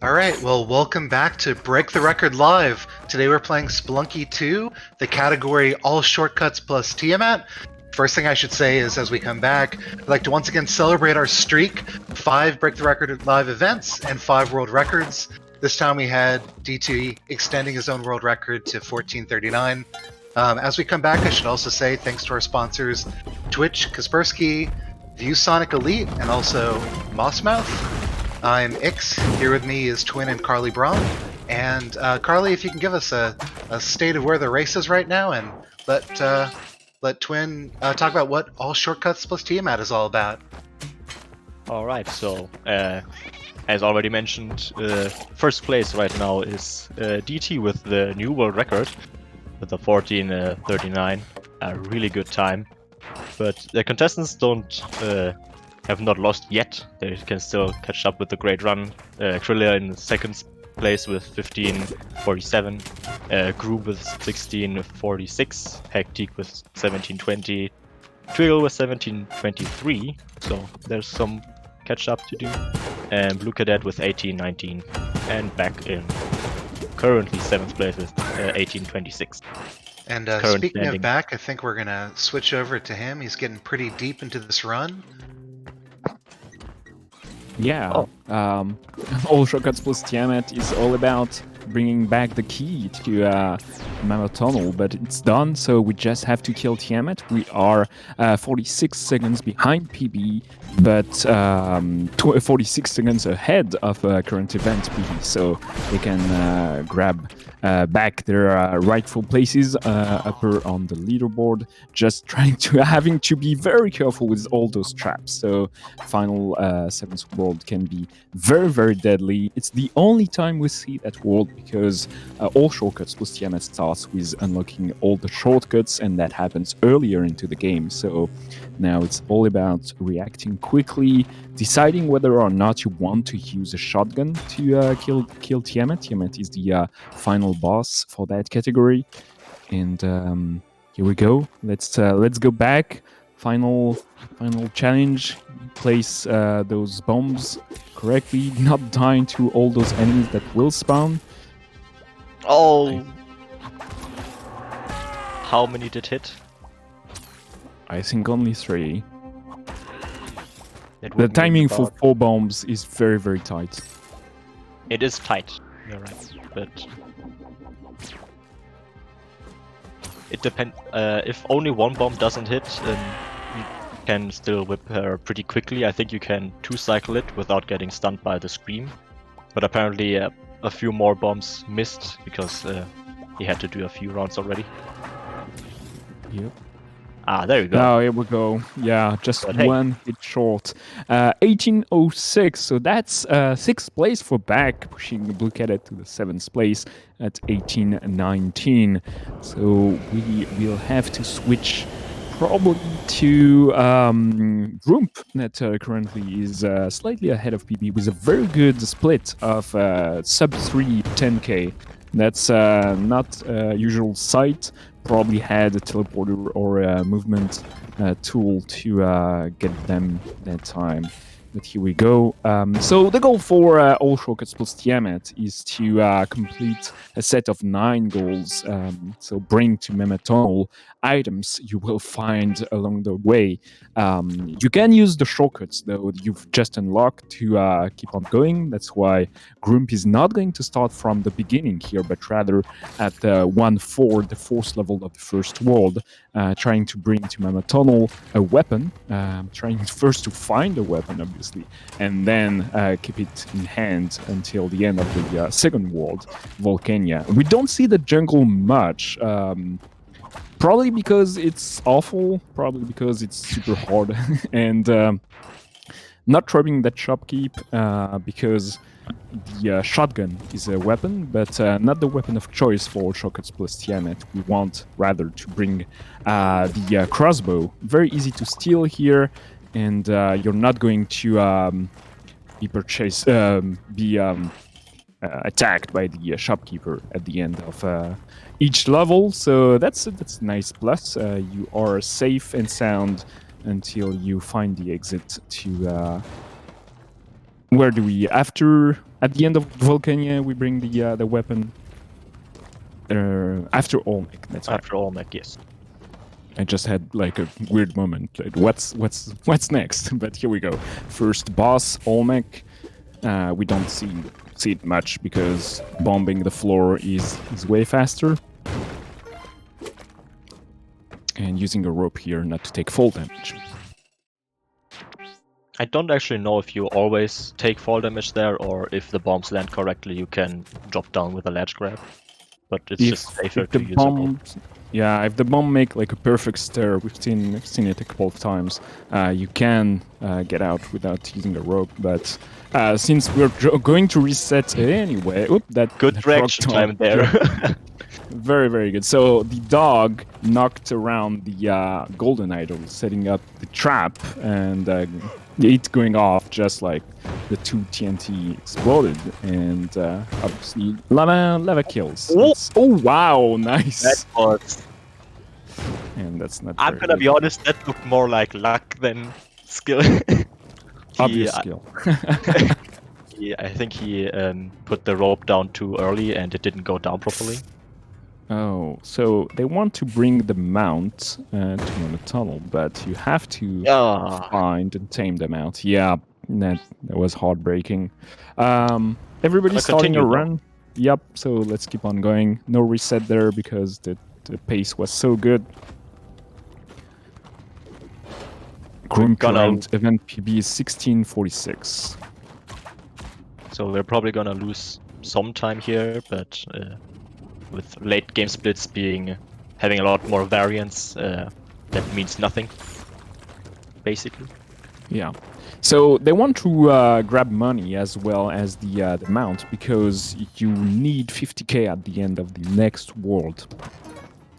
All right, well, welcome back to Break the Record Live. Today we're playing Spelunky 2, the category All Shortcuts plus Tiamat. First thing I should say is, as we come back, I'd like to once again celebrate our streak: 5 Break the Record Live events and 5 world records. This time we had DT extending his own world record to 1439. As we come back, I should also say thanks to our sponsors, Twitch, Kaspersky, ViewSonic Elite, and also Mossmouth. I'm Ix. Here with me is Twin and Carly Braun. And Carly, if you can give us a state of where the race is right now, and let Twin talk about what All Shortcuts plus Tiamat is all about. All right. So, as already mentioned, first place right now is DT with the new world record with a 14:39. A really good time. But the contestants have not lost yet. They can still catch up with the great run. Krillia in second place with 15:47, Groove with 16:46, Hectic with 17:20, Twiggle with 17:23. So there's some catch up to do. And Blue Cadet with 18:19, and back in currently 7th place with 18:26. And speaking of back, I think we're gonna switch over to him. He's getting pretty deep into this run. Yeah, All Shortcuts plus Tiamat is all about bringing back the key to Mammoth Tunnel, but it's done, so we just have to kill Tiamat. We are 46 seconds behind PB, but 46 seconds ahead of current event PB, so they can grab back their rightful places upper on the leaderboard, just having to be very careful with all those traps. So final 7th world can be very, very deadly. It's the only time we see that world because All Shortcuts plus Tiamat starts with unlocking all the shortcuts, and that happens earlier into the game. So now it's all about reacting quickly, deciding whether or not you want to use a shotgun to kill Tiamat. Tiamat is the final boss for that category. And here we go. Let's go back. Final challenge. Place those bombs correctly, not dying to all those enemies that will spawn. Oh! How many did hit? I think only 3. The timing for 4 bombs is very, very tight. It is tight, you're right, but it depends. If only 1 bomb doesn't hit, then you can still whip her pretty quickly. I think you can 2-cycle it without getting stunned by the scream. But apparently a few more bombs missed because he had to do a few rounds already. Yep. Ah, there you go. Oh, here we go. Yeah, just one hit short. 18:06, so that's 6th place for back, pushing the Blue Cadet to the 7th place at 18:19. So we will have to switch probably to Grump, that currently is slightly ahead of PB with a very good split of sub 3 10k. That's not usual sight. Probably had a teleporter or a movement tool to get them that time. But here we go. So the goal for All Shortcuts plus Tiamat is to complete a set of 9 goals. So bring to Mammoth Tunnel items you will find along the way. You can use the shortcuts though you've just unlocked to keep on going. That's why Grump is not going to start from the beginning here, but rather at 1-4, the 4th level of the first world, trying to bring to Mammoth Tunnel a weapon, trying first to find a weapon, obviously, and then keep it in hand until the end of the second world, Volcania. We don't see the jungle much. Probably because it's awful, probably because it's super hard, and not rubbing that shopkeep because the shotgun is a weapon, but not the weapon of choice for Shortcuts plus Tiamat. We want rather to bring the crossbow. Very easy to steal here, and you're not going to be attacked by the shopkeeper at the end of each level, so that's a nice plus. You are safe and sound until you find the exit to Where do we after at the end of Volcania we bring the weapon? After Olmec, that's right. After Olmec, yes. I just had like a weird moment. Like, what's next? But here we go. First boss, Olmec. We don't see it much because bombing the floor is way faster. And using a rope here not to take fall damage. I don't actually know if you always take fall damage there, or if the bombs land correctly, you can drop down with a ledge grab. But it's just safer to use a rope. Yeah, if the bomb make like a perfect stir, we've seen it a couple of times. You can get out without using a rope, but since we're going to reset anyway, Good reaction time there. Very, very good. So the dog knocked around the golden idol, setting up the trap, and it going off just like the 2 TNT exploded, and obviously lava kills. Oh wow, nice. That was. And that's not. I'm gonna be honest. That looked more like luck than skill. Obvious skill. I think he put the rope down too early, and it didn't go down properly. Oh, so they want to bring the mount to the tunnel, but you have to find and tame them out. Yeah, that was heartbreaking. Everybody's starting a run. Yep, so let's keep on going. No reset there because the pace was so good. Group round event PB is 16:46. So we're probably gonna lose some time here, but with late game splits having a lot more variance, that means nothing, basically. Yeah. So they want to grab money as well as the mount because you need 50k at the end of the next world.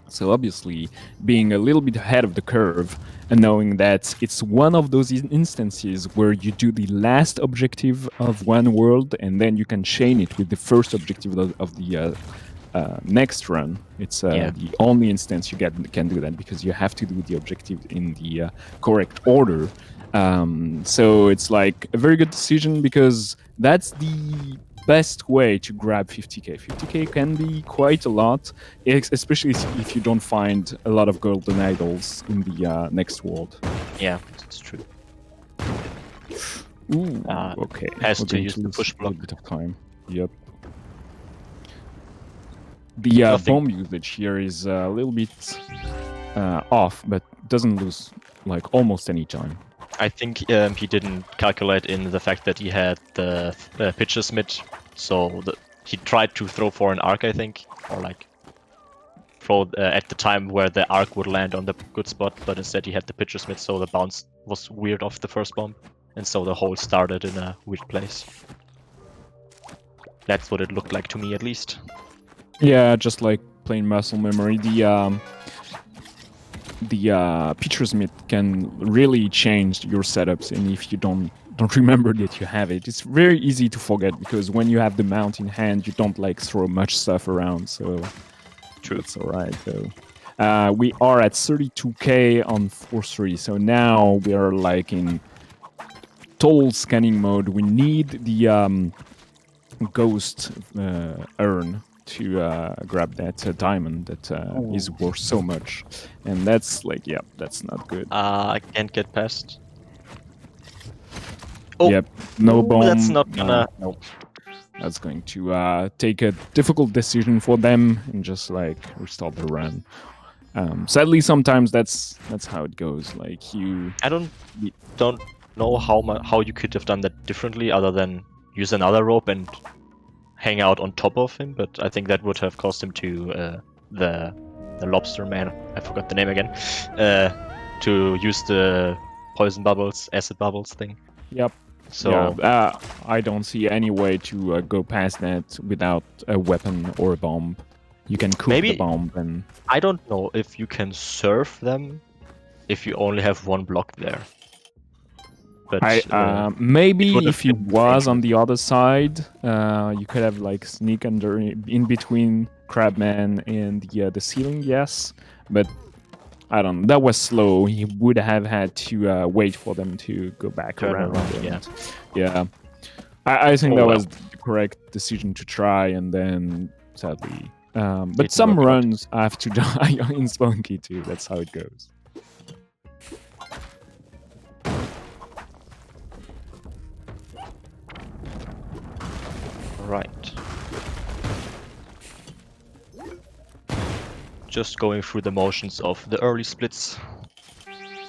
So obviously, being a little bit ahead of the curve and knowing that it's one of those instances where you do the last objective of one world and then you can chain it with the first objective of the next run. It's the only instance you can do that because you have to do the objective in the correct order. So it's like a very good decision because that's the best way to grab 50k. 50k can be quite a lot, especially if you don't find a lot of golden idols in the next world. Yeah, that's true. Ooh, okay. Has to use the push block. A bit of time. Yep. The bomb usage here is a little bit off, but doesn't lose like almost any time. I think he didn't calculate in the fact that he had the pitcher's mitt, so he tried to throw for an arc, I think, or like throw at the time where the arc would land on the good spot, but instead he had the pitcher's mitt, so the bounce was weird off the first bomb, and so the hole started in a weird place. That's what it looked like to me, at least. Yeah, just like plain muscle memory. The pitcher's mitt can really change your setups, and if you don't remember that you have it, it's very easy to forget because when you have the mount in hand, you don't like throw much stuff around. So true, it's all right though. We are at 32k on 4-3, so now we are like in total scanning mode. We need the ghost urn to grab that diamond that is worth so much, and that's like, yeah, that's not good. I can't get past. Oh, yep, no bomb. That's not gonna. No, that's going to take a difficult decision for them and just like restart the run. Sadly, sometimes that's how it goes. Like I don't know how you could have done that differently, other than use another rope and hang out on top of him, but I think that would have cost him to the lobster man, I forgot the name again, to use the poison bubbles, acid bubbles thing. Yep. So yeah, I don't see any way to go past that without a weapon or a bomb. You can cook the bomb and... I don't know if you can surf them if you only have one block there. But maybe if he was on the other side, you could have like sneak under in between Crabman and the ceiling, yes. But I don't know. That was slow. He would have had to wait for them to go back around. Yeah. Yeah. I think Oh, that well. was the correct decision to try, and then sadly. But Didn't some work out. runs have to die in Spelunky too. That's how it goes. Right. Just going through the motions of the early splits.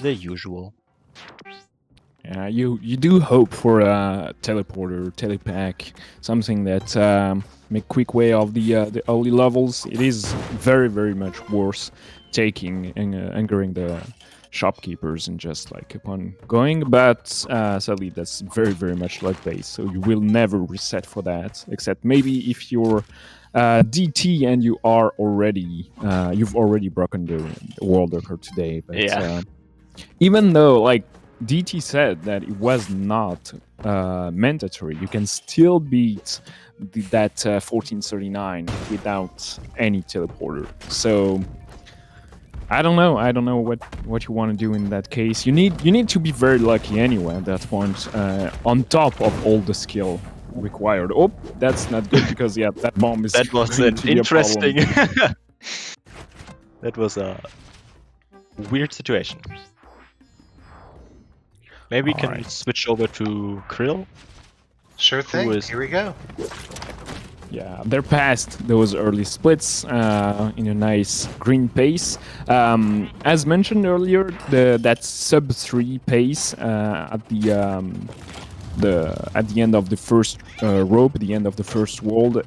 The usual. Yeah, you do hope for a teleporter, telepack, something that make quick way of the early levels. It is very much worse taking and angering the shopkeepers and just like upon going, but sadly that's very much luck based, so you will never reset for that, except maybe if you're DT and you are already you've already broken the world record today. But Yeah. even though like DT said that it was not mandatory, you can still beat that 1439 without any teleporter. So I don't know what you want to do in that case. You need to be very lucky anyway at that point, on top of all the skill required. Oh, that's not good because yeah, that bomb is That was going an to be a problem. interesting. That was a weird situation. Maybe we can Alright. switch over to Krill. Sure thing. is- Here we go. Yeah, they're past those early splits in a nice green pace. As mentioned earlier, that sub 3 pace at the end of the first rope, the end of the first world,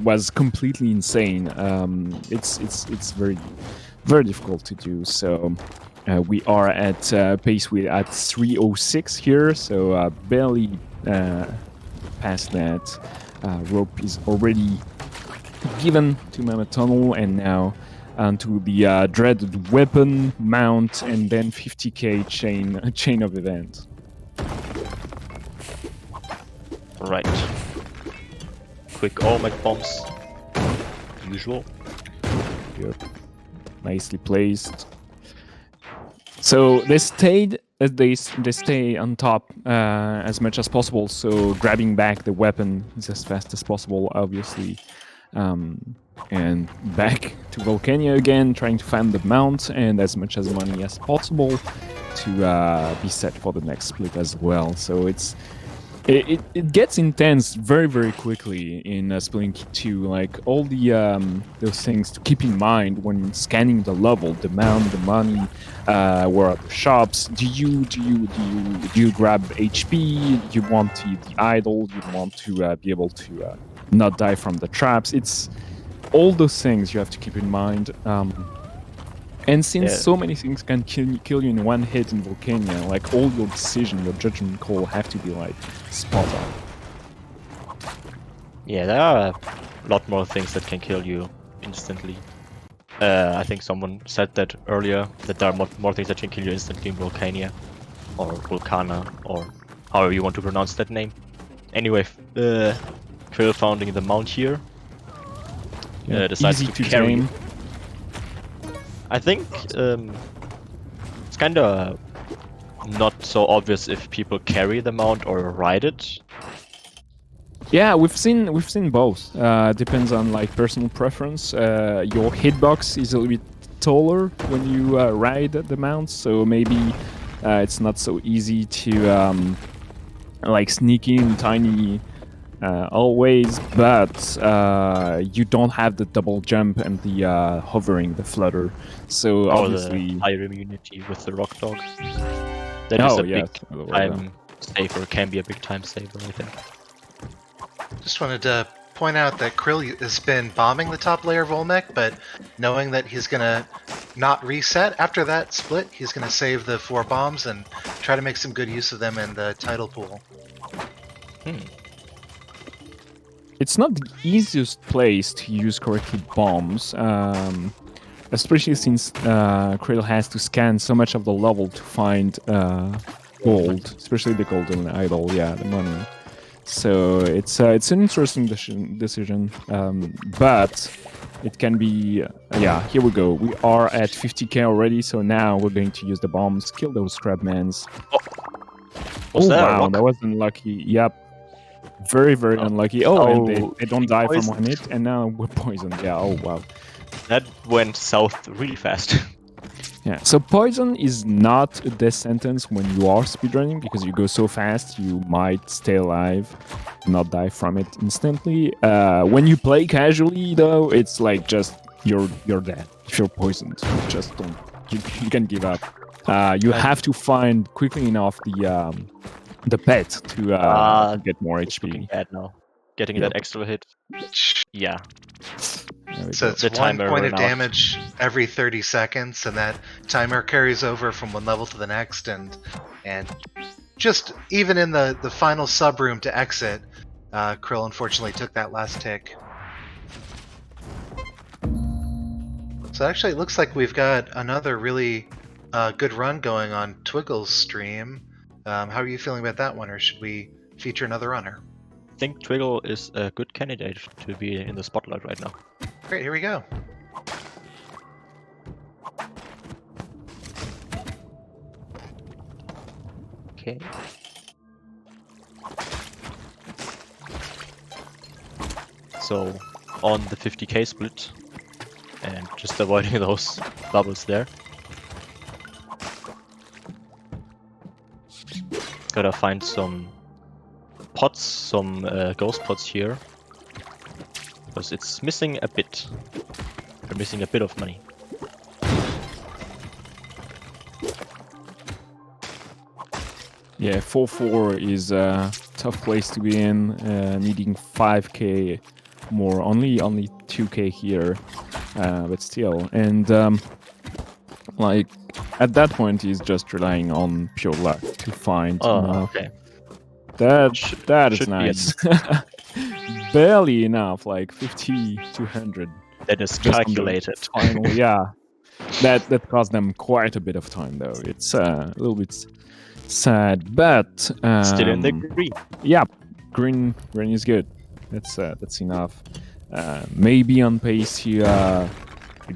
was completely insane. It's very difficult to do. So we are at pace at 3:06 here, so barely past that. Rope is already given to Mammoth Tunnel, and now onto the dreaded weapon mount, and then 50k chain of events. Right. Quick Olmec bombs. Usual. Yep. Nicely placed. So they stayed. They stay on top as much as possible. So grabbing back the weapon is as fast as possible, obviously, and back to Volcania again, trying to find the mount and as much as money as possible to be set for the next split as well. So it gets intense very quickly in Spelunky 2. Like all the those things to keep in mind when scanning the level, the mount, the money, where are the shops. Do you grab HP? You want the idol? You want to be able to not die from the traps? It's all those things you have to keep in mind. And since so many things can kill you in one hit in Volcania, like all your decision, your judgment call have to be like spot on. Yeah, there are a lot more things that can kill you instantly. I think someone said that earlier, that there are more things that can kill you instantly in Volcania, or Volcana, or however you want to pronounce that name. Anyway, Krill founding the mount here. Decides Easy to carry. tame. I think it's kind of not so obvious if people carry the mount or ride it. Yeah, we've seen both. Depends on like personal preference. Your hitbox is a little bit taller when you ride the mount, so maybe it's not so easy to like sneak in tiny always, but you don't have the double jump and the hovering, the flutter. So obviously, the higher immunity with the rock dog. That is a big time saver. Can be a big time saver, I think. Just wanted to point out that Krill has been bombing the top layer of Olmec, but knowing that he's gonna not reset after that split, he's gonna save the 4 bombs and try to make some good use of them in the title pool. It's not the easiest place to use correctly bombs, especially since Krill has to scan so much of the level to find gold, especially the golden idol, yeah, the money. So it's an interesting decision, but it can be, yeah, here we go. We are at 50k already, so now we're going to use the bombs, kill those crabmans. Was that a wow, rock? that was unlucky, yep. Very, very unlucky. Oh, and Oh, they don't die from poisoned. one hit, and now we're poisoned. Yeah, oh wow. That went south really fast. Yeah, so poison is not a death sentence when you are speedrunning because you go so fast you might stay alive, not die from it instantly. When you play casually though, it's like just you're dead. If you're poisoned, just don't. You can give up. You have to find quickly enough the pet to get more It's looking HP. bad now. Getting Yep. that extra hit. Yeah. There we So go. it's The 1 timer point of ran out. damage every 30 seconds, and that timer carries over from one level to the next, and just even in the final sub room to exit, Krill unfortunately took that last tick. So actually, it looks like we've got another really good run going on Twiggle's stream. How are you feeling about that one, or should we feature another runner? I think Twiggle is a good candidate to be in the spotlight right now. Great, here we go. Okay. So, on the 50k split, and just avoiding those bubbles there. Gotta find some pots, some ghost pots here, because it's missing a bit. We're missing a bit of money. Yeah, 4-4 is a tough place to be in, needing 5k more, only 2k here, but still. And like at that point, he's just relying on pure luck to find. Oh, okay. That is should be nice. Barely enough, like 50 to 100. That is Just on the calculated. Final, yeah. That cost them quite a bit of time, though. It's a little bit sad, but Still in the green. yeah, green is good. That's enough. Maybe on pace to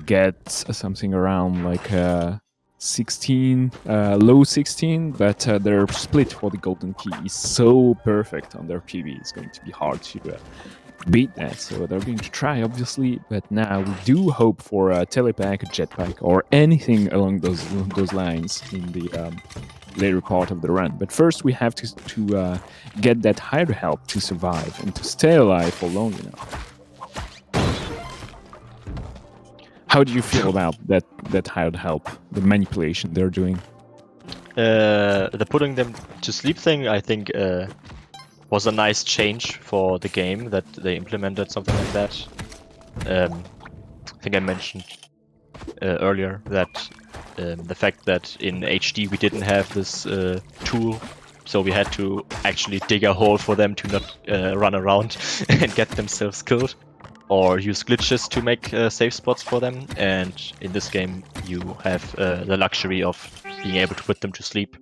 get something around like 16, low 16, but their split for the golden key is so perfect on their PV. It's going to be hard to beat that. So they're going to try, obviously, but now we do hope for a telepack, a jetpack, or anything along those lines in the later part of the run. But first, we have to get that hired help to survive and to stay alive for long enough. How do you feel about that hired help, the manipulation they're doing? The putting them to sleep thing, I think, was a nice change for the game that they implemented something like that. I think I mentioned earlier that the fact that in HD we didn't have this tool, so we had to actually dig a hole for them to not run around and get themselves killed, or use glitches to make safe spots for them. And in this game you have the luxury of being able to put them to sleep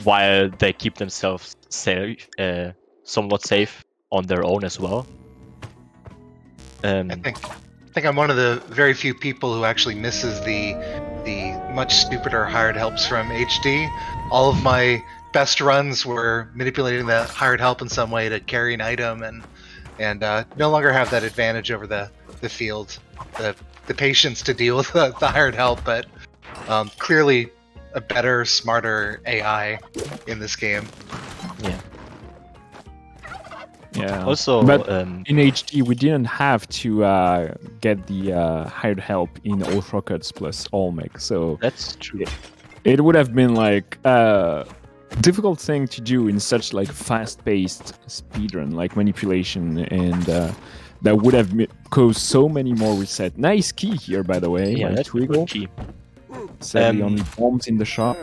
while they keep themselves safe, somewhat safe on their own as well. I think I'm one of the very few people who actually misses the much stupider hired helps from HD. All of my best runs were manipulating the hired help in some way to carry an item, and no longer have that advantage over the field, the patience to deal with the hired help, but clearly a better, smarter AI in this game. Yeah. Yeah. Also, but in HD, we didn't have to get the hired help in All Shortcuts plus Olmec, so that's true. It would have been like a difficult thing to do in such like fast-paced speedrun, like manipulation, and that would have caused so many more reset. Nice key here, by the way. Yeah, by that's a Twiggle. good key. Sadly, only bombs in the shop.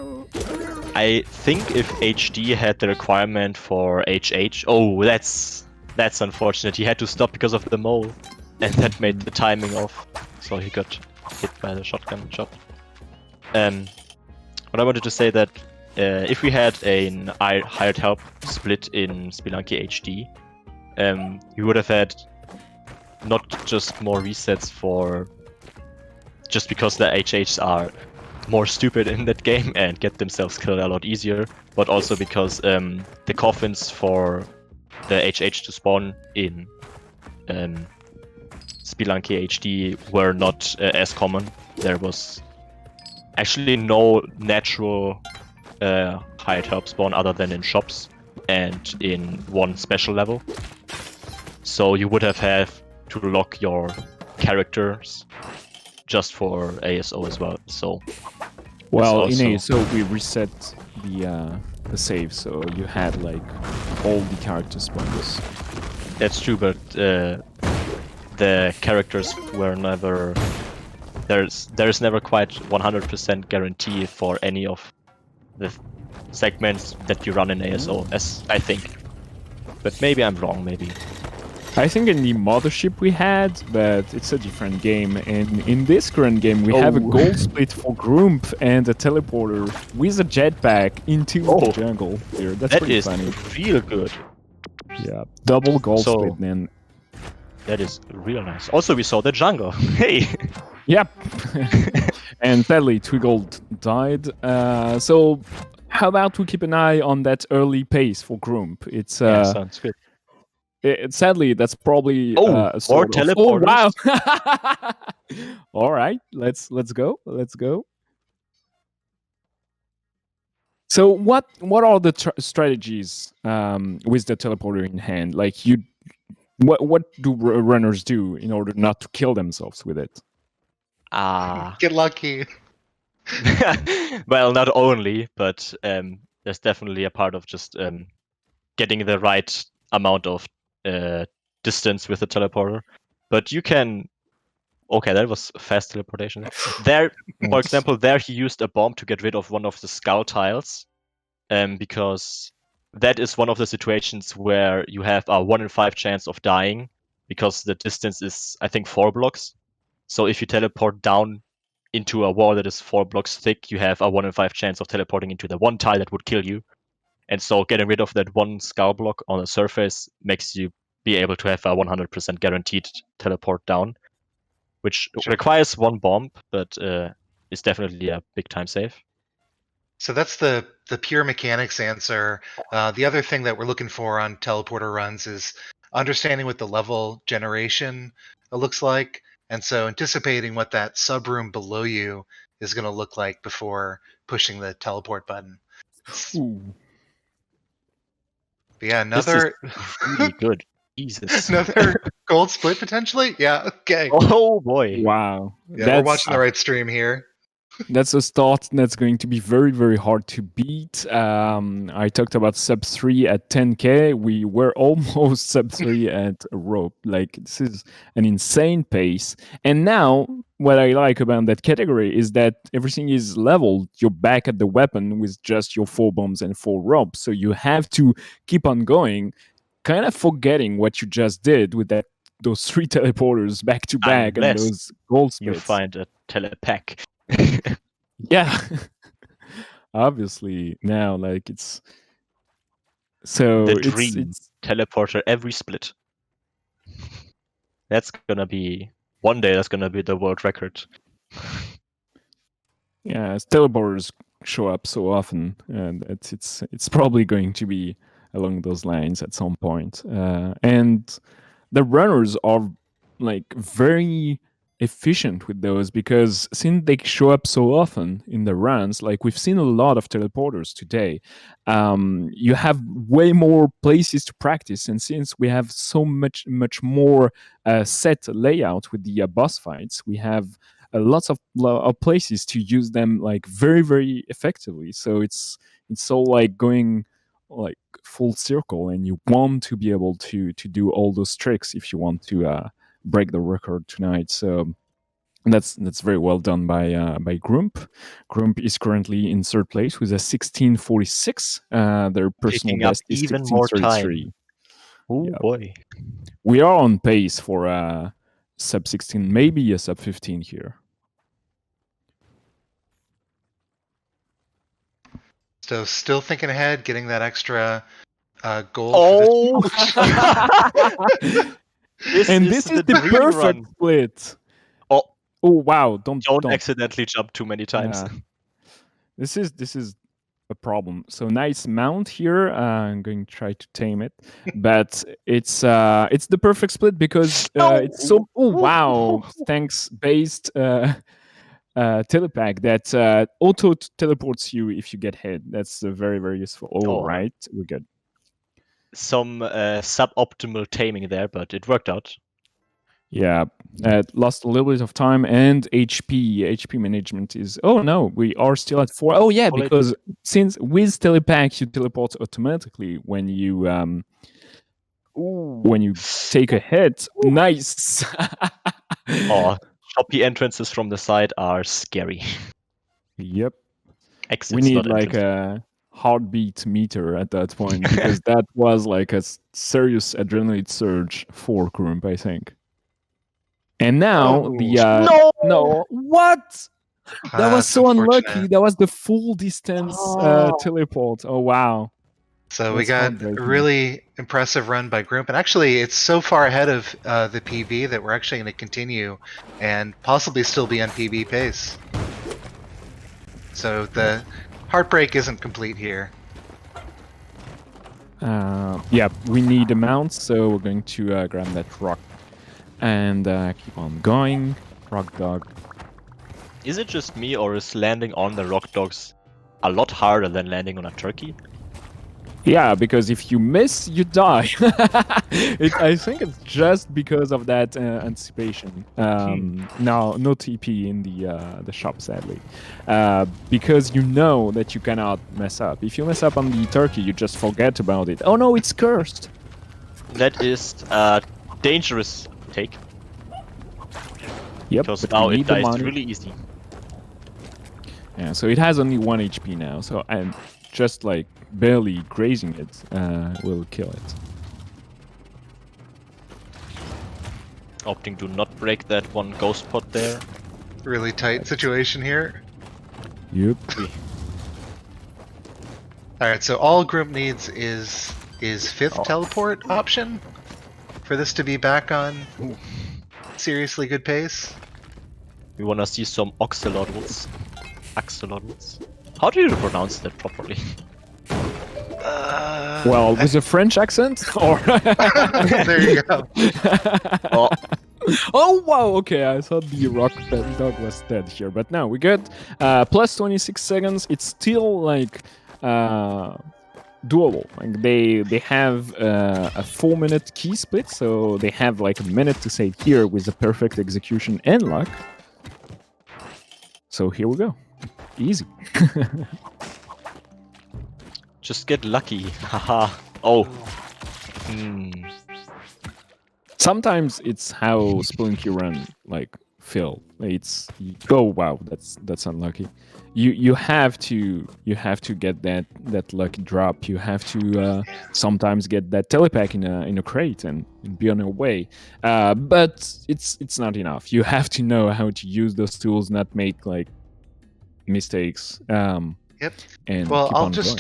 I think if HD had the requirement for HH, oh, that's unfortunate. He had to stop because of the mole, and that made the timing off, so he got hit by the shotgun shot. But I wanted to say that if we had a hired help split in Spelunky HD, we would have had not just more resets for just because the HHs are more stupid in that game and get themselves killed a lot easier, but also because the coffins for the HH to spawn in Spelunky HD were not as common. There was actually no natural hired help spawn other than in shops and in one special level. So you would have had to lock your characters just for ASO as well. So well, also... in ASO we reset the save, so you had like all the character spawns. That's true, but the characters were never... There's never quite 100% guarantee for any of the segments that you run in ASO, as I think. But maybe I'm wrong, maybe. I think in the Mothership we had, but it's a different game. And in this current game, we have a gold split for Grump and a teleporter with a jetpack into the jungle here. That's pretty funny. That is real good. Yeah, double gold split then. That is real nice. Also, we saw the jungle. Hey! Yep. And sadly, Twiggold died. So how about we keep an eye on that early pace for Grump? It's sounds good. Sadly, that's probably more teleporters. Oh, wow! All right, let's go. Let's go. So, what are the strategies with the teleporter in hand? Like, what do runners do in order not to kill themselves with it? Get lucky. Well, not only, but there's definitely a part of just getting the right amount of distance with the teleporter. But you can... Okay, that was fast teleportation. There, for example, there he used a bomb to get rid of one of the skull tiles, because that is one of the situations where you have a 1 in 5 chance of dying, because the distance is, I think, 4 blocks. So if you teleport down into a wall that is 4 blocks thick, you have a 1 in 5 chance of teleporting into the one tile that would kill you. And so getting rid of that one skull block on the surface makes you be able to have a 100% guaranteed teleport down, which requires one bomb, but is definitely a big time save. So that's the pure mechanics answer. The other thing that we're looking for on teleporter runs is understanding what the level generation looks like, and so anticipating what that subroom below you is going to look like before pushing the teleport button. Ooh. But yeah, another really good. Jesus. Another gold split potentially? Yeah, okay. Oh boy. Wow. Yeah, we're watching the right stream here. That's a start that's going to be very, very hard to beat. I talked about sub 3 at 10k. We were almost sub 3 at rope. Like, this is an insane pace. And now, what I like about that category is that everything is leveled. You're back at the weapon with just your 4 bombs and 4 ropes. So you have to keep on going, kind of forgetting what you just did with those 3 teleporters back to back and those gold splits. You find a telepack. Yeah. Obviously now, like, it's so the dream teleporter every split. That's gonna be one day. That's gonna be the world record. Yeah, as teleporters show up so often, and it's probably going to be along those lines at some point. And the runners are like very efficient with those, because since they show up so often in the runs, like we've seen a lot of teleporters today, you have way more places to practice, and since we have so much more set layout with the boss fights, we have lots of places to use them like very, very effectively. So it's all like going like full circle, and you want to be able to do all those tricks if you want to break the record tonight. So that's very well done by Grump. Grump is currently in 3rd place with a 16:46. Their personal best is even more time. Oh boy, we are on pace for a sub 16, maybe a sub 15 here. So still thinking ahead, getting that extra gold. Oh, this is the perfect split. Oh wow! Don't accidentally jump too many times. Yeah. This is a problem. So nice mount here. I'm going to try to tame it, but it's the perfect split because it's so. Oh wow! Thanks based telepack that auto teleports you if you get hit. That's very very useful. All right, we're good. Some suboptimal taming there, but it worked out. Yeah, lost a little bit of time and HP management is. Oh no, we are still at 4. Oh yeah, because since with telepack you teleport automatically when you take a hit. Nice. Choppy entrances from the side are scary. Yep. Exits, we need like a heartbeat meter at that point because that was like a serious adrenaline surge for Grump, I think. And now no, what? That was so unlucky. That was the full distance teleport. Oh wow. So we got a really impressive run by Grump, and actually it's so far ahead of the PB that we're actually going to continue and possibly still be on PB pace. So the heartbreak isn't complete here. Yeah, we need a mount, so we're going to grab that rock and keep on going. Rock dog. Is it just me, or is landing on the rock dogs a lot harder than landing on a turkey? Yeah, because if you miss, you die. I think it's just because of that anticipation. No TP in the shop, sadly, because you know that you cannot mess up. If you mess up on the turkey, you just forget about it. Oh no, it's cursed. That is a dangerous take. Yep, because now it dies really easy. Yeah, so it has only 1 HP now. So I'm just like barely grazing it will kill it. Opting to not break that one ghost pot there. Really tight situation here. Yep. Alright, so all Grump needs is 5th teleport option for this to be back on seriously good pace. We wanna see some axolotls. Axolotls? How do you pronounce that properly? Well, with a French accent, or there you go. Oh wow! Okay, I thought the rock dog was dead here, but now we got plus 26 seconds. It's still like doable. Like they have a 4-minute key split, so they have like a minute to save here with the perfect execution and luck. So here we go, easy. Just get lucky, haha. Oh. Sometimes it's how Spelunky run like feel. It's oh wow, that's unlucky. You have to get that lucky drop. You have to sometimes get that telepack in a crate and be on your way. But it's not enough. You have to know how to use those tools, not make like mistakes. Yep. And well, I'll just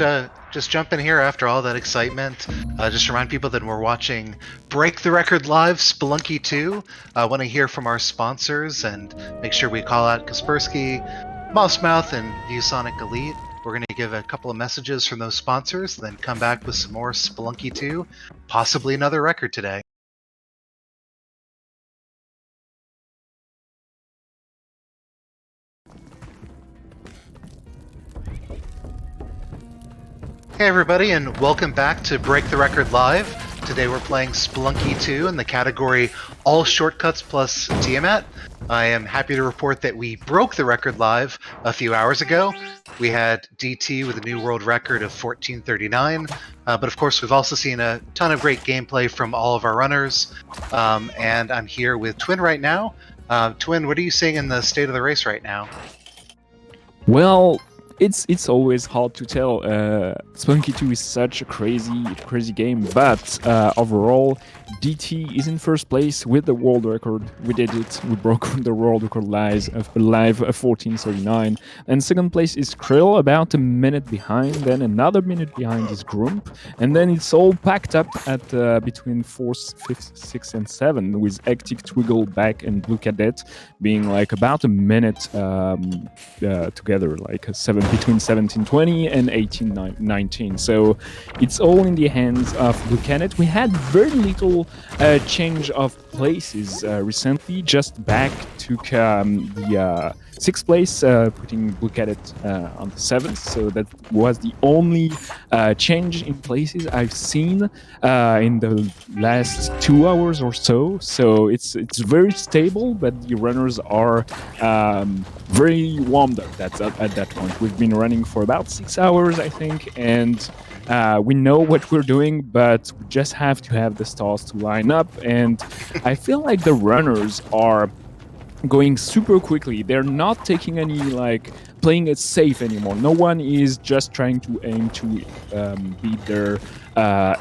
jump in here after all that excitement. Just remind people that we're watching Break the Record Live Spelunky 2. I want to hear from our sponsors and make sure we call out Kaspersky, Mossmouth, and ViewSonic Elite. We're going to give a couple of messages from those sponsors, then come back with some more Spelunky 2, possibly another record today. Hey everybody, and welcome back to Break the Record Live. Today we're playing Spelunky 2 in the category All Shortcuts plus Tiamat. I am happy to report that we broke the record live a few hours ago. We had DT with a new world record of 14:39, but of course we've also seen a ton of great gameplay from all of our runners, and I'm here with Twin right now. Twin, what are you seeing in the state of the race right now? Well, it's always hard to tell. Spelunky 2 is such a crazy game, but overall, DT is in first place with the world record. We did it. We broke the world record live 14:39. And second place is Krill, about a minute behind. Then another minute behind is Grump. And then it's all packed up at between 4th, 5th, 6th, and 7th, with Hectic, Twiggle, Back, and Blue Cadet being like about a minute together, like 7 between 1720 and 1819. So it's all in the hands of Blue Cadet. We had very little change of places recently. Just back took the 6th place, putting Blue Cadet on the 7th. So that was the only change in places I've seen in the last 2 hours or so. So it's very stable, but the runners are very warmed up at that point. We've been running for about 6 hours, I think, and we know what we're doing, but we just have to have the stars to line up. And I feel like the runners are going super quickly. They're not taking any, like, playing it safe anymore. No one is just trying to aim to beat their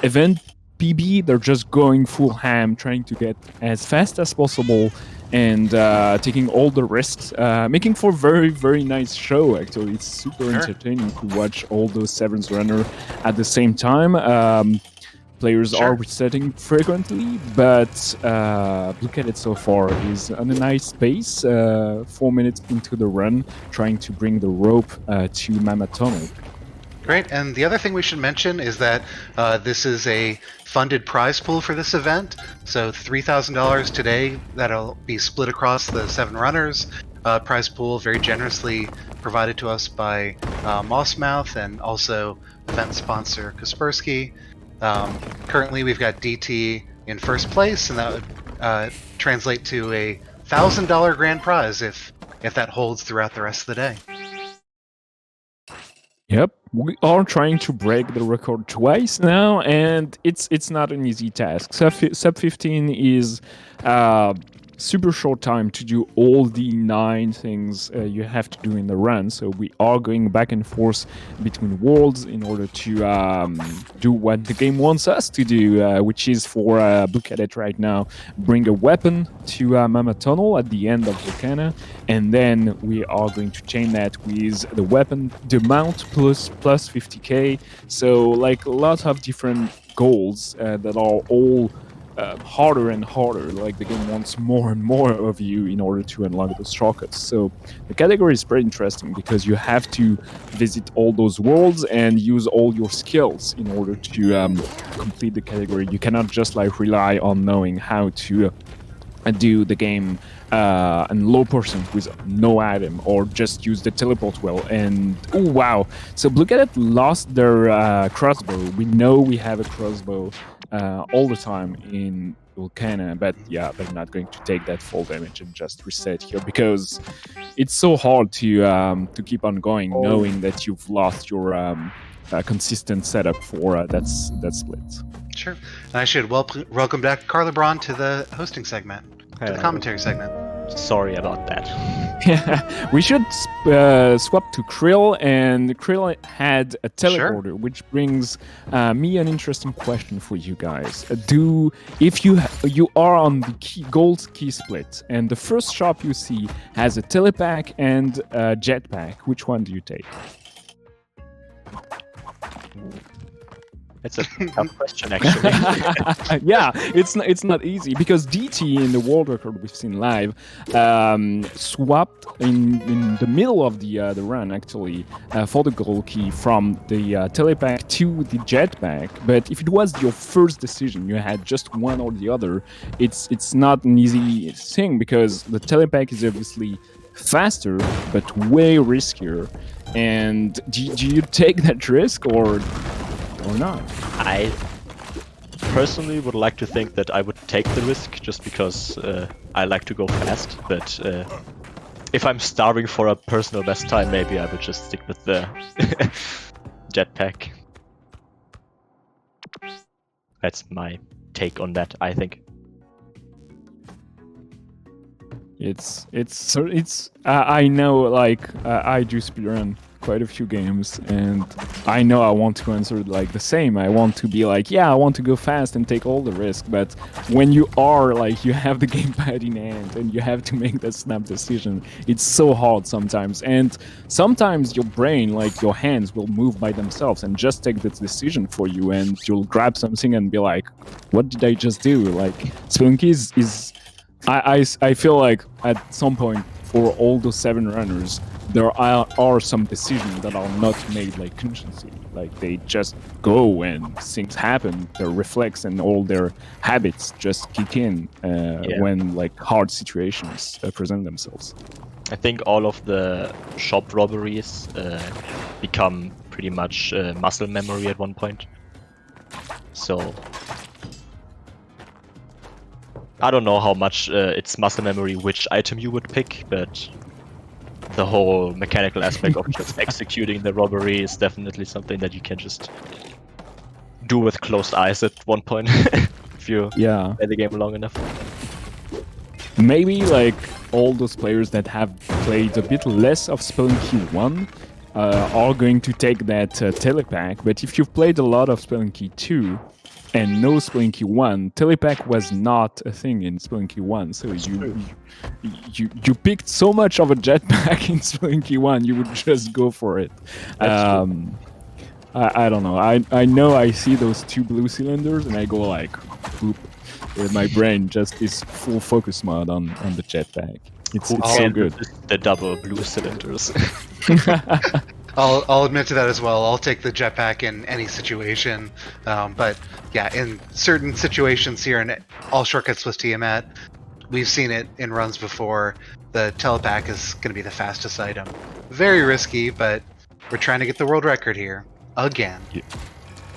event PB. They're just going full ham, trying to get as fast as possible and taking all the risks, making for very, very nice show, actually. It's super entertaining to watch all those 7th runner at the same time. Players are resetting frequently, but look at it so far. He's on a nice pace, 4 minutes into the run, trying to bring the rope to Mama Tunnel. Great, and the other thing we should mention is that this is a funded prize pool for this event, so $3,000 today that'll be split across the 7 runners. Prize pool very generously provided to us by Mossmouth and also event sponsor Kaspersky. Currently we've got DT in first place, and that would translate to a $1,000 grand prize if that holds throughout the rest of the day. Yep, we are trying to break the record twice now, and it's not an easy task. Sub 15 is super short time to do all the 9 things you have to do in the run. So we are going back and forth between worlds in order to do what the game wants us to do, which is for Blue Cadet right now, bring a weapon to Mama Tunnel at the end of Volcana, and then we are going to chain that with the weapon, the mount plus 50k. So like a lot of different goals that are all harder and harder. Like the game wants more and more of you in order to unlock those shortcuts. So the category is pretty interesting because you have to visit all those worlds and use all your skills in order to complete the category. You cannot just like rely on knowing how to do the game and low percent with no item, or just use the teleport well. And oh wow, so Blue Cadet lost their crossbow. We know we have a crossbow all the time in Volcana, but yeah, they're not going to take that fall damage and just reset here because it's so hard to keep on going knowing that you've lost your consistent setup for that split. Sure. And I should welcome back Carla Braun to the hosting segment, to the commentary segment. Sorry about that. Yeah, we should swap to Krill, and Krill had a teleporter, which brings me an interesting question for you guys. If you are on the gold key split, and the first shop you see has a telepack and a jetpack, which one do you take? It's a tough question, actually. Yeah, it's not easy because DT in the world record we've seen live swapped in the middle of the run actually for the gold key from the telepack to the jetpack. But if it was your first decision, you had just one or the other, it's not an easy thing because the telepack is obviously faster but way riskier. And do you take that risk or not? I personally would like to think that I would take the risk just because I like to go fast, but if I'm starving for a personal best time, maybe I would just stick with the jetpack. That's my take on that, I think. It's I know, like I do speedrun quite a few games, and I know I want to answer like the same. I want to be like, yeah, I want to go fast and take all the risk, but when you are like, you have the gamepad in hand and you have to make that snap decision, it's so hard sometimes. And sometimes your brain, like your hands, will move by themselves and just take the decision for you, and you'll grab something and be like, what did I just do? Like Spelunky is I feel like at some point for all those 7 runners, there are some decisions that are not made like consciously. Like they just go and things happen. Their reflex and all their habits just kick in when like hard situations present themselves. I think all of the shop robberies become pretty much muscle memory at one point. So I don't know how much it's muscle memory which item you would pick, but the whole mechanical aspect of just executing the robbery is definitely something that you can just do with closed eyes at one point if you play the game long enough. Maybe like all those players that have played a bit less of Spelunky 1 are going to take that telepack, but if you've played a lot of Spelunky 2 and no Spelunky 1, telepack was not a thing in Spelunky 1, so you picked so much of a jetpack in Spelunky 1, you would just go for it. I don't know. I know I see those 2 blue cylinders and I go like, boop. My brain just is full focus mode on the jetpack. It's so good. The double blue cylinders. I'll admit to that as well. I'll take the jetpack in any situation. But yeah, in certain situations here in All Shortcuts plus Tiamat, we've seen it in runs before. The telepack is going to be the fastest item. Very risky, but we're trying to get the world record here. Again.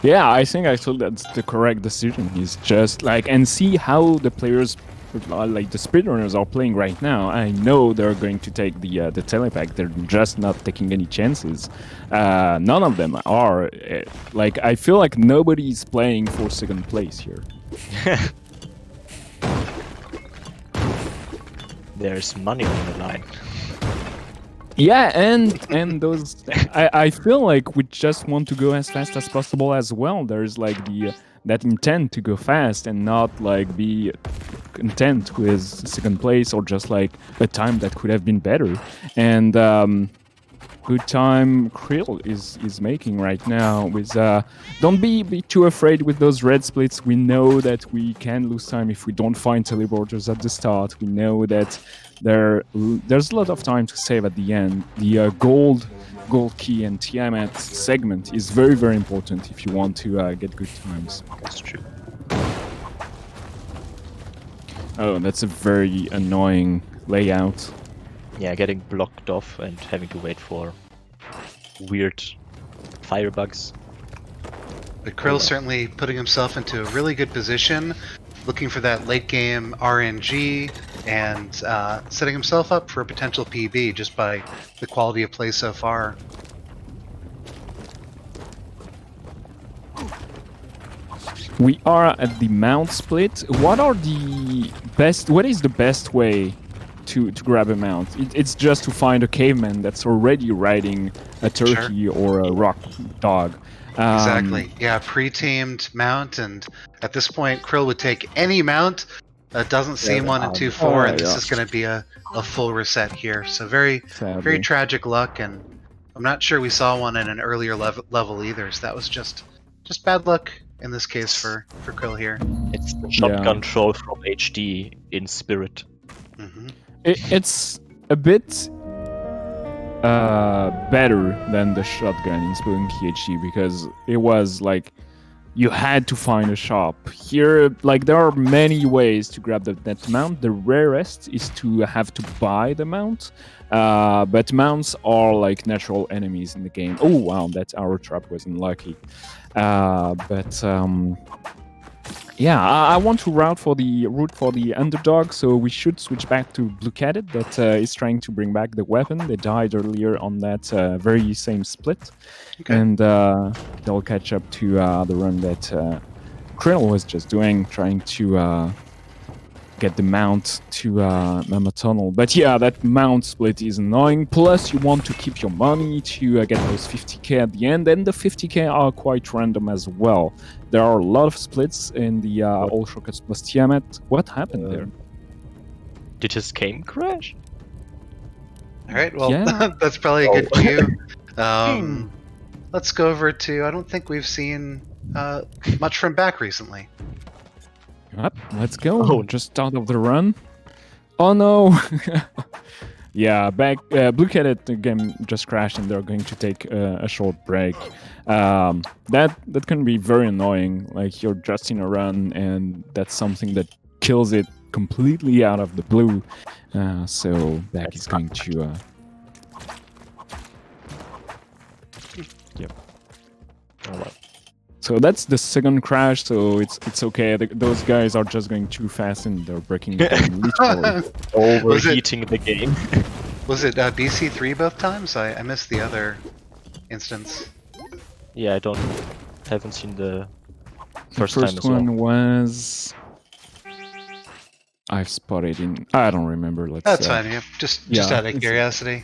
Yeah, I think actually that's the correct decision. Is just like, and see how the players, like the speedrunners, are playing right now. I know they're going to take the telepack. They're just not taking any chances. None of them are. Like, I feel like nobody's playing for second place here. There's money on the line. Yeah, and those, I feel like we just want to go as fast as possible as well. There's like that intent to go fast and not like be content with second place or just like a time that could have been better. And good time Krill is making right now with don't be too afraid with those red splits. We know that we can lose time if we don't find teleporters at the start. We know that there's a lot of time to save at the end. The gold key and Tiamat segment is very, very important if you want to get good times. That's true. Oh, that's a very annoying layout. Yeah, getting blocked off and having to wait for weird firebugs. But Krill's certainly putting himself into a really good position, looking for that late game RNG and setting himself up for a potential PB just by the quality of play so far. We are at the mount split. What is the best way to grab a mount? It's just to find a caveman that's already riding a turkey or a rock dog. Exactly. Yeah, pre-tamed mount, and at this point, Krill would take any mount that doesn't seem 1 and 2 4, and this is going to be a full reset here. So very tragic luck, and I'm not sure we saw one in an earlier level either. So that was just bad luck in this case for Krill here. It's the shotgun troll from HD in spirit. Mm-hmm. It's a bit better than the shotgun in Spelunky HD because it was like you had to find a shop. Here, like there are many ways to grab that mount. The rarest is to have to buy the mount, but mounts are like natural enemies in the game. Oh wow, that arrow trap was unlucky. Yeah, I want to root for the underdog, so we should switch back to Blue Cadet that is trying to bring back the weapon. They died earlier on that very same split, and they'll catch up to the run that Krill was just doing, trying to get the mount to Mama Tunnel. But yeah, that mount split is annoying. Plus, you want to keep your money to get those 50k at the end, and the 50k are quite random as well. There are a lot of splits in the All Shortcuts plus Tiamat. What happened there? Did his game crash? All right, well, that's probably a good cue. Let's go over to, I don't think we've seen much from back recently. Yep, let's go. Just out of the run. Oh no! Yeah, Blue Cat again just crashed, and they're going to take a short break. That can be very annoying. Like you're just in a run, and that's something that kills it completely out of the blue. So Back is going to. Yep. All right. So that's the second crash. So it's okay. Those guys are just going too fast, and they're breaking the game literally. Overheating the game. Was it BC3 both times? I missed the other instance. Yeah, haven't seen the The first time as well. one was. I've spotted in. I don't remember. That's fine. Yeah, just out of curiosity.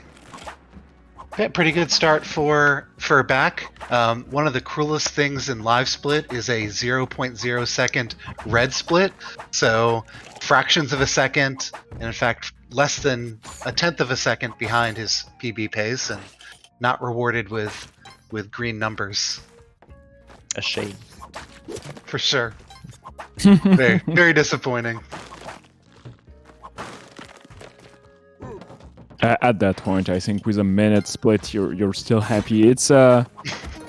Yeah, pretty good start for Back. One of the cruelest things in live split is a 0.0 second red split. So fractions of a second, and in fact less than a tenth of a second behind his PB pace, and not rewarded with green numbers. A shame. For sure. Very disappointing. At that point, I think with a minute split, you're still happy. It's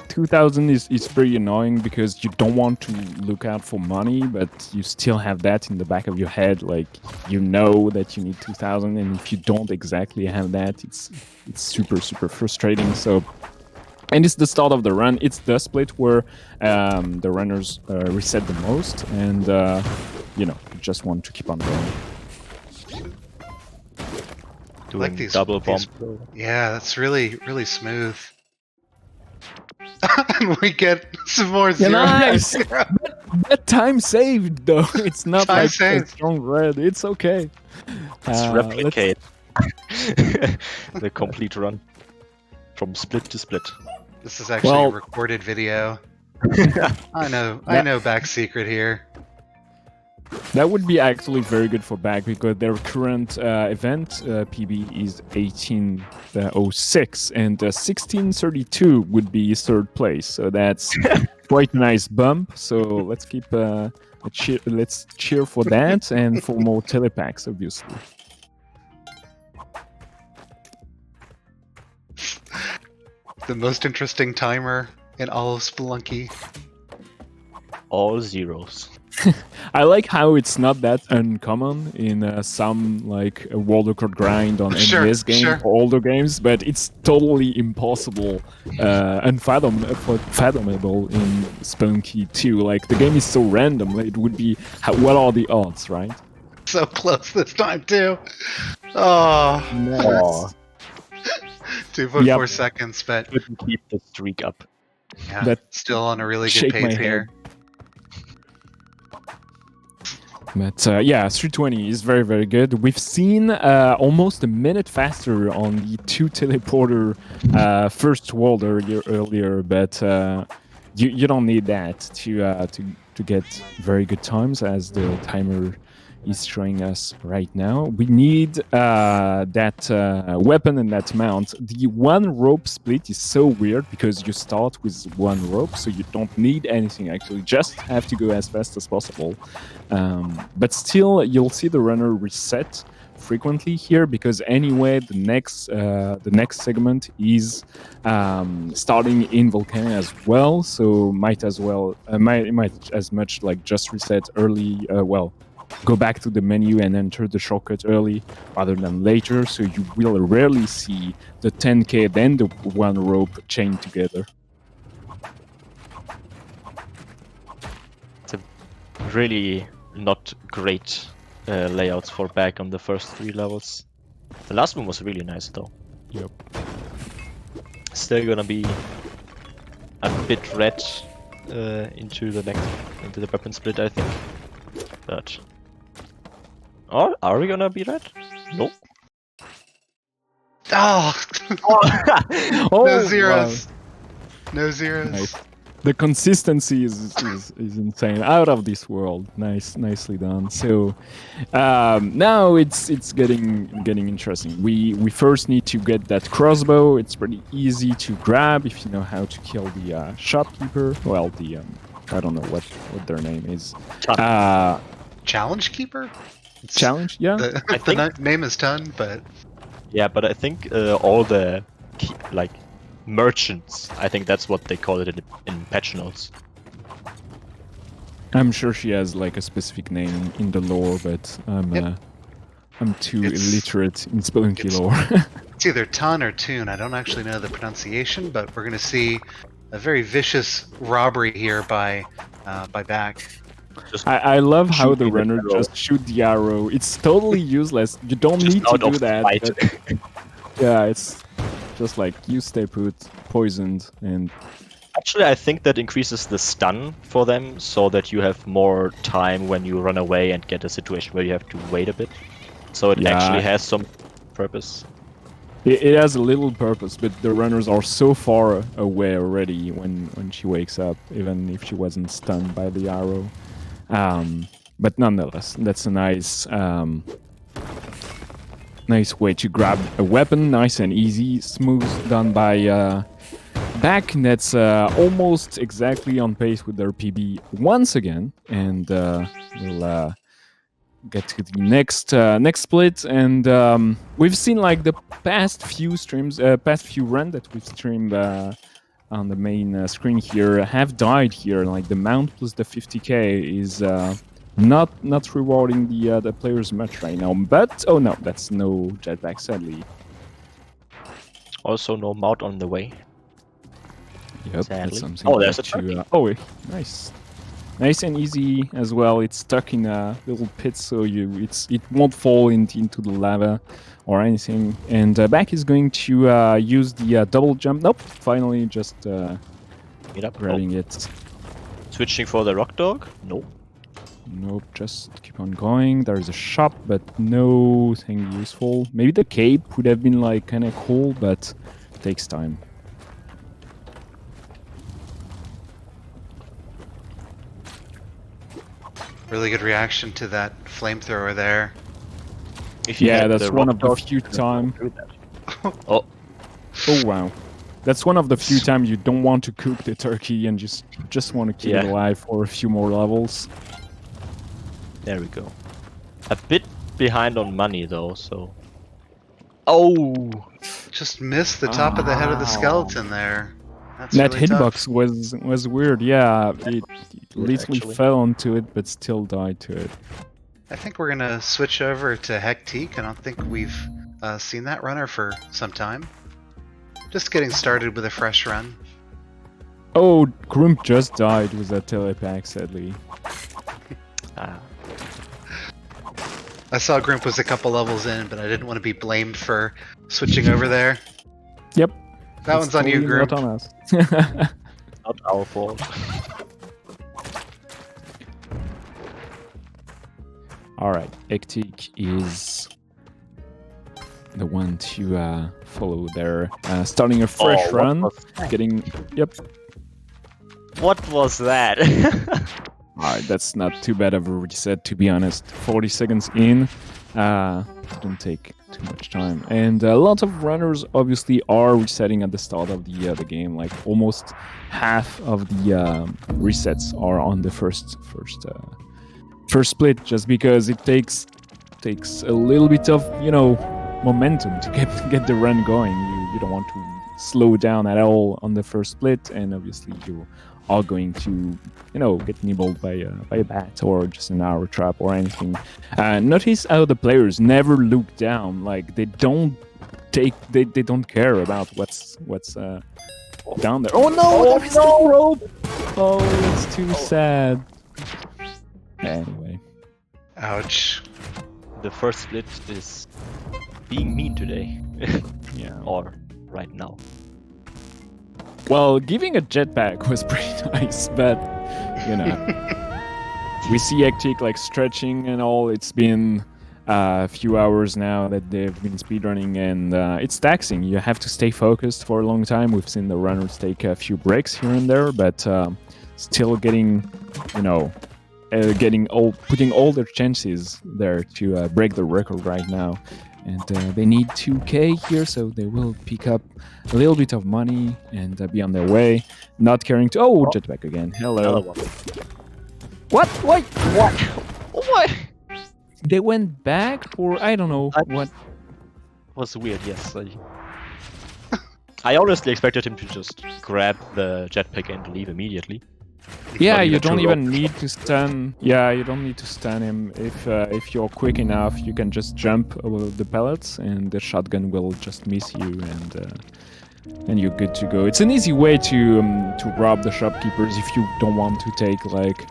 2000 is pretty annoying because you don't want to look out for money, but you still have that in the back of your head. Like you know that you need 2000, and if you don't exactly have that, it's super frustrating. So, and it's the start of the run. It's the split where the runners reset the most, and you just want to keep on going. Doing like these double bomb. Yeah, that's really smooth. And we get some more zero. Nice. That time saved though. It's not Time like saved. a strong red. It's okay. Let's replicate the complete run from split to split. This is actually a recorded video. I know Back's secret here. That would be actually very good for Back because their current event PB is 18:06 and 16:32 would be third place. So that's quite a nice bump. So let's keep let's cheer for that and for more telepacks, obviously. The most interesting timer in all of Spelunky. All zeros. I like how it's not that uncommon in some like a world record grind on NES game or older games, but it's totally impossible, unfathomable in Spelunky 2. Like the game is so random, it would be what are the odds, right? So close this time too. Oh, nice. 2.4 seconds, but couldn't keep the streak up. Yeah, but still on a really good pace here. But yeah, 320 is very good. We've seen almost a minute faster on the 2 teleporter first world earlier, but you don't need that to get very good times, as the timer is showing us right now. We need that weapon and that mount. The one rope split is so weird because you start with one rope, so you don't need anything actually, just have to go as fast as possible. But still, you'll see the runner reset frequently here because anyway, the next segment is starting in Volcano as well, so might as much like just reset early. Go back to the menu and enter the shortcut early rather than later, so you will rarely see the 10k then the one rope chained together. It's a really not great layouts for Back on the first 3 levels. The last one was really nice though. Yep. Still gonna be a bit red into the weapon split, I think. But are we gonna be red? Nope. Oh, no zeros. Wow. No zeros. Nice. The consistency is insane, out of this world. Nicely done. So now it's getting interesting. We first need to get that crossbow. It's pretty easy to grab if you know how to kill the shopkeeper. Well, the I don't know what their name is. Challenge Keeper? Challenge, yeah. The name is Ton, but Yeah, but I think all the merchants, I think that's what they call it in patch notes. I'm sure she has like a specific name in the lore, but I'm too illiterate in Spelunky lore. It's either ton or tune. I don't actually know the pronunciation, but we're going to see a very vicious robbery here by Back. I love how the runner just shoot the arrow. It's totally useless. You don't need to do that. But, yeah, it's just like you stay put, poisoned, and actually I think that increases the stun for them, so that you have more time when you run away and get a situation where you have to wait a bit. So it actually has some purpose. It has a little purpose, but the runners are so far away already when she wakes up, even if she wasn't stunned by the arrow. But nonetheless, that's a nice nice way to grab a weapon, nice and easy, smooth, done by Back. That's almost exactly on pace with their PB once again, and we'll get to the next split. And we've seen like the past few streams, past few runs that we've streamed on the main screen here have died here. Like the mount plus the 50k is not rewarding the players much right now. But oh no, that's no jetpack sadly. Also no mount on the way. Yep, sadly. that's something. Oh, there's a turkey. Nice. Nice and easy as well. It's stuck in a little pit, so it won't fall into the lava or anything. And Back is going to use the double jump. Nope, finally just grabbing it. Switching for the rock dog? Nope. Nope, just keep on going. There's a shop, but nothing useful. Maybe the cape would have been like kind of cool, but it takes time. Really good reaction to that flamethrower there. Yeah, that's one of the few times. Oh wow, that's one of the few times you don't want to cook the turkey and just want to keep it alive for a few more levels. There we go. A bit behind on money though, so. Oh! Just missed the top of the head of the skeleton there. That's that really hitbox tough. was weird. Yeah, it literally fell onto it, but still died to it. I think we're gonna switch over to Hectique. I don't think we've seen that runner for some time. Just getting started with a fresh run. Oh, Grump just died with that telepack, sadly. I saw Grump was a couple levels in, but I didn't want to be blamed for switching over there. Yep. That one's on you, Grump. Not on us. Not our fault. Alright, Hectique is the one to follow there. Starting a fresh run, getting... Yep. What was that? Alright, that's not too bad of a reset, to be honest. 40 seconds in, didn't take too much time. And a lot of runners obviously are resetting at the start of the game. Like almost half of the resets are on the first split, just because it takes a little bit of momentum to get the run going. You don't want to slow down at all on the first split, and obviously you are going to get nibbled by a bat or just an arrow trap or anything. Notice how the players never look down. Like they don't care about what's down there. Oh no! There is no rope. Oh, it's too sad. Anyway. Ouch. The first split is being mean today. Yeah. Or right now. Well, giving a jetpack was pretty nice, but we see Hectique like stretching and all. It's been a few hours now that they've been speedrunning, and it's taxing. You have to stay focused for a long time. We've seen the runners take a few breaks here and there, but still getting, putting all their chances there to break the record right now. And they need 2k here, so they will pick up a little bit of money and be on their way. Not caring to... Oh, jetpack again. Hello. What? Wait. What? They went back, or I don't know what. was weird, yes. I honestly expected him to just grab the jetpack and leave immediately. Yeah, Not you even don't to even roll. need to stun. Yeah, you don't need to stun him. If you're quick enough, you can just jump over the pellets, and the shotgun will just miss you, and you're good to go. It's an easy way to rob the shopkeepers if you don't want to take like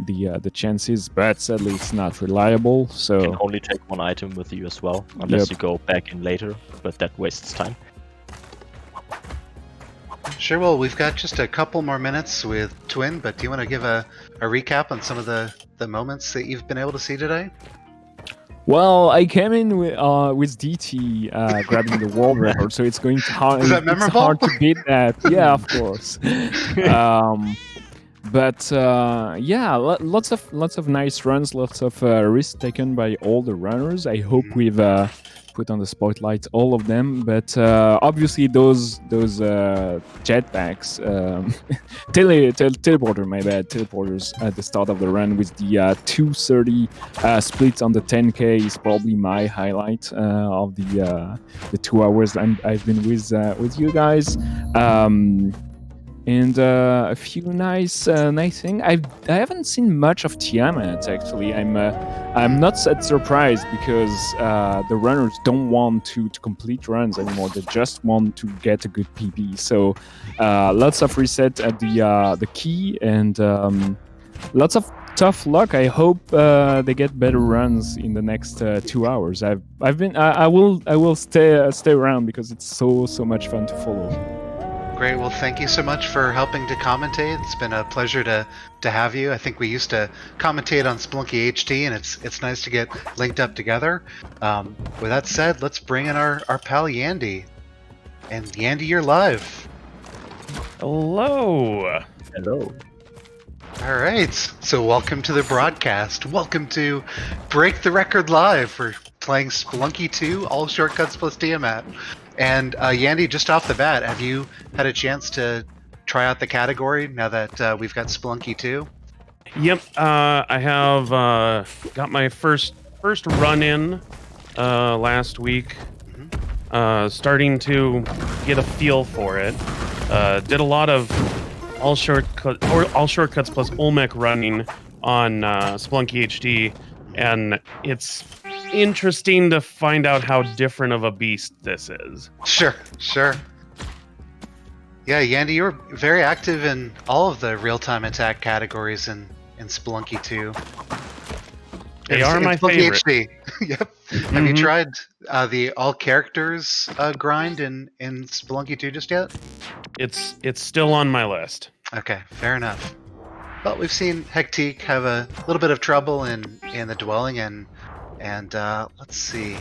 the chances, but sadly it's not reliable. You So can only take one item with you as well, unless Yep. you go back in later, but that wastes time. Sure, well, we've got just a couple more minutes with Twin, but do you want to give a recap on some of the moments that you've been able to see today? well, I came in with DT grabbing the world record, so it's going to hard. Was that It's memorable? hard to beat that. Yeah, of course. But yeah, lots of nice runs, lots of risks taken by all the runners. I hope we've put on the spotlight all of them. But obviously those jetpacks, teleporter, my bad, teleporters at the start of the run with the 230 split on the 10K is probably my highlight of the 2 hours I've been with you guys. And a few nice things. I haven't seen much of Tiamat actually. I'm not that surprised because the runners don't want to complete runs anymore. They just want to get a good PB. So lots of reset at the key and lots of tough luck. I hope they get better runs in the next 2 hours. I will stay around because it's so much fun to follow. Great. Well, thank you so much for helping to commentate. It's been a pleasure to have you. I think we used to commentate on Spelunky HD, and it's nice to get linked up together. With that said, let's bring in our pal Yandy. And Yandy, you're live. Hello. Hello. All right. So welcome to the broadcast. Welcome to Break the Record Live. We're playing Spelunky 2, All Shortcuts plus Tiamat. And Yandy, just off the bat, have you had a chance to try out the category now that we've got Spelunky 2? Yep. I have got my first run in last week. Starting to get a feel for it. Did a lot of all shortcuts plus Olmec running on Spelunky HD, and it's interesting to find out how different of a beast this is. Sure. Yeah, Yandy, you're very active in all of the real-time attack categories in Spelunky 2. They are my favorite. HD. Yep. Have you tried the all characters grind in Spelunky 2 just yet? It's still on my list. Okay, fair enough. Well, we've seen Hectique have a little bit of trouble in the dwelling, and let's see,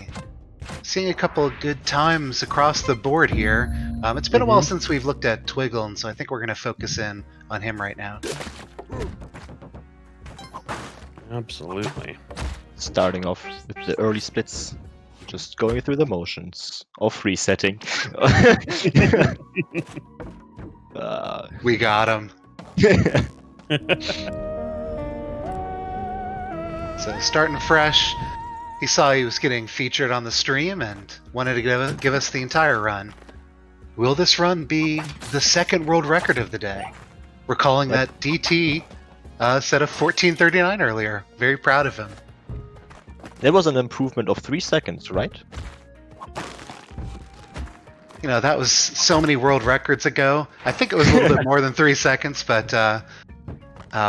seeing a couple of good times across the board here. It's been a while since we've looked at Twiggle, and so I think we're going to focus in on him right now. Absolutely. Starting off with the early splits, just going through the motions of resetting. We got him. So starting fresh, he saw he was getting featured on the stream and wanted to give us the entire run. Will this run be the second world record of the day? Recalling that DT set a 14:39 earlier. Very proud of him. There was an improvement of 3 seconds, right? You know, that was so many world records ago. I think it was a little bit more than 3 seconds, but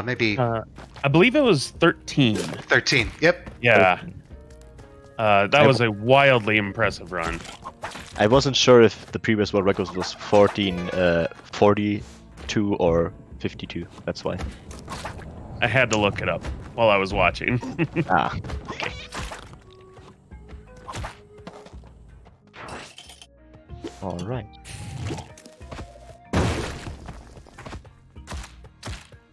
maybe I believe it was 13. 13. Yep. Yeah. That was a wildly impressive run. I wasn't sure if the previous world record was 14, 42 or 52. That's why. I had to look it up while I was watching. Okay. All right.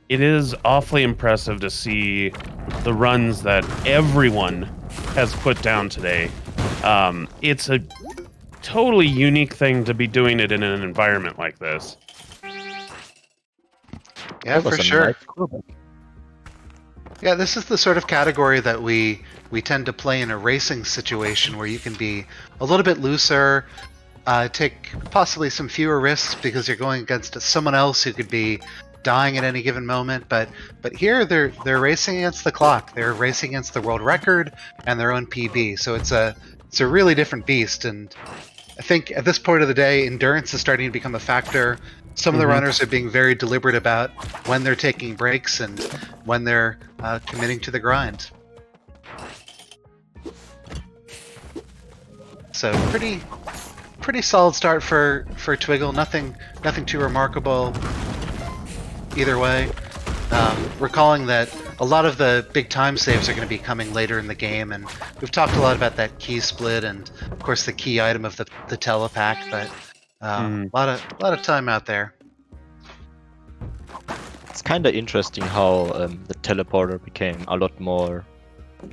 It is awfully impressive to see the runs that everyone has put down today. It's a totally unique thing to be doing it in an environment like this. Yeah, for sure. Nice Yeah, this is the sort of category that we tend to play in a racing situation where you can be a little bit looser, take possibly some fewer risks because you're going against someone else who could be dying at any given moment. But here they're racing against the clock. They're racing against the world record and their own PB. So it's a really different beast. And I think at this point of the day, endurance is starting to become a factor. Some of the runners are being very deliberate about when they're taking breaks and when they're committing to the grind. So pretty solid start for Twiggle. Nothing too remarkable either way. Recalling that a lot of the big time saves are going to be coming later in the game, and we've talked a lot about that key split and of course the key item of the telepack, but a lot of time out there. It's kind of interesting how the teleporter became a lot more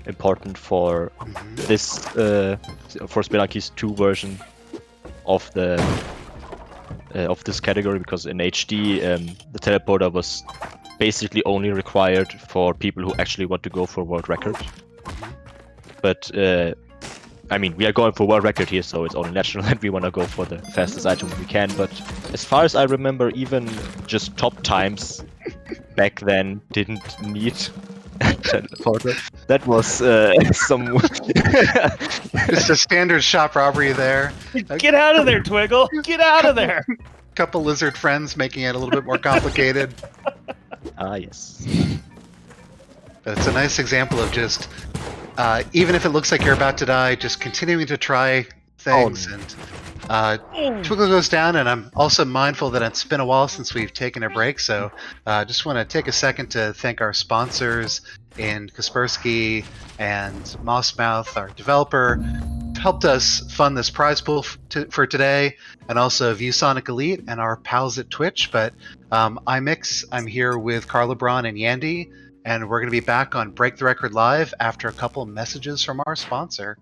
important for this for Spelunky's 2 version of this category, because in HD the teleporter was basically only required for people who actually want to go for world record. But I mean, we are going for world record here, so it's only natural that we want to go for the fastest item we can. But as far as I remember, even just top times back then didn't need a teleporter. That was some... Just a standard shop robbery there. Get out of there, Twiggle! Get out of there! Couple lizard friends making it a little bit more complicated. Ah, yes. But it's a nice example of just, even if it looks like you're about to die, just continuing to try things. And Twiggle goes down, and I'm also mindful that it's been a while since we've taken a break, so just want to take a second to thank our sponsors in Kaspersky and Mossmouth, our developer, helped us fund this prize pool for today, and also ViewSonic Elite and our pals at Twitch. But I'm here with Carl LeBron and Yandy, and we're going to be back on Break the Record Live after a couple messages from our sponsor.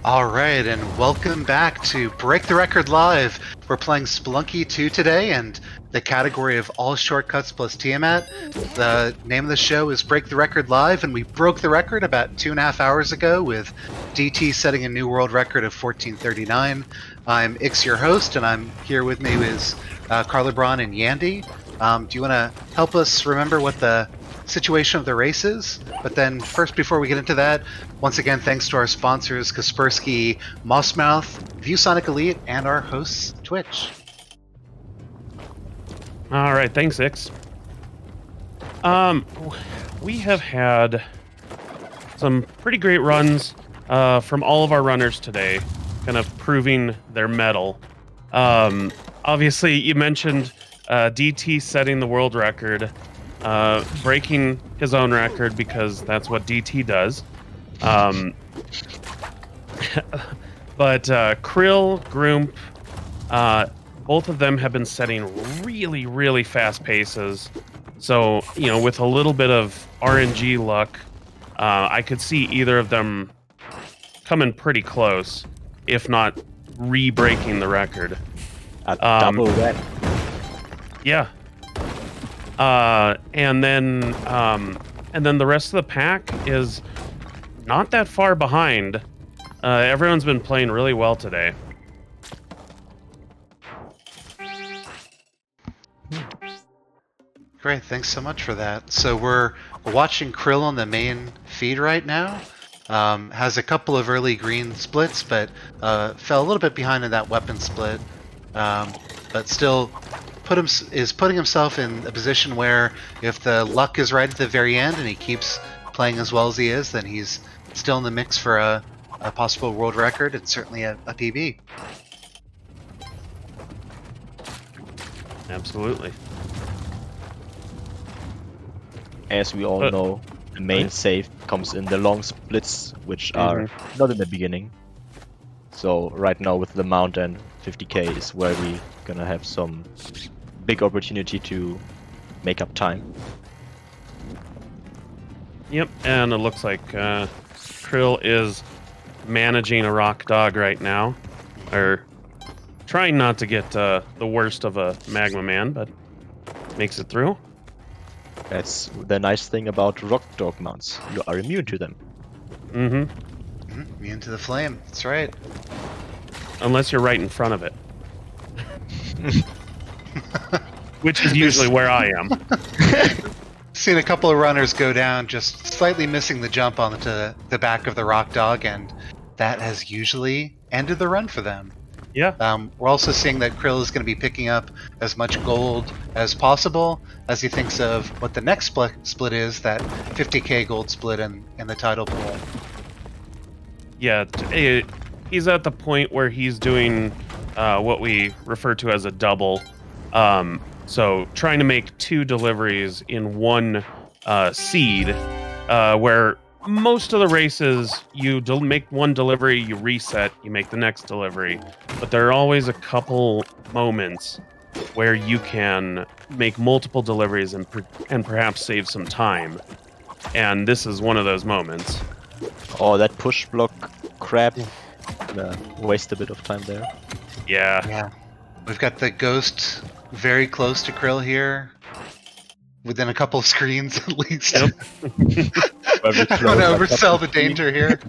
All right, and welcome back to Break the Record Live. We're playing Spelunky 2 today, and the category of All Shortcuts plus Tiamat. The name of the show is Break the Record Live, and we broke the record about 2.5 hours ago with DT setting a new world record of 14:39. I'm Ix, your host, and I'm here with me is Carl LeBron and Yandy. Do you want to help us remember what the situation of the race is? But then first, before we get into that, once again, thanks to our sponsors Kaspersky, Mossmouth, ViewSonic Elite, and our hosts Twitch. All right, thanks, Ix. We have had some pretty great runs from all of our runners today, kind of proving their mettle. Obviously, you mentioned DT setting the world record, breaking his own record because that's what DT does. But Krill, Groomp, both of them have been setting really, really fast paces. So, you know, with a little bit of RNG luck, I could see either of them coming pretty close, if not re-breaking the record. A double win. Yeah. And then the rest of the pack is not that far behind. Everyone's been playing really well today. Great, thanks so much for that. So we're watching Krill on the main feed right now. Has a couple of early green splits, but fell a little bit behind in that weapon split. But still is putting himself in a position where if the luck is right at the very end and he keeps playing as well as he is, then he's still in the mix for a possible world record and certainly a PB. Absolutely. As we all know, the main save comes in the long splits, which are not in the beginning. So right now with the mount and 50k is where we gonna have some big opportunity to make up time. Yep, and it looks like Krill is managing a rock dog right now. Or trying not to get the worst of a Magma Man, but makes it through. That's the nice thing about rock dog mounts. You are immune to them. Immune to the flame. That's right. Unless you're right in front of it. Which is usually where I am. Seen a couple of runners go down, just slightly missing the jump onto the back of the rock dog, and that has usually ended the run for them. Yeah. We're also seeing that Krill is going to be picking up as much gold as possible as he thinks of what the next split is, that 50k gold split in the title pool. Yeah, he's at the point where he's doing what we refer to as a double. So trying to make 2 deliveries in one seed, where most of the races you make one delivery, you reset, you make the next delivery. But there are always a couple moments where you can make multiple deliveries and perhaps save some time. And this is one of those moments. Oh, that push block crap. Waste a bit of time there. Yeah. Yeah. We've got the ghost very close to Krill here. Within a couple of screens at least. Yep. I don't want to oversell the danger here.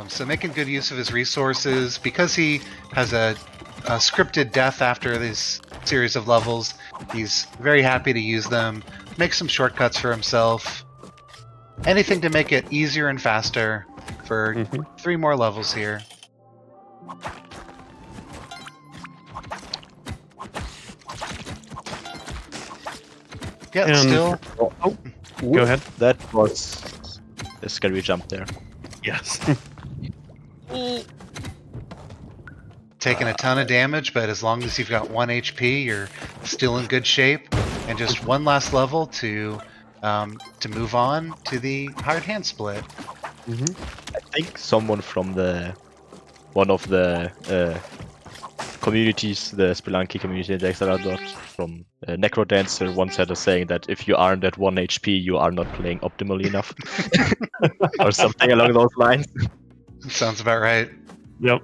So making good use of his resources. Because he has a scripted death after this series of levels, he's very happy to use them. Make some shortcuts for himself. Anything to make it easier and faster for 3 more levels here. Yeah, And- still. Go ahead. That was a scary jump there. Yes. Taking a ton of damage, but as long as you've got 1 HP, you're still in good shape. And just one last level to move on to the hired hand split. I think someone from one of the communities, the Spelunky community that Xaradot from Necrodancer once had a saying that if you aren't at 1 HP, you are not playing optimally enough. Or something along those lines. Sounds about right. Yep.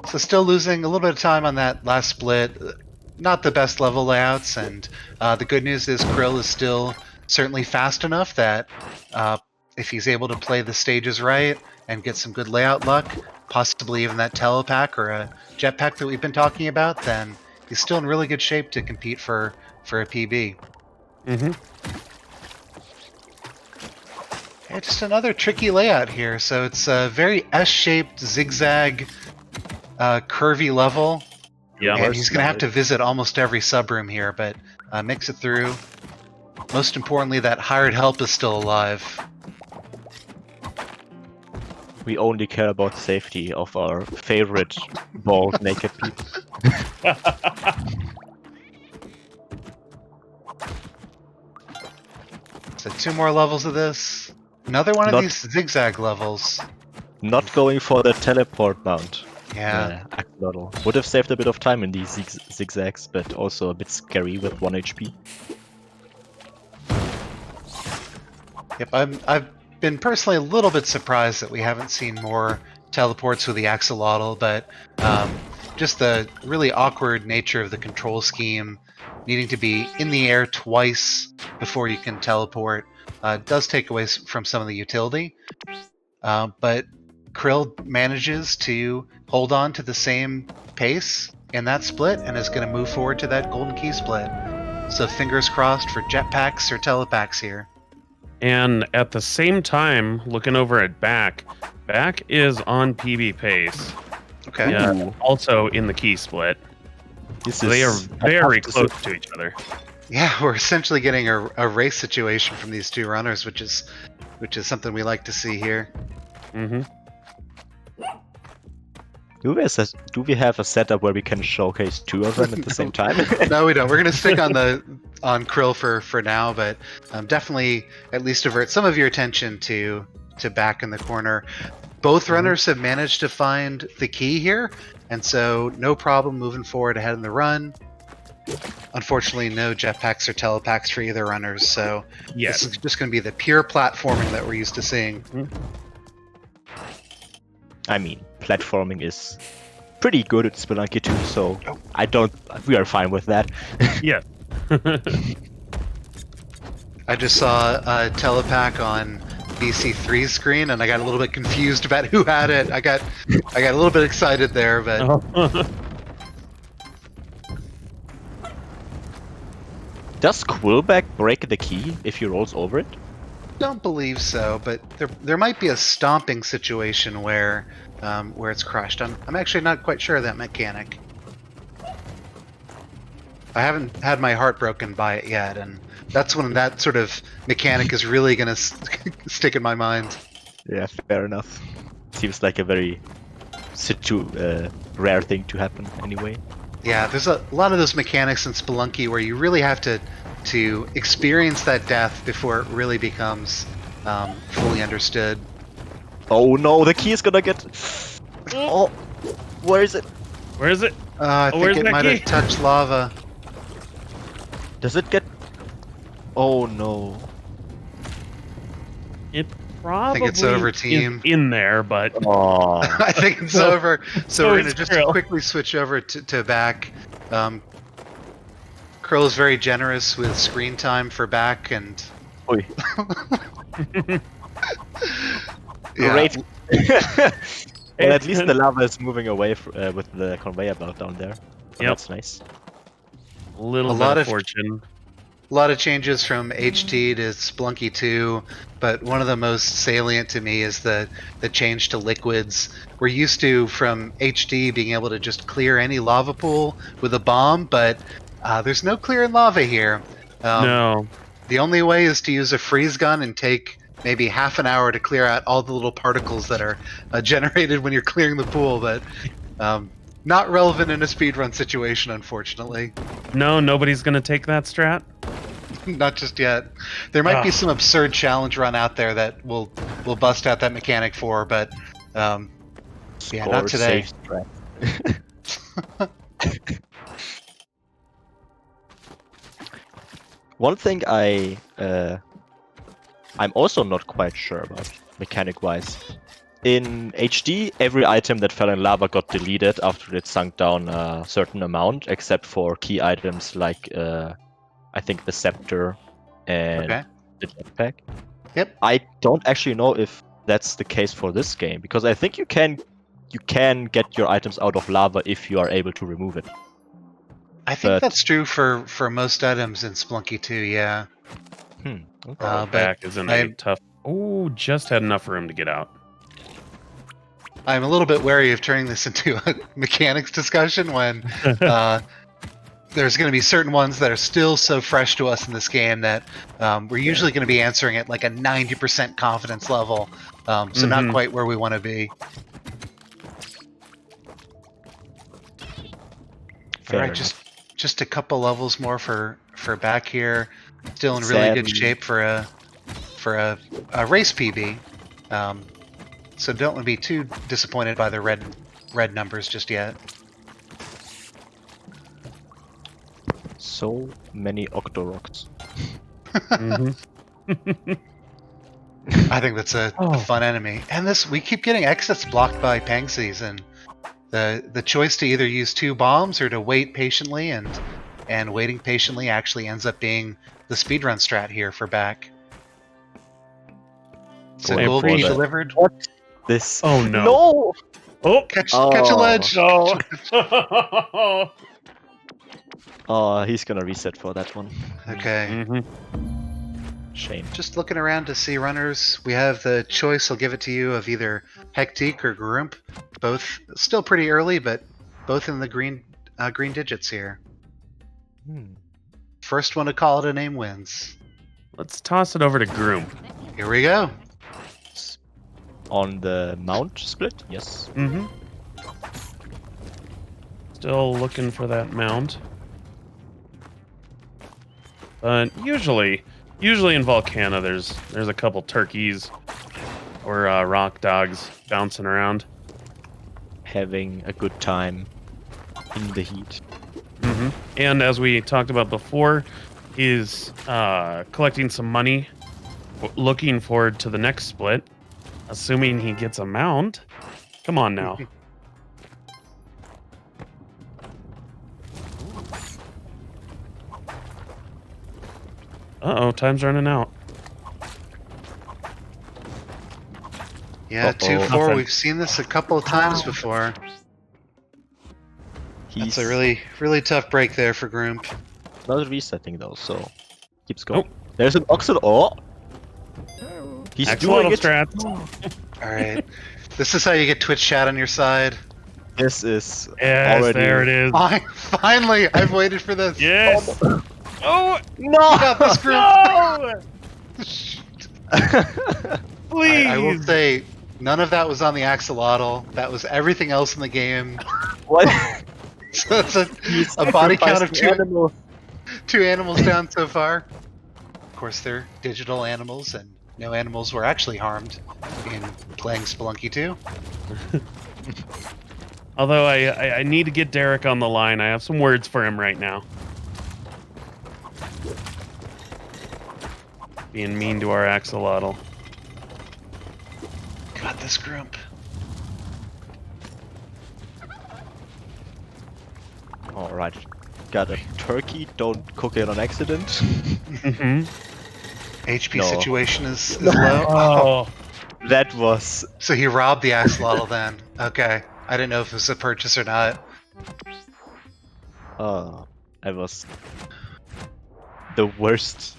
So still losing a little bit of time on that last split. Not the best level layouts, and the good news is Krill is still certainly fast enough that if he's able to play the stages right and get some good layout luck, possibly even that telepack or a jetpack that we've been talking about, then he's still in really good shape to compete for a PB. Yeah, just another tricky layout here. So it's a very S-shaped, zigzag, curvy level. Yeah. And he's going to have to visit almost every subroom here, but makes it through. Most importantly, that hired help is still alive. We only care about safety of our favorite bald naked people. So 2 more levels of this. Another one of these zigzag levels. Not going for the teleport mount. Yeah. Axolotl. Would have saved a bit of time in these zigzags, but also a bit scary with 1 HP. Yep, I've been personally a little bit surprised that we haven't seen more teleports with the axolotl, but just the really awkward nature of the control scheme, needing to be in the air twice before you can teleport, does take away from some of the utility. But Krill manages to hold on to the same pace in that split and is going to move forward to that golden key split. So fingers crossed for jetpacks or telepacks here. And at the same time, looking over at Back is on PB pace. Okay. Yeah, also in the key split. So they are very close to each other. Yeah, we're essentially getting a race situation from these 2 runners, which is something we like to see here. Do we have a setup where we can showcase 2 of them at the same time? No, we don't. We're gonna stick on Krill for now, but definitely at least divert some of your attention to Back in the corner. Both runners have managed to find the key here, and so no problem moving forward ahead in the run. Unfortunately, no jetpacks or telepacks for either runners, so this is just going to be the pure platforming that we're used to seeing. I mean, platforming is pretty good at Spelunky 2, so we are fine with that. Yeah. I just saw a telepack on BC3's screen, and I got a little bit confused about who had it. I got a little bit excited there, but Does Quillback break the key if he rolls over it? don't believe so. But there might be a stomping situation where it's crushed. I'm actually not quite sure of that mechanic. I haven't had my heart broken by it yet, and that's when that sort of mechanic is really gonna stick in my mind. Yeah, fair enough. Seems like a very rare thing to happen anyway. Yeah, there's a lot of those mechanics in Spelunky where you really have to experience that death before it really becomes fully understood. Oh no, the key is gonna get... Oh, where is it? Where is it? I think it might have touched lava. Does it get... Oh no. It I probably think it's over, team. is in there, but Oh. I think it's over. So we're gonna is just Krill. quickly quickly switch over to back. Krill is very generous with screen time for back, and Oi. yeah, Great. Well, at least the lava is moving away with the conveyor belt down there. So Yep. That's nice. little A bit lot of of- fortune. a lot of changes from HT to Spelunky 2, but one of the most salient to me is the change to liquids. We're used to, from HD, being able to just clear any lava pool with a bomb, but there's no clearing lava here. No. The only way is to use a freeze gun and take maybe half an hour to clear out all the little particles that are generated when you're clearing the pool, but not relevant in a speedrun situation, unfortunately. No, nobody's gonna take that strat. Not just yet. There might be some absurd challenge run out there that will bust out that mechanic for, but yeah, not Score today. safe strat. One thing I'm also not quite sure about, mechanic-wise. In HD, every item that fell in lava got deleted after it sunk down a certain amount, except for key items like, I think, the scepter and Okay. the jetpack. Yep. I don't actually know if that's the case for this game, because I think you can get your items out of lava if you are able to remove it. I think But- that's true for most items in Spelunky 2, yeah. Okay. But Back is in a tough. Oh, just had enough room to get out. I'm a little bit wary of turning this into a mechanics discussion when there's going to be certain ones that are still so fresh to us in this game that we're usually going to be answering at like a 90% confidence level, so not quite where we want to be. Fair All right, just a couple levels more for back here. Still in really good Sadly. shape for a race PB. So don't be too disappointed by the red numbers just yet. So many Octorocks. I think that's a Oh. fun enemy. And we keep getting exits blocked by Pangsees, and the choice to either use 2 bombs or to wait patiently, and waiting patiently actually ends up being the speedrun strat here for back. So Wait gold for be that. delivered. This. Oh no. No! Oh. Catch a ledge. No. Oh, he's gonna reset for that one. Okay. Shame. Just looking around to see runners. We have the choice, I'll give it to you, of either Hectique or Grump. Both still pretty early, but both in the green digits here. First one to call it a name wins. Let's toss it over to Groom. Here we go. On the mount split? Yes. Still looking for that mount. But usually in Volcana, there's a couple turkeys or rock dogs bouncing around. Having a good time in the heat. And as we talked about before, he's collecting some money, looking forward to the next split, assuming he gets a mount. Come on now. Uh-oh, time's running out. Yeah, Uh-oh. 2-4. Nothing. We've seen this a couple of times before. He's That's a really, really tough break there for Groomp. not resetting though, so keeps going. Oh. There's an Oxid. Oh! He's doing Axolotl it! strats. Alright. This is how you get Twitch chat on your side. This is Yes, already... there it is. Finally! I've waited for this. Yes. Oh, No! Got this group. no! Please. I will say, none of that was on the axolotl. That was everything else in the game. What? So it's a body count of Animal. two animals down so far. Of course, they're digital animals, and no animals were actually harmed in playing Spelunky 2. Although I need to get Derek on the line. I have some words for him right now. Being mean to our axolotl. Got this Groomp. Alright. Got a turkey, don't cook it on accident. Mm-hmm. HP No. situation is low. Oh, That was... So he robbed the axolotl then. Okay. I didn't know if it was a purchase or not. that was the worst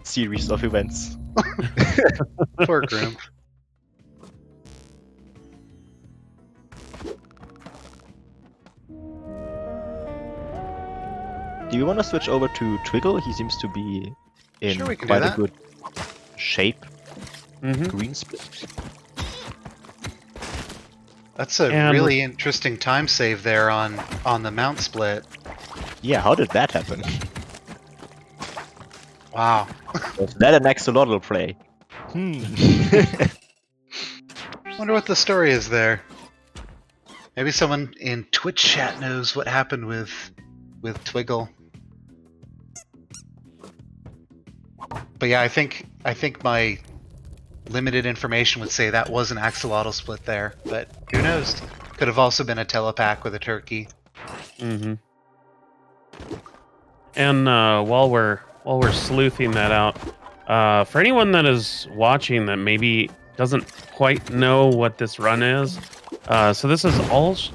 series of events. Poor Groomp. Do you want to switch over to Twiggle? He seems to be in Sure, we can do quite a that. good shape. mm-hmm. Green split. That's a And- really interesting time save there on the mount split. Yeah, how did that happen? Wow. Was that an axolotl play? Wonder what the story is there. Maybe someone in Twitch chat knows what happened with Twiggle. But yeah, I think my limited information would say that was an axolotl split there, but who knows? Could have also been a telepack with a turkey. Mm-hmm. And while we're sleuthing that out, for anyone that is watching that maybe doesn't quite know what this run is, so this is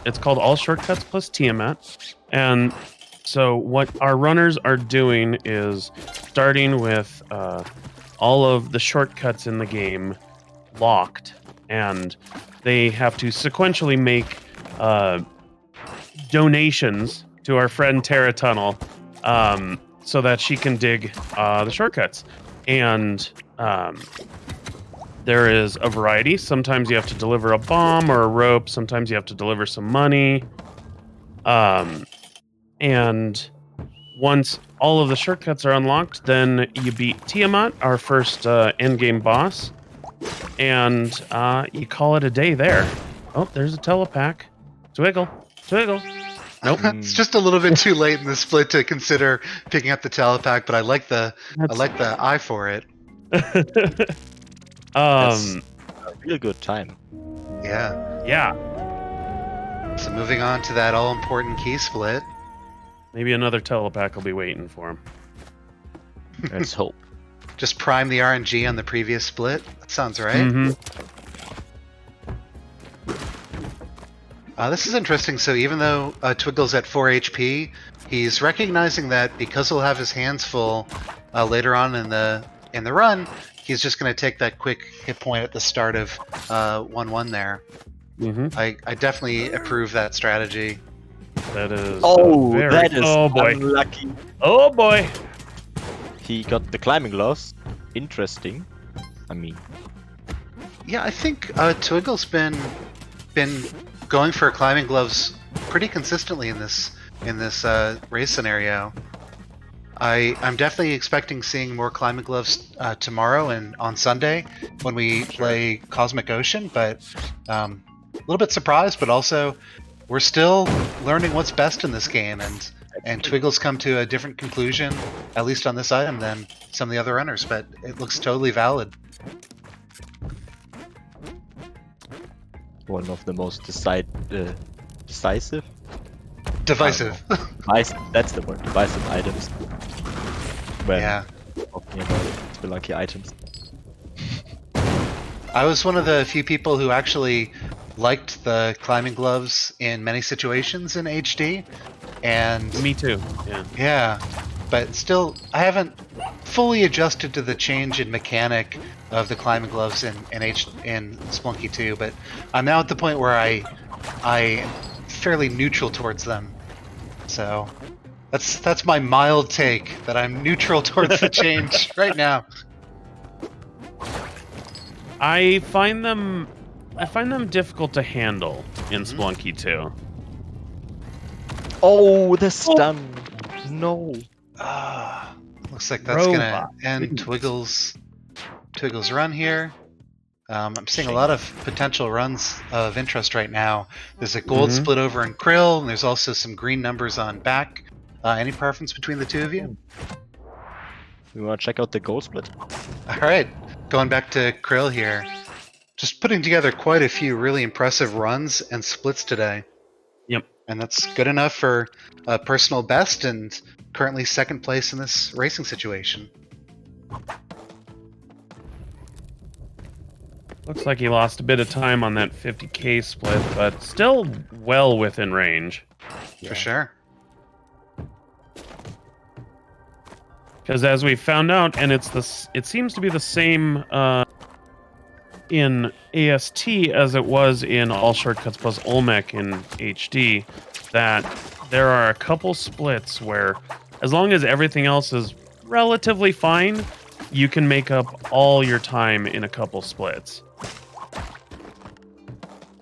it's called All Shortcuts plus Tiamat, and so what our runners are doing is starting with all of the shortcuts in the game locked, and they have to sequentially make donations to our friend Terra Tunnel, so that she can dig the shortcuts. And there is a variety. Sometimes you have to deliver a bomb or a rope. Sometimes you have to deliver some money. And once all of the shortcuts are unlocked, then you beat Tiamat, our first endgame boss, and you call it a day there. Oh, there's a telepack. Twiggle. Nope. It's just a little bit too late in the split to consider picking up the telepack, but I like the eye for it. That's a real good time. Yeah. Yeah. So moving on to that all important key split. Maybe another telepack will be waiting for him. Let's hope. Just prime the RNG on the previous split. That sounds right. Mm-hmm. This is interesting. So even though Twiggle's at 4 HP, he's recognizing that because he'll have his hands full later on in the run, he's just going to take that quick hit point at the start of 1-1 there. Mm-hmm. I definitely approve that strategy. That is. That is Oh boy. unlucky. Oh boy. He got the climbing gloves. Interesting. I mean, Yeah, I think Twiggle's been going for climbing gloves pretty consistently in this race scenario. I'm definitely expecting seeing more climbing gloves tomorrow and on Sunday when we play Cosmic Ocean, but a little bit surprised, but also we're still learning what's best in this game, and Twiggle's come to a different conclusion, at least on this item, than some of the other runners, but it looks totally valid. one of the most decisive? Divisive. That's the word. Divisive items. When Yeah. talking about Spelunky items. I was one of the few people who actually liked the climbing gloves in many situations in HD, and Me too. Yeah. yeah, but still, I haven't fully adjusted to the change in mechanic of the climbing gloves in Spelunky 2. But I'm now at the point where I am fairly neutral towards them. So that's my mild take, that I'm neutral towards the change right now. I find them difficult to handle in Spelunky 2. Oh, the stun! No. Looks like that's gonna Robot. end Twiggle's run here. I'm seeing a lot of potential runs of interest right now. There's a gold split over in Krill, and there's also some green numbers on back. Any preference between the two of you? You wanna check out the goal split? All right, going back to Krill here. Just putting together quite a few really impressive runs and splits today. Yep. And that's good enough for a personal best, and currently second place in this racing situation. Looks like he lost a bit of time on that 50k split, but still well within range. For sure. Because as we found out, and it seems to be the same in AST as it was in All Shortcuts plus Olmec in HD, that there are a couple splits where, as long as everything else is relatively fine, you can make up all your time in a couple splits.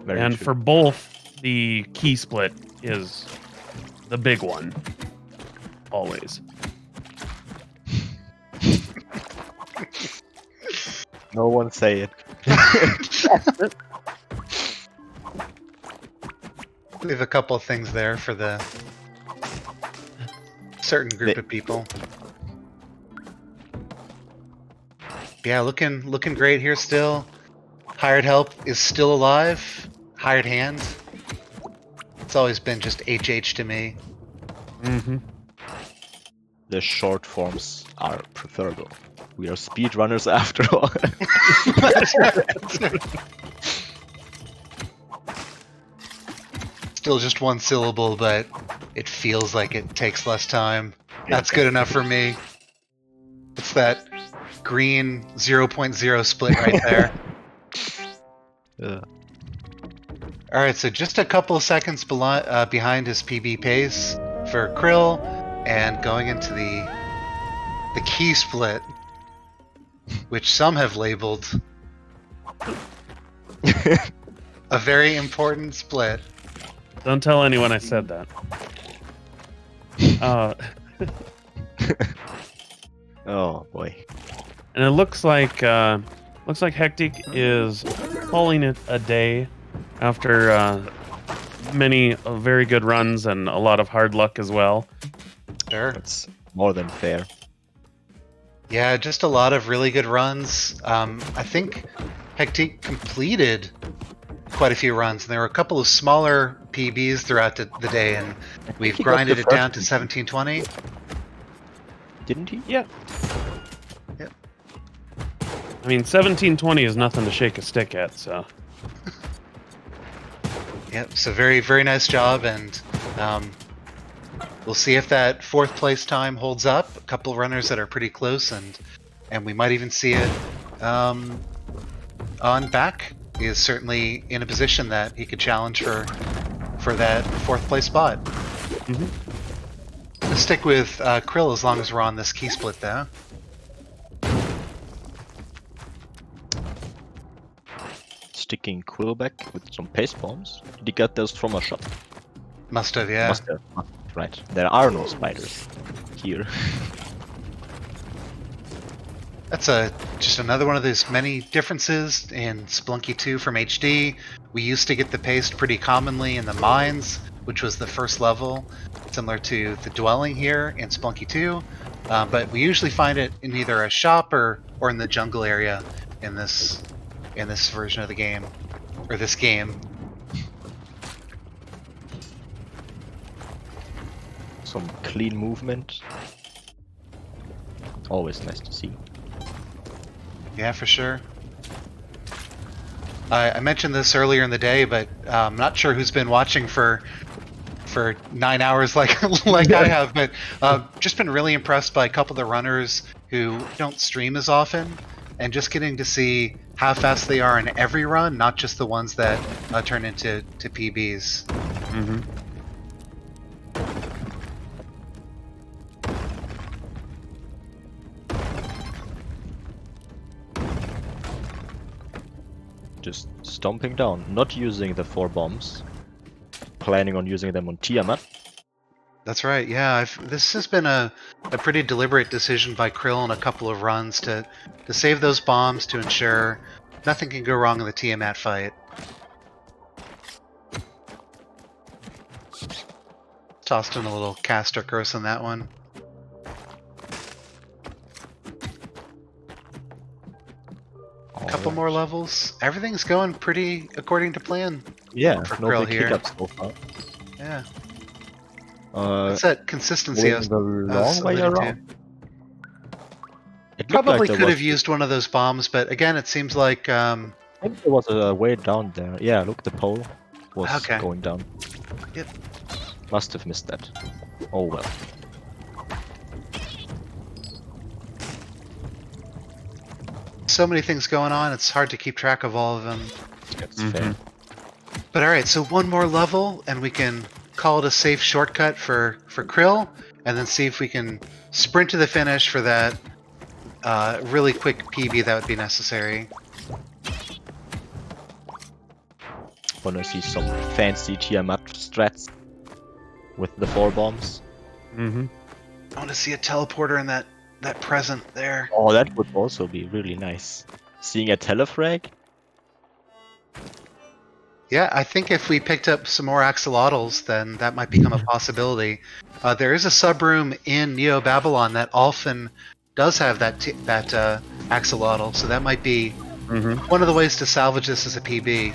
Very And true. for both, the key split is the big one. Always. No one say it. We have a couple of things there for the certain group of people. Yeah, looking great here still. Hired help is still alive. Hired hand. It's always been just HH to me. Mm-hmm. The short forms are preferable. We are speedrunners after all. That's right. Still just one syllable, but it feels like it takes less time. That's good enough for me. It's that green 0.0 split right there. Alright, so just a couple of seconds behind his PB pace for Krill, and going into the key split, which some have labeled a very important split. Don't tell anyone I said that. Oh boy. And it looks like Hectic is calling it a day after many very good runs and a lot of hard luck as well. Sure. That's more than fair. Yeah, just a lot of really good runs. I think Hectic completed quite a few runs, and there were a couple of smaller PBs throughout the day, and we've he got grinded the it down to first 1720. Didn't he? Yeah. Yep. I mean, 1720 is nothing to shake a stick at, so. Yep, so very, very nice job, and we'll see if that fourth place time holds up. A couple runners that are pretty close, and we might even see it on back. He is certainly in a position that he could challenge for that fourth place spot. Mm-hmm. Let's stick with Krill as long as we're on this key split, though. Sticking Quillback with some paste bombs. Did he get those from a shop? Must have, yeah. Must have. Right. There are no spiders here. That's just another one of those many differences in Spelunky 2 from HD. We used to get the paste pretty commonly in the mines, which was the first level, similar to the dwelling here in Spelunky 2. But we usually find it in either a shop or in the jungle area in this version of the game, or this game. Some clean movement. Always nice to see. Yeah, for sure. I mentioned this earlier in the day, but I'm not sure who's been watching for 9 hours like I have, but just been really impressed by a couple of the runners who don't stream as often, and just getting to see how fast they are in every run, not just the ones that turn into PBs. Mm-hmm. Just stomping down, not using the 4 bombs. Planning on using them on Tiamat. That's right, yeah. This has been a pretty deliberate decision by Krill on a couple of runs to save those bombs to ensure nothing can go wrong in the Tiamat fight. Tossed in a little caster curse on that one. A couple more levels. Everything's going pretty according to plan. Yeah, for no Krill big here. hiccups so far. Yeah. Uh, That's that consistency I was the long way alluding to. around. It looked Probably like there could was, have used one of those bombs, but again, it seems like I think there was a way down there. Yeah, look, the pole was Okay. going down. Yep. Must have missed that. Oh well. so many things going on, it's hard to keep track of all of them. That's fair. But alright, so one more level, and we can call it a safe shortcut for Krill, and then see if we can sprint to the finish for that really quick PB that would be necessary. Wanna see some fancy Tiamat strats with the 4 bombs? Mm-hmm. I want to see a teleporter in that present there. Oh, that would also be really nice. Seeing a telefrag? Yeah, I think if we picked up some more axolotls, then that might become a possibility. There is a subroom in Neo Babylon that often does have that axolotl, so that might be one of the ways to salvage this as a PB.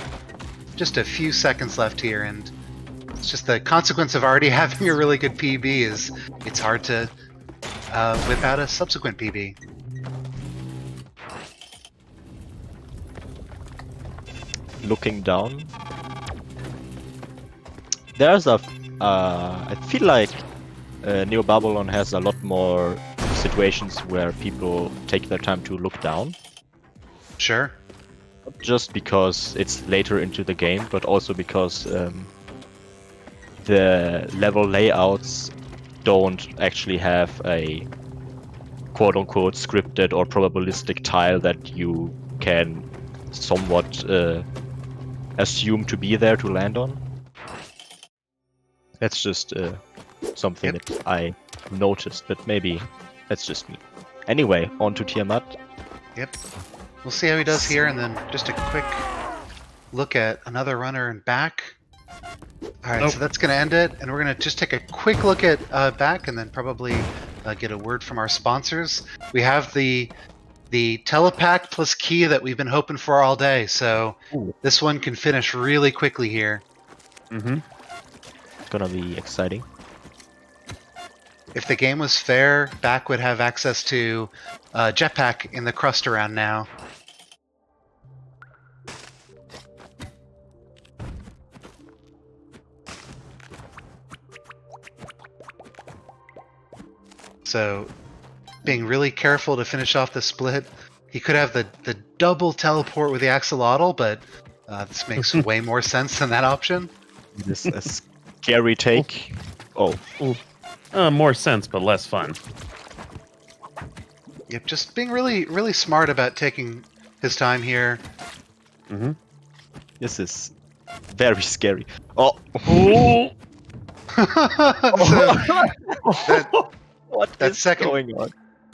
Just a few seconds left here, and it's just the consequence of already having a really good PB is it's hard to whip out a subsequent PB. Looking down. There's a... I feel like Neo Babylon has a lot more situations where people take their time to look down. Sure. Not just because it's later into the game, but also because the level layouts don't actually have a quote-unquote scripted or probabilistic tile that you can somewhat assume to be there to land on. That's just something that I noticed, but maybe that's just me. Anyway, on to Tiamat. Yep. We'll see how he does here, and then just a quick look at another runner and back. Alright, so that's going to end it, and we're going to just take a quick look at back, and then probably get a word from our sponsors. We have the telepack plus key that we've been hoping for all day, so this one can finish really quickly here. Gonna be exciting. If the game was fair, Back would have access to jetpack in the crust around now. So, being really careful to finish off the split. He could have the double teleport with the axolotl, but this makes way more sense than that option. This is a scary take. Oh. More sense, but less fun. Yep, just being really, really smart about taking his time here. This is very scary. Oh. What is going on?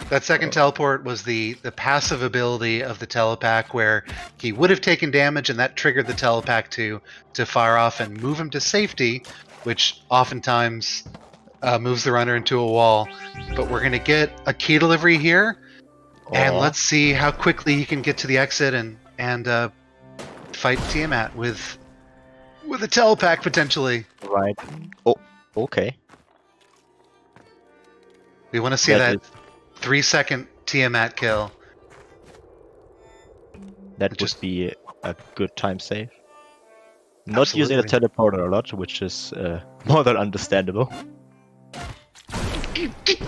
That second teleport was the passive ability of the telepack, where he would have taken damage, and that triggered the telepack to fire off and move him to safety, which oftentimes moves the runner into a wall. But we're gonna get a key delivery here, and let's see how quickly he can get to the exit and fight Tiamat with a telepack potentially. Right. Oh, okay. We want to see that 3-second Tiamat kill. That would Just- be a good time save. Not using the Absolutely. teleporter a lot, which is more than understandable. It's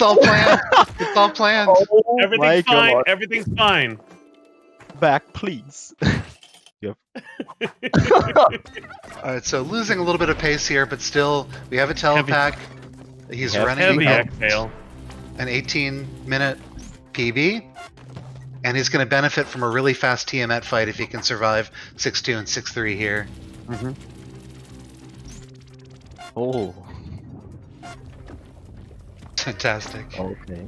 all planned. It's all planned. Oh Everything's fine. Everything's fine. Back, please. Alright, so losing a little bit of pace here, but still, we have a telepack. He's running Heavy out exhale. an 18-minute PB, and he's going to benefit from a really fast Tiamat fight if he can survive 6-2 and 6-3 here. Mm-hmm. Oh, Fantastic. okay.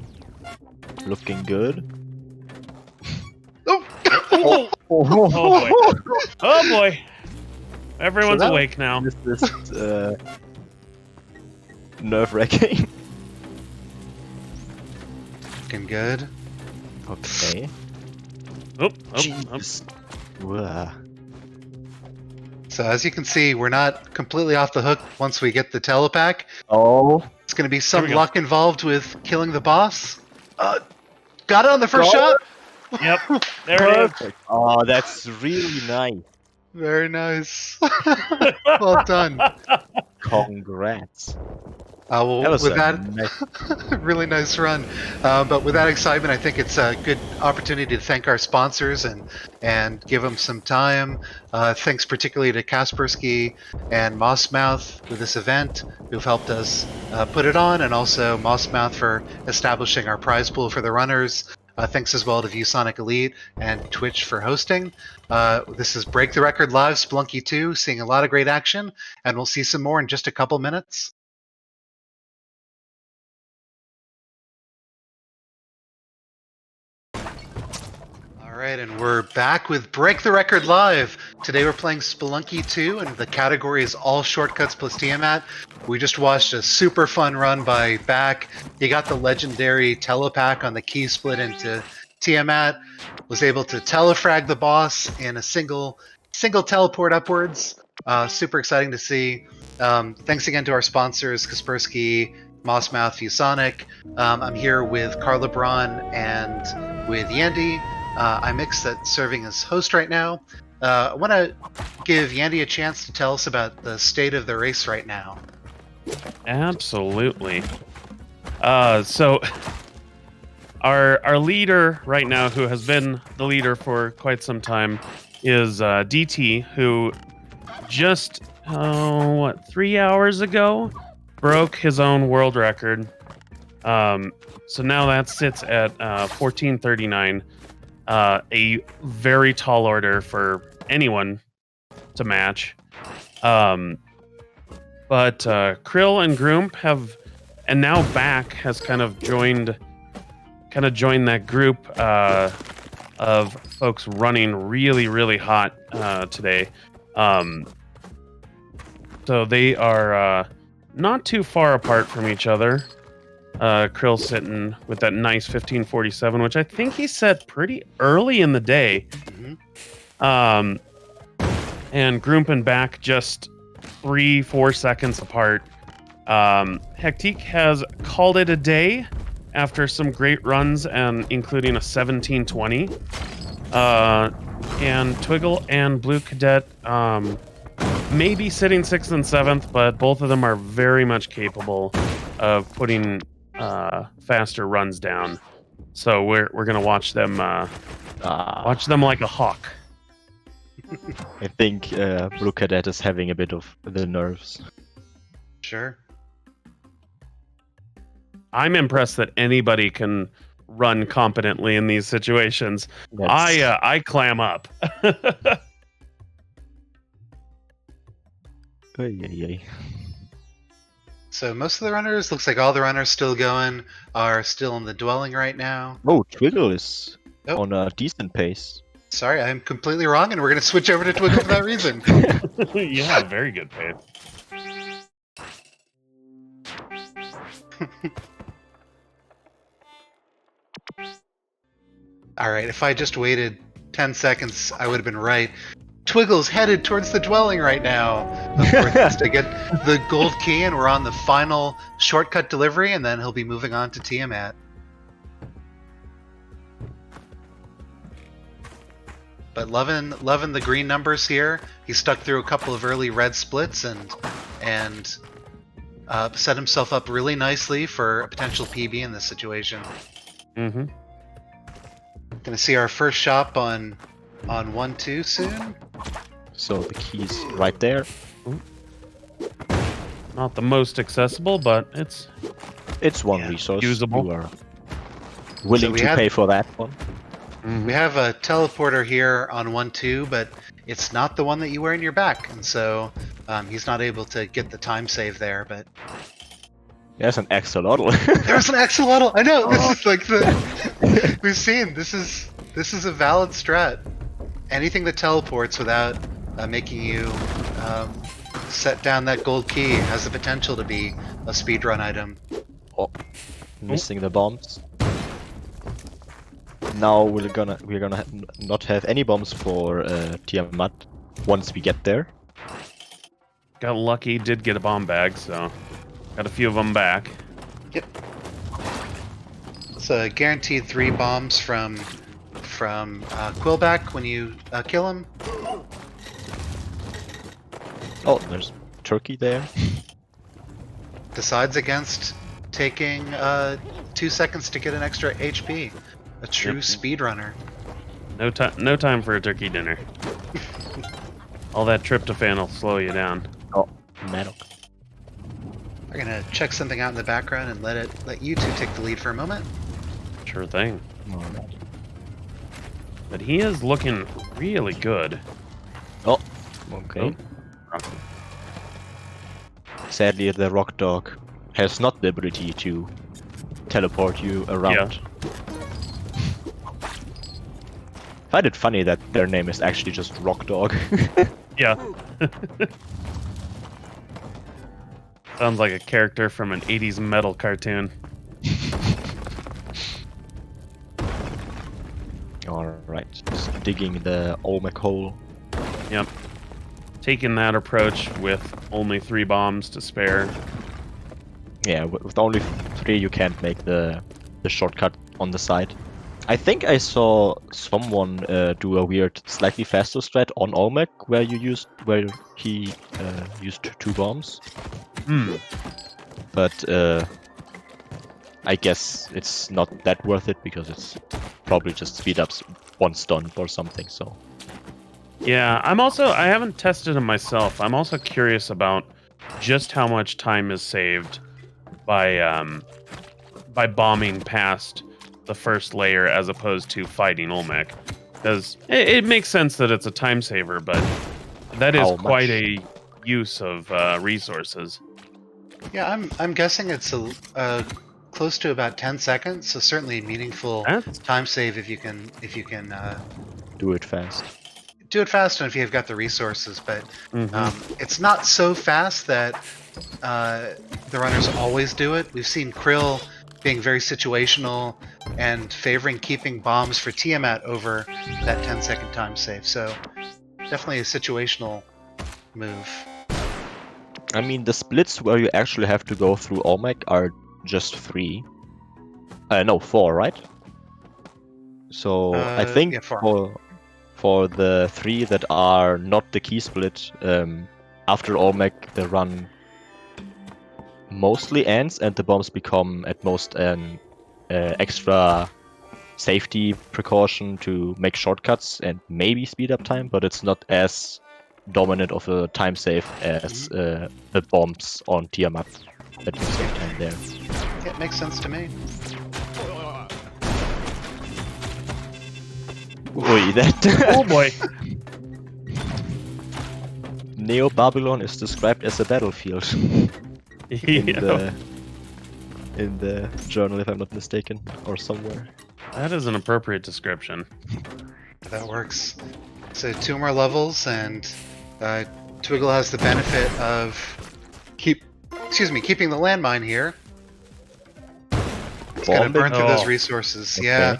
Looking good. Oh! Oh boy. Oh boy. Everyone's So that- awake now. This is nerve-wracking. Looking good. Okay. Oh. Jeez. Wah. So as you can see, we're not completely off the hook once we get the telepack. Oh. It's going to be There some we go. luck involved with killing the boss. Got it on the first shot. Yep. There it is. Perfect. Oh, that's really nice. Very nice. Well done. Congrats. Well, That was with a that, nice- really nice run. But with that excitement, I think it's a good opportunity to thank our sponsors and give them some time. Thanks particularly to Kaspersky and Mossmouth for this event, who've helped us put it on, and also Mossmouth for establishing our prize pool for the runners. Thanks as well to ViewSonic Elite and Twitch for hosting. This is Break the Record Live, Spelunky 2, seeing a lot of great action, and we'll see some more in just a couple minutes. Alright, and we're back with Break the Record Live. Today we're playing Spelunky 2, and the category is All Shortcuts plus Tiamat. We just watched a super fun run by Back. He got the legendary telepack on the key split into Tiamat, was able to telefrag the boss in a single teleport upwards. Super exciting to see. Thanks again to our sponsors, Kaspersky, Mossmouth, ViewSonic. I'm here with Carl LeBron and with Yandy. I'm that's serving as host right now. I want to give Yandy a chance to tell us about the state of the race right now. Absolutely. So our leader right now, who has been the leader for quite some time, is DT, who just 3 hours ago broke his own world record. So now that sits at 14:39. A very tall order for anyone to match. But Krill and Groomp have, and now Back has kind of joined that group of folks running really, really hot today. So they are not too far apart from each other. Krill sitting with that nice 15:47, which I think he set pretty early in the day. Mhm. And Groomp and Back just 3-4 seconds apart. Hectique has called it a day after some great runs, and including a 17:20. And Twiggle and Blue Cadet maybe sitting 6th and 7th, but both of them are very much capable of putting faster runs down. So we're gonna watch them like a hawk. I think Blue Cadet is having a bit of the nerves. Sure. I'm impressed that anybody can run competently in these situations. That's- I clam up. Ay, ay, ay. So most of the runners, looks like all the runners still going, are still in the dwelling right now. Oh, Twiggle is Oh. on a decent pace. Sorry, I'm completely wrong, and we're going to switch over to Twiggle for that reason. Yeah, very good pace. All right, if I just waited 10 seconds, I would have been right. Twiggle's headed towards the dwelling right now. Of course, it's to get the gold key, and we're on the final shortcut delivery, and then he'll be moving on to Tiamat. But loving the green numbers here. He stuck through a couple of early red splits and set himself up really nicely for a potential PB in this situation. Mm-hmm. Gonna see our first shop on 1-2 soon. So the key's right there. Not the most accessible, but it's one resource. usable. You are willing to pay for that one. We have a teleporter here on 1-2, but it's not the one that you wear in your back, and so he's not able to get the time save there. But There's an axolotl. there's an axolotl. I know. This is like the we've seen. This is a valid strat. Anything that teleports without making you set down that gold key has the potential to be a speedrun item. Oh, missing the bombs. Now we're gonna not have any bombs for Tiamat once we get there. Got lucky, did get a bomb bag, so got a few of them back. Yep. It's a guaranteed 3 bombs from Quillback when you kill him. Oh, there's turkey there. Decides against taking 2 seconds to get an extra HP. A true speedrunner. No time for a turkey dinner. All that tryptophan will slow you down. Oh, metal. We're gonna check something out in the background and let you two take the lead for a moment. Sure thing. Alright. But he is looking really good. Oh, okay. Sadly, the rock dog has not the ability to teleport you around. Yeah. I find it funny that their name is actually just Rock Dog. Yeah. Sounds like a character from an 80s metal cartoon. Alright, just digging the Olmec hole. Yep. Taking that approach with only 3 bombs to spare. Yeah, with only 3 you can't make the shortcut on the side. I think I saw someone do a weird, slightly faster strat on Olmec where he used 2 bombs. But I guess it's not that worth it because it's probably just speed ups 1 stun or something. So Yeah, I haven't tested them myself. I'm also curious about just how much time is saved by bombing past the first layer as opposed to fighting Olmec. Because it makes sense that it's a time saver, but that is quite a use of resources. Yeah, I'm guessing it's close to about 10 seconds, so certainly meaningful time save if you can do it fast. Do it fast and if you've got the resources, but it's not so fast that the runners always do it. We've seen Krill being very situational and favoring keeping bombs for Tiamat over that 10-second time save, so definitely a situational move. I mean, the splits where you actually have to go through Olmec are just 3. No, 4, right? So I think yeah, 4. for the 3 that are not the key split, after Olmec the run mostly ends and the bombs become at most an extra safety precaution to make shortcuts and maybe speed up time, but it's not as dominant of a time save as the bombs on Tiamat that can save time there. Yeah, it makes sense to me. Oi, that... Oh boy! Neo Babylon is described as a battlefield in the journal, if I'm not mistaken, or somewhere. That is an appropriate description. That works. So 2 more levels, and Twiggle has the benefit of keeping the landmine here. It's gonna burn through those resources. Okay. Yeah.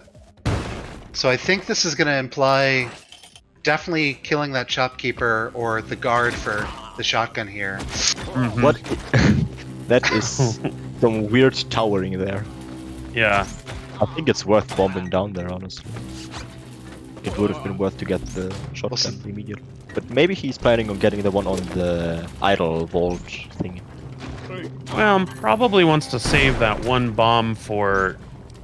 So I think this is gonna imply definitely killing that shopkeeper or the guard for the shotgun here. Mhm. What? That is some weird towering there. Yeah. I think it's worth bombing down there, honestly. It would have been worth to get the shotgun immediately. But maybe he's planning on getting the one on the idle vault thing. Well, probably wants to save that one bomb for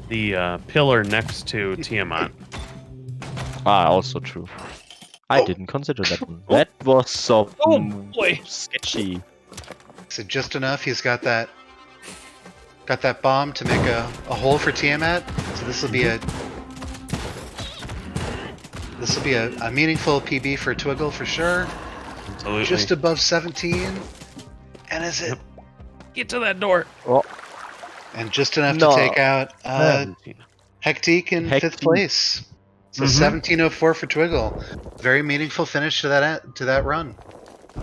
the pillar next to Tiamat. Ah, also true. I didn't consider that one. That was so boy. sketchy. So just enough. He's got that bomb to make a hole for Tiamat. So this will be a meaningful PB for Twiggle for sure. Absolutely. Just above 17. And is it? Get to that door. Oh, And just enough No. to take out Hectique in Hectique. 5th place. So Mhm. 1704 for Twiggle. Very meaningful finish to that run.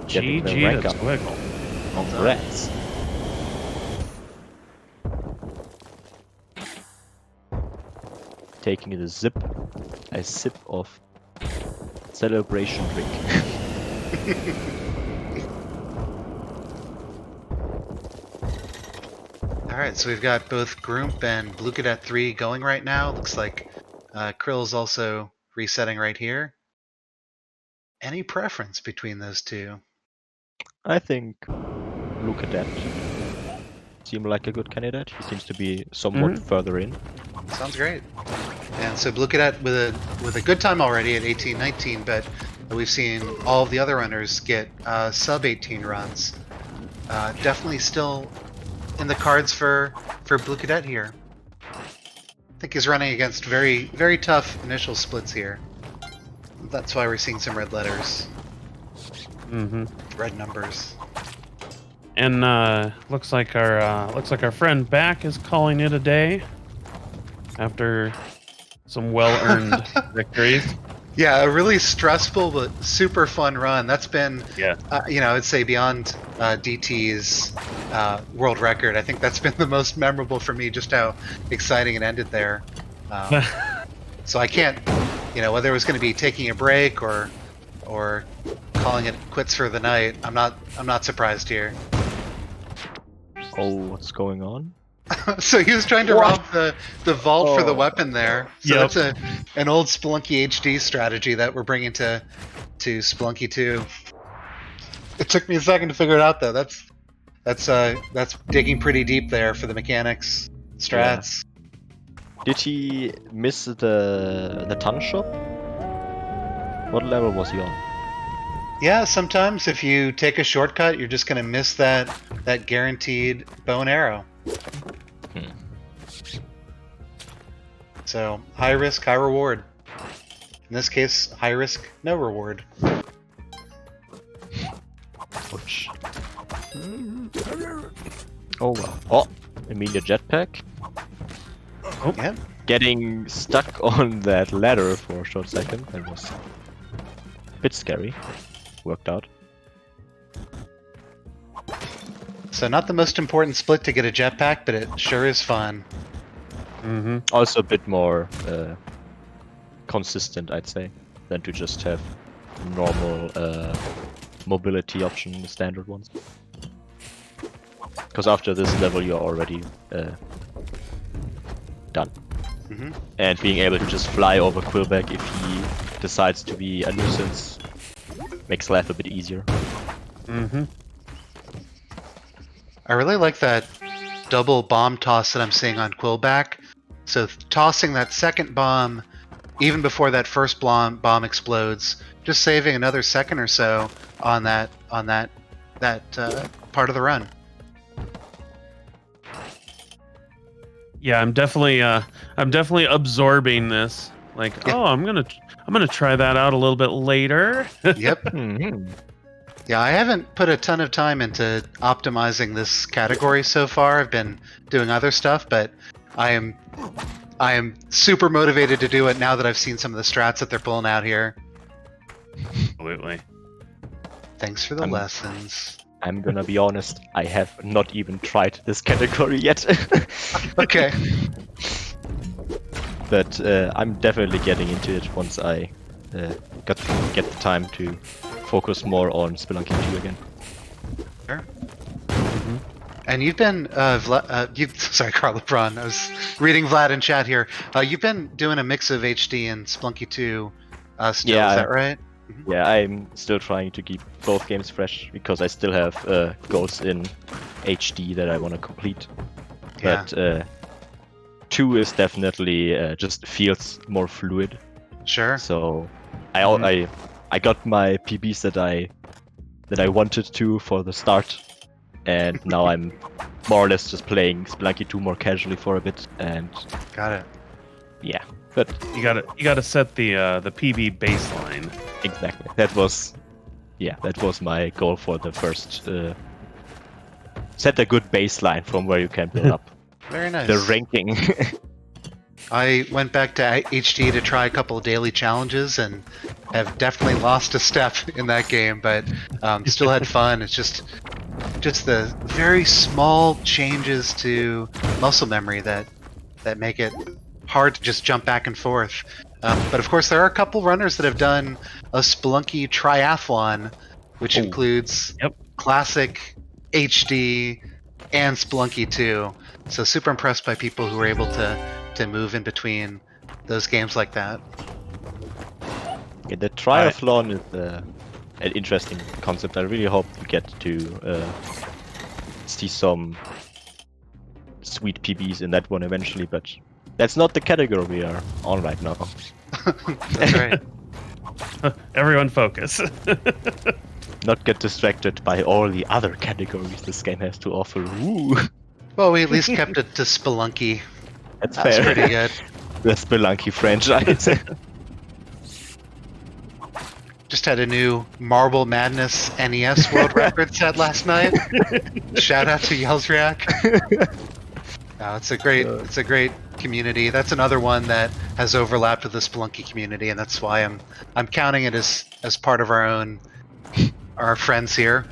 Getting the GG rank to up. Twiggle. Congrats. Taking a sip of celebration drink. Alright, so we've got both Groomp and Blue Cadet 3 going right now. Looks like Krill's also resetting right here. Any preference between those two? I think look at that. Seem like a good candidate. He seems to be somewhat further in. Sounds great. And so Blue Cadet with a good time already at 18-19, but we've seen all of the other runners get sub 18 runs. Definitely still in the cards for Blue Cadet here. I think he's running against very, very tough initial splits here. That's why we're seeing some red letters, Mm-hmm. red numbers. And looks like our friend Back is calling it a day after some well-earned victories. Yeah, a really stressful but super fun run. That's been, Yeah. I'd say beyond DT's world record. I think that's been the most memorable for me. Just how exciting it ended there. So I can't, whether it was going to be taking a break or calling it quits for the night. I'm not surprised here. Oh, what's going on? So he was trying to rob the vault for the weapon there. So Yep. that's an old Spelunky HD strategy that we're bringing to Spelunky 2. It took me a second to figure it out though. That's digging pretty deep there for the mechanics strats. Did he miss the ton shop? What level was he on? Yeah, sometimes if you take a shortcut, you're just gonna miss that guaranteed bow and arrow. So high risk, high reward. In this case, high risk, no reward. Ouch. Oh well. Oh, immediate jetpack. Oh. Yeah. Getting stuck on that ladder for a short second. That was a bit scary. Worked out. So not the most important split to get a jetpack, but it sure is fun. Mm-hmm. Also a bit more consistent, I'd say, than to just have normal mobility option, the standard ones. Because after this level, you're already done. Mhm. And being able to just fly over Quillback if he decides to be a nuisance makes life a bit easier. Mm-hmm. I really like that double bomb toss that I'm seeing on Quillback. So tossing that second bomb even before that first bomb explodes, just saving another second or so on that part of the run. Yeah, I'm definitely absorbing this. Like, Yeah. oh, I'm gonna try that out a little bit later. Yep. Mhm. Yeah, I haven't put a ton of time into optimizing this category so far. I've been doing other stuff, but I am super motivated to do it now that I've seen some of the strats that they're pulling out here. Absolutely. Thanks for the I'm- lessons. I'm gonna be honest, I have not even tried this category yet. Okay. But I'm definitely getting into it once I got to get the time to focus more on Spelunky 2 again. Sure. And you've been, sorry, Carl LeBron. I was reading Vlad in chat here. You've been doing a mix of HD and Spelunky 2 still, Yeah, is that right? Yeah, I'm still trying to keep both games fresh because I still have goals in HD that I want to complete. Yeah. But 2 is definitely just feels more fluid. Sure. So I got my PBs that I wanted to for the start, and now I'm more or less just playing Spelunky 2 more casually for a bit, and Got it. yeah. But You gotta set the PB baseline. exactly, that was my goal for the first. Set a good baseline from where you can build up Very nice. the ranking. I went back to HD to try a couple of daily challenges and have definitely lost a step in that game, but still had fun. It's just the very small changes to muscle memory that make it hard to just jump back and forth. But of course, there are a couple runners that have done a Spelunky triathlon, which includes classic, HD, and Spelunky 2. So super impressed by people who were able to move in between those games like that. Yeah, the triathlon is an interesting concept. I really hope we get to see some sweet PBs in that one eventually, but that's not the category we are on right now. That's right. Everyone focus. Not get distracted by all the other categories this game has to offer. Ooh. Well, we at least kept it to Spelunky. That's That's fair. pretty good. The Spelunky franchise. Just had a new Marble Madness NES world record set last night. Shout out to Yellsriak. It's a great community. That's another one that has overlapped with the Spelunky community, and that's why I'm counting it as part of our friends here.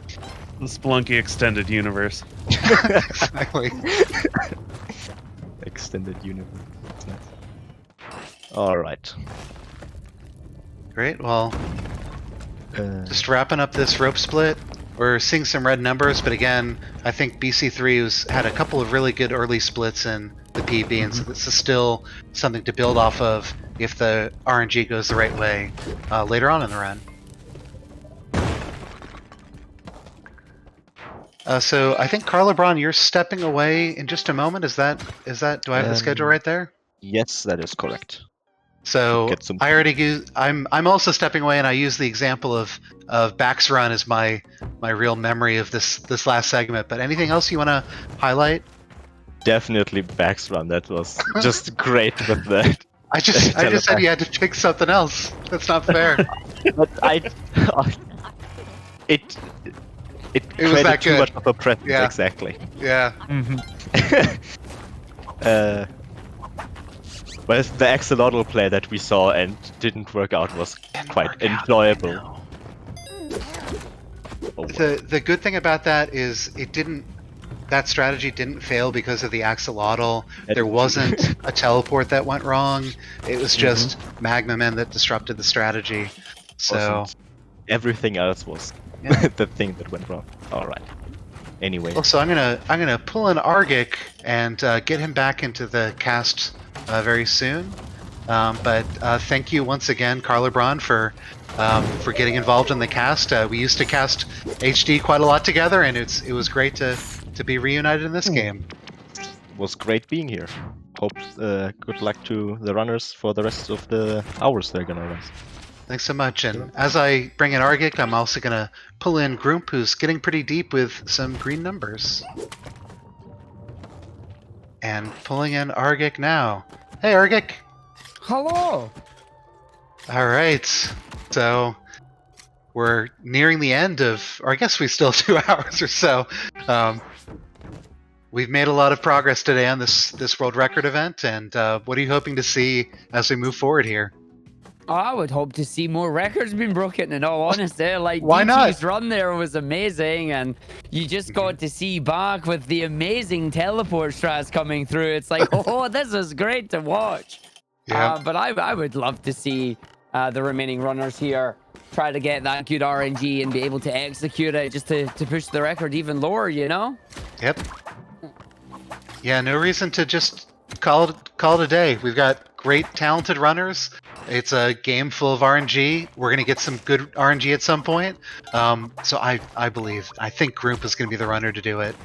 The Spelunky extended universe. Exactly. Extended universe. That's nice. Alright. Great. Well, just wrapping up this rope split. We're seeing some red numbers, but again, I think BC3 had a couple of really good early splits in the PB, and so this is still something to build off of if the RNG goes the right way later on in the run. So I think Carl LeBron, you're stepping away in just a moment. Is that? Do I have the schedule right there? Yes, that is correct. So Get some- I already use. I'm also stepping away, and I use the example of Back's run as my real memory of this last segment. But anything else you want to highlight? Definitely Back's run. That was just great with that. I just said you had to pick something else. That's not fair. But it was created that too good. much of a presence. Yeah. Exactly. Yeah. Well, the axolotl play that we saw and didn't work out was quite enjoyable. Oh, The good thing about that is that strategy didn't fail because of the axolotl. There wasn't a teleport that went wrong. It was just Magma Men that disrupted the strategy. So everything else was the thing that went wrong. All right. Anyway. well, so I'm gonna pull in Argic and get him back into the cast very soon. But thank you once again, Carl LeBron, for getting involved in the cast. We used to cast HD quite a lot together, and it was great to be reunited in this game. Was great being here. Hope good luck to the runners for the rest of the hours they're gonna run. Thanks so much. And as I bring in Argic, I'm also gonna pull in Groomp, who's getting pretty deep with some green numbers. And pulling in Argic now. Hey, Argic. Hello. All right. So we're nearing the end of, or I guess we still have 2 hours or so. We've made a lot of progress today on this world record event, and what are you hoping to see as we move forward here? I would hope to see more records being broken, in all honesty. Like, Why not? DT's run there was amazing, and you just got to see back with the amazing teleport strats coming through. It's like, oh, this is great to watch. Yeah. But I would love to see the remaining runners here try to get that good RNG and be able to execute it just to push the record even lower, you know? Yep. Yeah, no reason to just call it a day. We've got great, talented runners. It's a game full of RNG. We're going to get some good RNG at some point. So I think Group is going to be the runner to do it.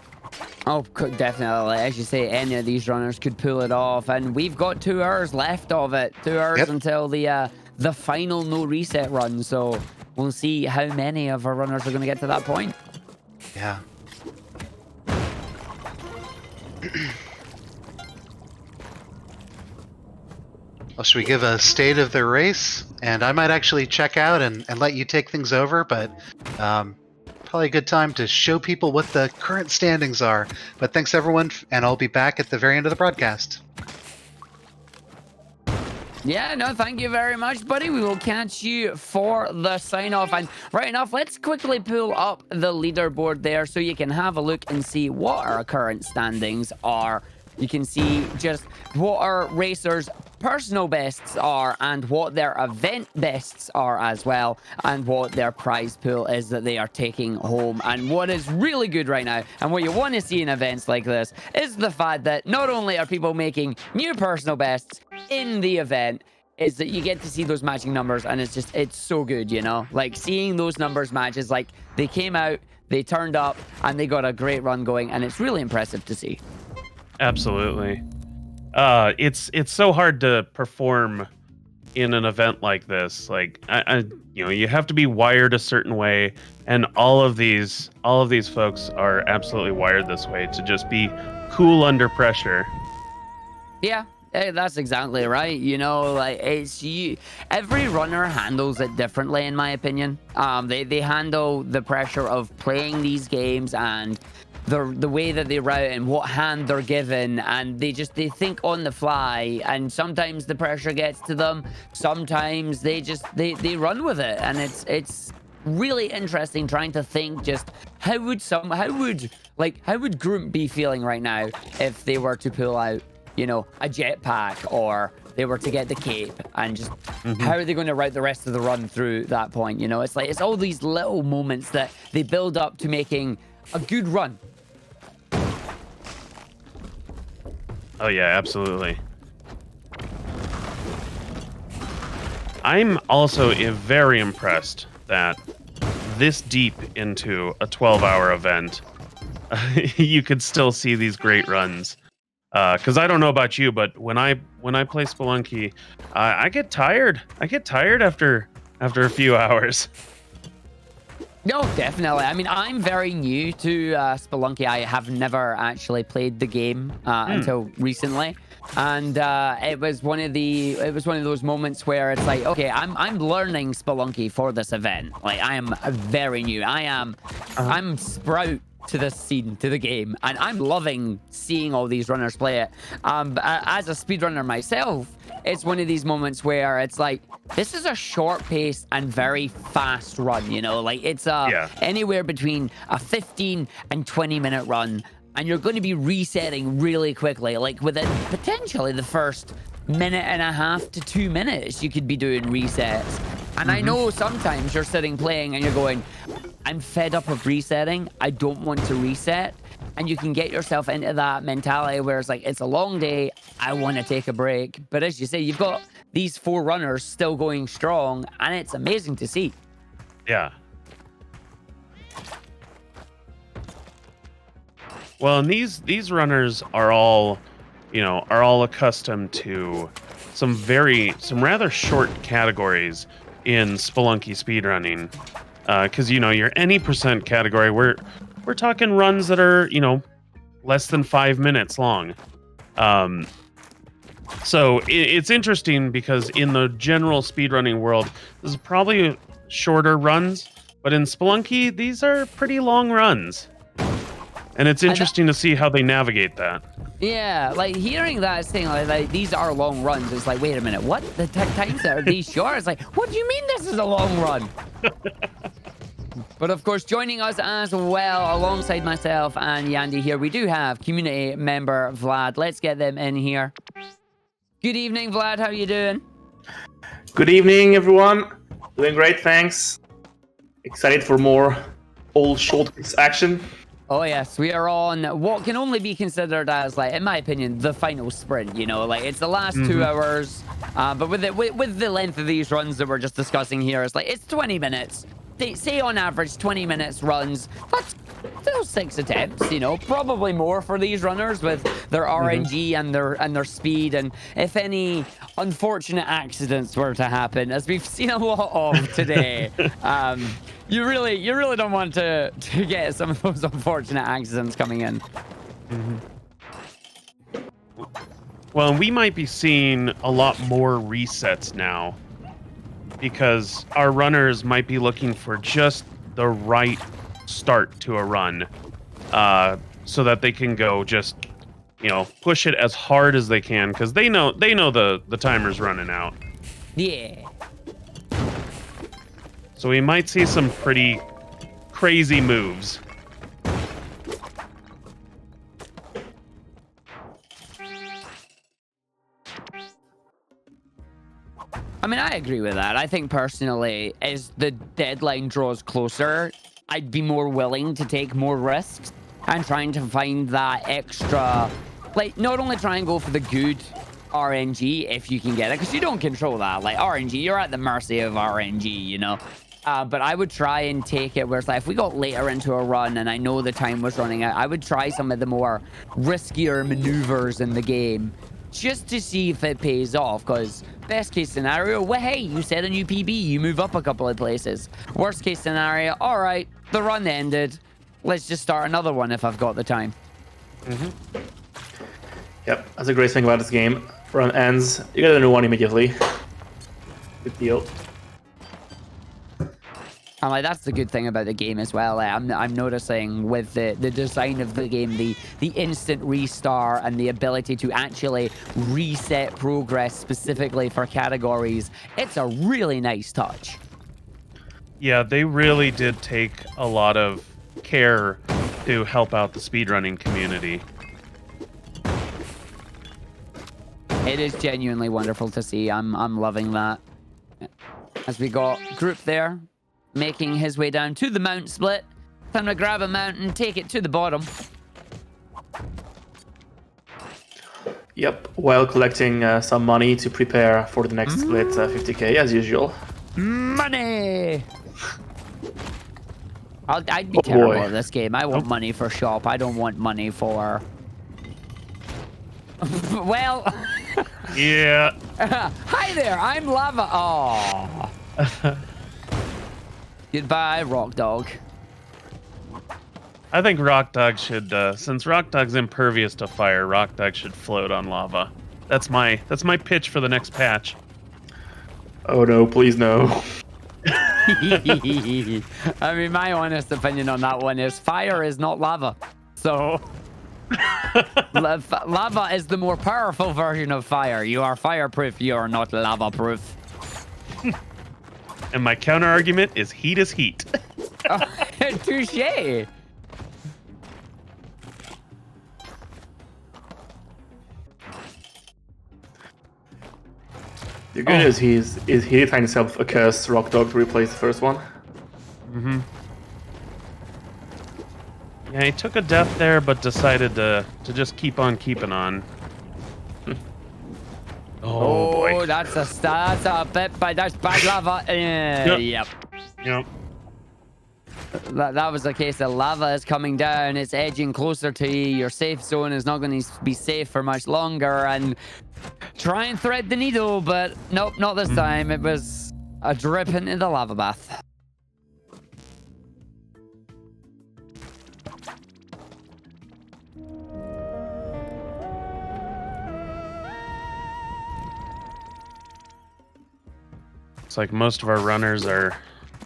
Oh, definitely. As you say, any of these runners could pull it off. And we've got 2 hours left of it. 2 hours until the final no reset run. So we'll see how many of our runners are going to get to that point. Yeah. Well, should we give a state of the race? And I might actually check out and let you take things over, but probably a good time to show people what the current standings are. But thanks, everyone, and I'll be back at the very end of the broadcast. Yeah, no, thank you very much, buddy. We will catch you for the sign-off. And right enough, let's quickly pull up the leaderboard there so you can have a look and see what our current standings are. You can see just what our racers' personal bests are and what their event bests are as well, and what their prize pool is that they are taking home. And what is really good right now, and what you want to see in events like this, is the fact that not only are people making new personal bests in the event, is that you get to see those matching numbers, and it's so good, you know? Like, seeing those numbers match is like, they came out, they turned up, and they got a great run going, and it's really impressive to see. Absolutely. It's so hard to perform in an event like this. Like, you have to be wired a certain way, and all of these folks are absolutely wired this way to just be cool under pressure. Yeah. Hey, that's exactly right. You know, like, every runner handles it differently, in my opinion. They handle the pressure of playing these games and the way that they route and what hand they're given, and they think on the fly, and sometimes the pressure gets to them, sometimes they run with it, and it's really interesting trying to think just how would Group be feeling right now if they were to pull out, you know, a jetpack, or they were to get the cape, and just how are they going to route the rest of the run through that point? You know, it's like, it's all these little moments that they build up to making a good run. Oh yeah, absolutely. I'm also very impressed that this deep into a 12-hour event, you could still see these great runs. Because I don't know about you, but when I play Spelunky, I get tired. I get tired after a few hours. No, definitely. I mean, I'm very new to Spelunky. I have never actually played the game until recently, and it was one of those moments where it's like, okay, I'm learning Spelunky for this event. Like, I am very new. I'm sprout to the scene, to the game, and I'm loving seeing all these runners play it. As a speedrunner myself, it's one of these moments where it's like, this is a short pace and very fast run, you know? Like, it's anywhere between a 15 and 20 minute run, and you're going to be resetting really quickly. Like, within potentially the first minute and a half to 2 minutes, you could be doing resets. And I know sometimes you're sitting playing and you're going, I'm fed up of resetting, I don't want to reset. And you can get yourself into that mentality where it's like, it's a long day, I want to take a break. But as you say, you've got these 4 runners still going strong, and it's amazing to see. Yeah. Well, and these runners are all accustomed to some rather short categories in Spelunky speedrunning. Because, your any percent category, we're talking runs that are, less than 5 minutes long. So it's interesting because in the general speedrunning world, this is probably shorter runs, but in Spelunky, these are pretty long runs. And it's interesting to see how they navigate that. Yeah, like, hearing that saying like these are long runs, it's like, wait a minute, what? The times are these short? It's like, what do you mean this is a long run? But of course, joining us as well, alongside myself and Yandy here, we do have community member Vlad. Let's get them in here. Good evening, Vlad. How are you doing? Good evening, everyone. Doing great, thanks. Excited for more All Shortcuts action. Oh yes, we are on what can only be considered as, like, in my opinion, the final sprint. You know, like it's the last 2 hours. But with the length of these runs that we're just discussing here, it's like it's 20 minutes. Say on average 20 minutes runs. That's still 6 attempts. You know, probably more for these runners with their RNG and their speed. And if any unfortunate accidents were to happen, as we've seen a lot of today, you really don't want to get some of those unfortunate accidents coming in. Well, we might be seeing a lot more resets now, because our runners might be looking for just the right start to a run, so that they can go just, you know, push it as hard as they can, because they know the timer's running out. Yeah. So we might see some pretty crazy moves. I mean, I agree with that. I think personally, as the deadline draws closer, I'd be more willing to take more risks and trying to find that extra, like, not only try and go for the good RNG if you can get it, because you don't control that. Like, RNG, you're at the mercy of RNG, you know? But I would try and take it where it's like, if we got later into a run and I know the time was running out, I would try some of the more riskier maneuvers in the game just to see if it pays off. Because best case scenario, well, hey, you set a new PB, you move up a couple of places. Worst case scenario, all right, the run ended. Let's just start another one if I've got the time. Yep, that's a great thing about this game. Run ends, you get a new one immediately. Good deal. And like, that's the good thing about the game as well. Like, I'm noticing with the design of the game, the instant restart and the ability to actually reset progress specifically for categories. It's a really nice touch. Yeah, they really did take a lot of care to help out the speedrunning community. It is genuinely wonderful to see. I'm loving that. As we got Group there, making his way down to the mount split. Time to grab a mount and take it to the bottom. Yep, while collecting some money to prepare for the next split, 50k as usual. Money! I'd be terrible at this game. I want money for shop. I don't want money for... well... Yeah. Hi there, I'm Lava. Oh. Goodbye, Rock Dog. I think Rock Dog should, since Rock Dog's impervious to fire, Rock Dog should float on lava. That's my pitch for the next patch. Oh no, please no. I mean, my honest opinion on that one is fire is not lava. So, lava is the more powerful version of fire. You are fireproof, you are not lava-proof. And my counter argument is heat is heat. Touché. The good news is he did find himself a cursed rock dog to replace the first one. Yeah, he took a death there, but decided to just keep on keeping on. Oh boy. That's a bit by that's bad lava. Yep. That was a case of lava is coming down. It's edging closer to you. Your safe zone is not going to be safe for much longer. And try and thread the needle, but nope, not this time. It was a drip into the lava bath. It's like most of our runners are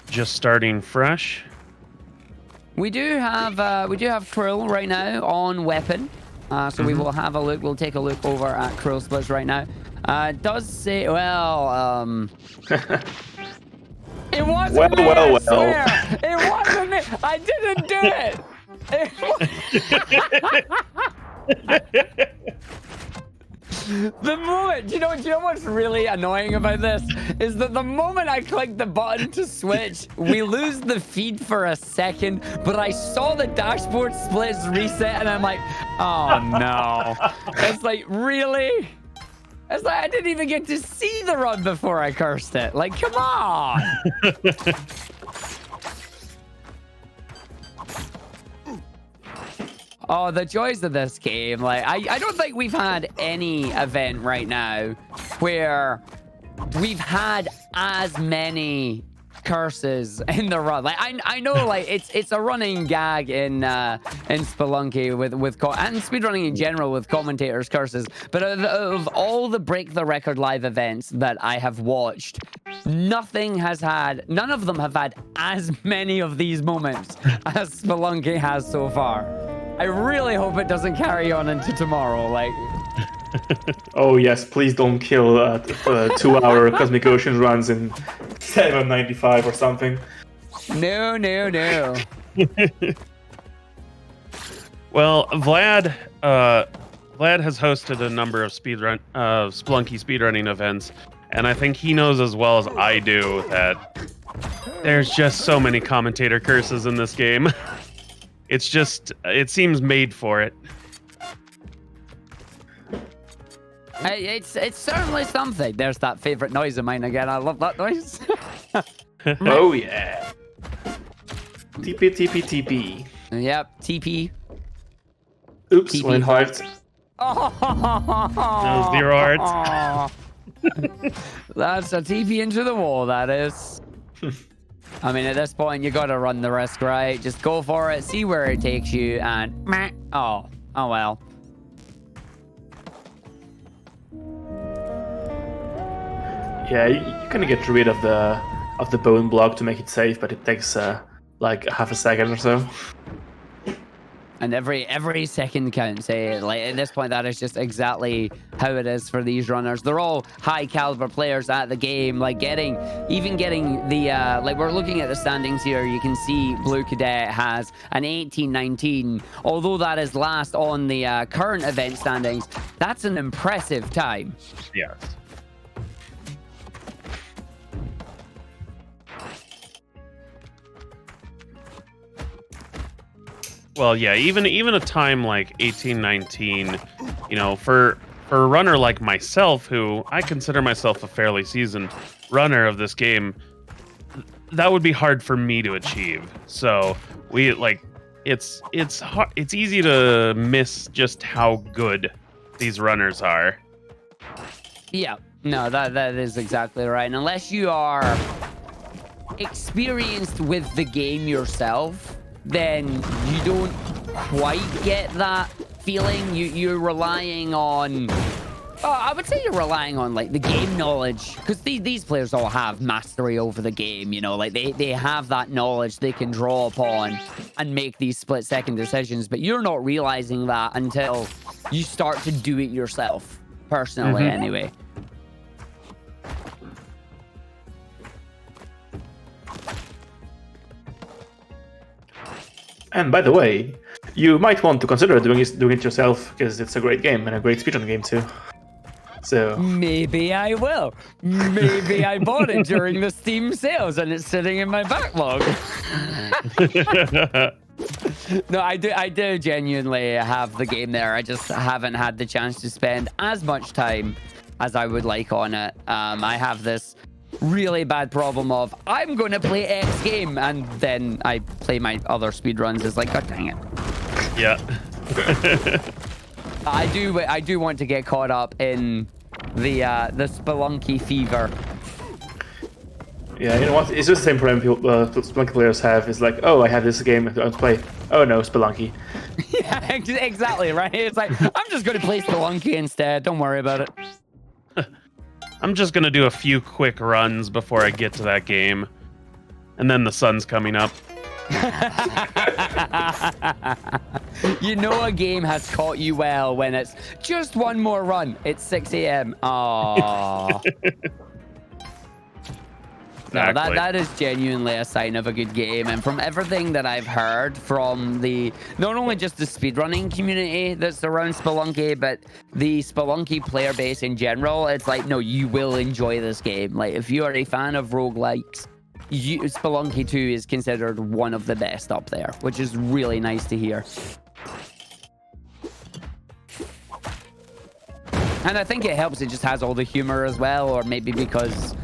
just starting fresh. We do have Krill right now on weapon, so we will have a look. We'll take a look over at Krill splits right now. It does say, well, it wasn't me. I swear. It wasn't me. I didn't do it. The moment, do you know what's really annoying about this? Is that the moment I click the button to switch, we lose the feed for a second, but I saw the dashboard splits reset and I'm like, oh no. It's like, really? It's like I didn't even get to see the run before I cursed it. Like, come on. Oh, the joys of this game. Like, I don't think we've had any event right now where we've had as many curses in the run. Like, I know, like, it's a running gag in Spelunky and speedrunning in general with commentators' curses. But of all the Break the Record live events that I have watched, none of them have had as many of these moments as Spelunky has so far. I really hope it doesn't carry on into tomorrow. Like, oh yes, please don't kill 2-hour Cosmic Ocean runs in 795 or something. No. Well, Vlad has hosted a number of Spelunky speedrunning events, and I think he knows as well as I do that there's just so many commentator curses in this game. It's just, it seems made for it. It's certainly something. There's that favorite noise of mine again. I love that noise. Oh yeah. TP. Yep, TP. Oops, TP. 1 heart. No, 0 hearts. That's a TP into the wall, that is. I mean, at this point, you gotta run the risk, right? Just go for it, see where it takes you, and meh. Oh well. Yeah, you kind of get rid of the bone block to make it safe, but it takes like half a second or so. And every second counts. Like at this point, that is just exactly how it is for these runners. They're all high caliber players at the game. Like getting the like we're looking at the standings here. You can see Blue Cadet has an 18:19. Although that is last on the current event standings, that's an impressive time. Yes. Well, yeah, even a time like 18:19, you know, for a runner like myself, who I consider myself a fairly seasoned runner of this game, that would be hard for me to achieve. So it's hard, it's easy to miss just how good these runners are. Yeah, no, that is exactly right. And unless you are experienced with the game yourself, then you don't quite get that feeling. You're relying on... I would say you're relying on like the game knowledge, because these players all have mastery over the game, you know, like they have that knowledge they can draw upon and make these split-second decisions, but you're not realizing that until you start to do it yourself, personally, anyway. And by the way, you might want to consider doing it yourself, because it's a great game and a great speedrun game too. So maybe I will. Maybe I bought it during the Steam sales and it's sitting in my backlog. No, I do genuinely have the game there. I just haven't had the chance to spend as much time as I would like on it. I have this really bad problem of I'm going to play X game and then I play my other speedruns. It's like, god dang it. Yeah. I do want to get caught up in the Spelunky fever. yeah, you know what? It's just the same problem Spelunky players have. It's like, oh, I have this game to play. Oh no, Spelunky. Yeah, exactly, right? It's like, I'm just going to play Spelunky instead. Don't worry about it. I'm just gonna do a few quick runs before I get to that game. And then the sun's coming up. You know a game has caught you well when it's just one more run. It's 6 a.m. Aww. No, Exactly. that is genuinely a sign of a good game. And from everything that I've heard from not only just the speedrunning community that's around Spelunky, but the Spelunky player base in general, it's like, no, you will enjoy this game. Like, if you are a fan of roguelikes, Spelunky 2 is considered one of the best up there, which is really nice to hear. And I think it helps it just has all the humor as well, or maybe because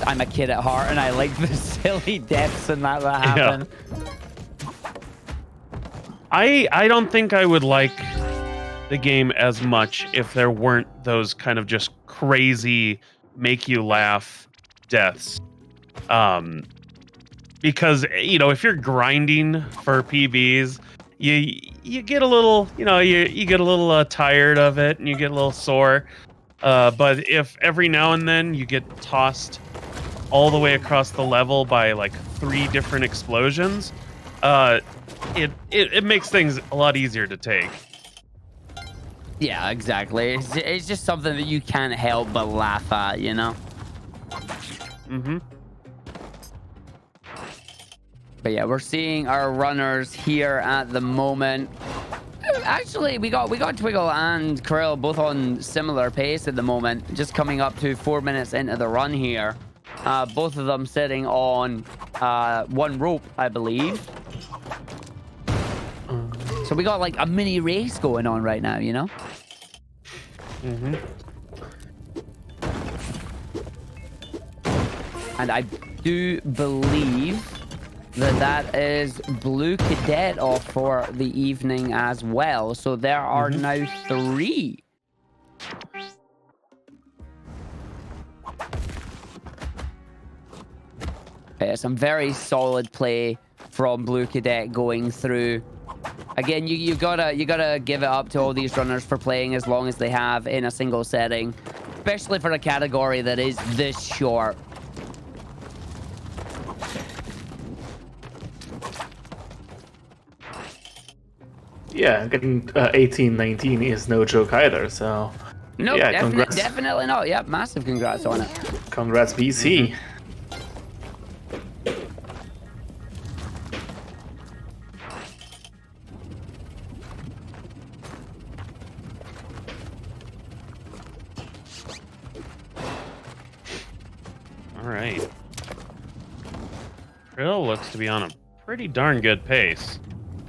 I'm a kid at heart and I like the silly deaths and that happen. I don't think I would like the game as much if there weren't those kind of just crazy make you laugh deaths. Because if you're grinding for PBs, you get a little, you get a little tired of it and you get a little sore. But if every now and then you get tossed all the way across the level by like 3 different explosions, it makes things a lot easier to take. Yeah, exactly. It's just something that you can't help but laugh at, Mm-hmm. But yeah, we're seeing our runners here at the moment. Actually, we got Twiggle and Krill both on similar pace at the moment, just coming up to 4 minutes into the run here. Both of them sitting on 1 rope, I believe. So we got like a mini race going on right now, Mm-hmm. And I do believe that is Blue Cadet off for the evening as well. So there are now 3. Some very solid play from Blue Cadet going through. Again, you gotta give it up to all these runners for playing as long as they have in a single setting, especially for a category that is this short. Yeah, getting 18, 19 is no joke either, so... No, yeah, definitely not. Yep, massive congrats on it. Congrats, BC. All right. Krill looks to be on a pretty darn good pace.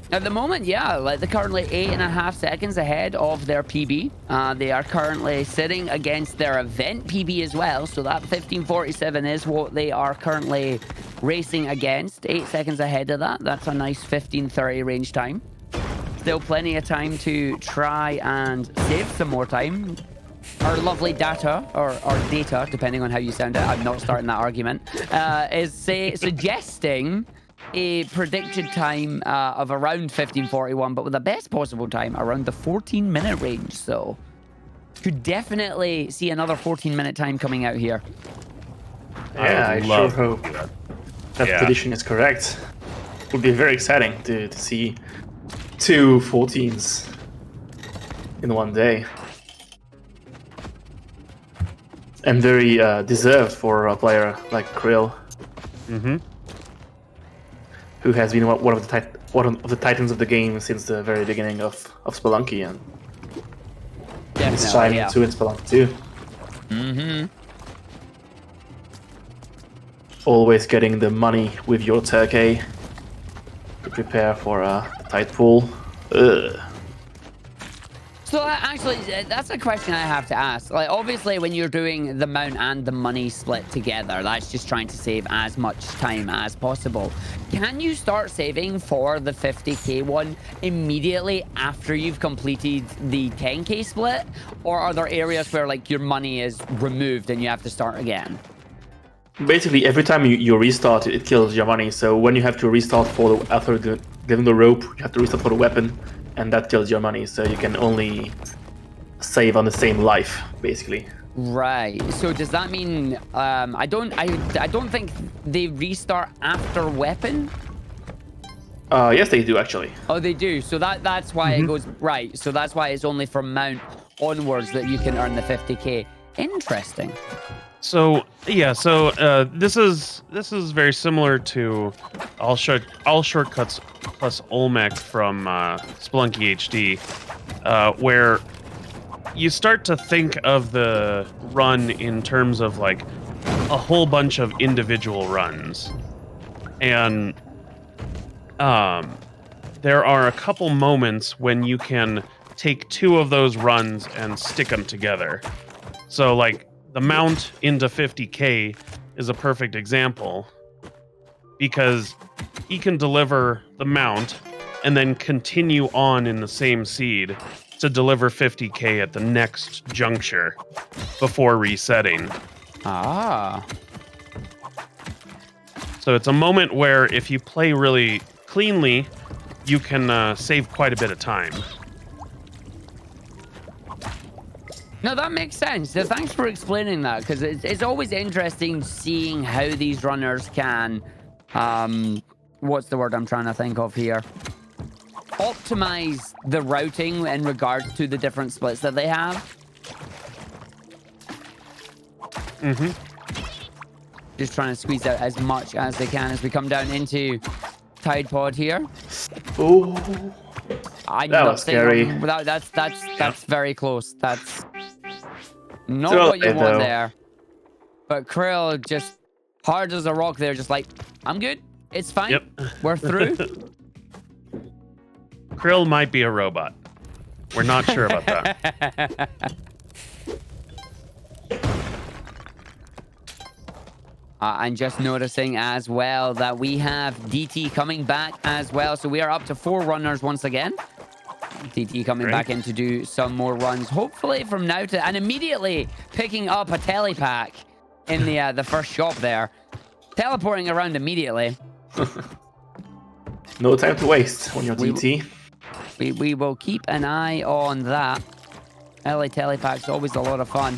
At the moment, yeah, like they're currently 8.5 seconds ahead of their PB. They are currently sitting against their event PB as well, so that 15:47 is what they are currently racing against. 8 seconds ahead of that. That's a nice 15:30 range time. Still plenty of time to try and save some more time. Our lovely data, or data, depending on how you sound it, I'm not starting that argument, is suggesting a predicted time of around 15:41, but with the best possible time around the 14-minute range. So could definitely see another 14-minute time coming out here. Yeah, I sure hope that prediction is correct. It would be very exciting to see 2 14s in one day. And very deserved for a player like Krill. Mm-hmm. Who has been one of the titans of the game since the very beginning of Spelunky, and it's shining too in Spelunky too. Mm-hmm. always getting the money with your turkey to prepare for a tight pull. Ugh. So actually, that's a question I have to ask. Like, obviously, when you're doing the mount and the money split together, that's just trying to save as much time as possible. Can you start saving for the 50k one immediately after you've completed the 10k split? Or are there areas where, like, your money is removed and you have to start again? Basically, every time you restart, it kills your money. So when you have to restart for after giving the rope, you have to restart for the weapon, and that kills your money. So you can only save on the same life, basically. Right. So does that mean I don't think they restart after weapon? Yes, they do actually. Oh, they do. So that's why it goes right. So that's why it's only from mount onwards that you can earn the 50k. Interesting. So yeah, this is very similar to All Shortcuts plus Olmec from Spelunky HD, where you start to think of the run in terms of like a whole bunch of individual runs, and there are a couple moments when you can take two of those runs and stick them together. So like the mount into 50k is a perfect example, because he can deliver the mount and then continue on in the same seed to deliver 50k at the next juncture before resetting. Ah. So it's a moment where if you play really cleanly, you can save quite a bit of time. No, that makes sense. So thanks for explaining that, because it's always interesting seeing how these runners can, what's the word I'm trying to think of here? Optimize the routing in regards to the different splits that they have. Mm-hmm. Just trying to squeeze out as much as they can as we come down into Tide Pod here. Oh, that was scary. That's very close. That's not It's what you okay, want though. there. But Krill just hard as a rock there, just like, I'm good. It's fine. Yep. We're through. Krill might be a robot. We're not sure about that. And just noticing as well that we have DT coming back as well. So we are up to 4 runners once again. DT coming back in to do some more runs, hopefully from now to... And immediately picking up a telepack in the first shop there. Teleporting around immediately. No time to waste on your DT. We will keep an eye on that. LA telepack's always a lot of fun.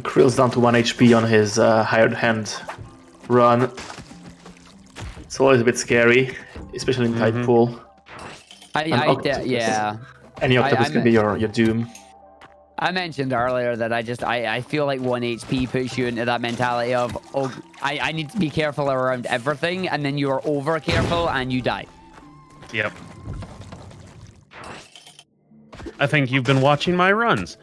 Krill's down to 1 HP on his hired hand run. It's always a bit scary, especially in tight pool. Yeah. Any octopus can be your doom. I mentioned earlier that I feel like 1 HP puts you into that mentality of, oh, I need to be careful around everything, and then you are over careful and you die. Yep. I think you've been watching my runs.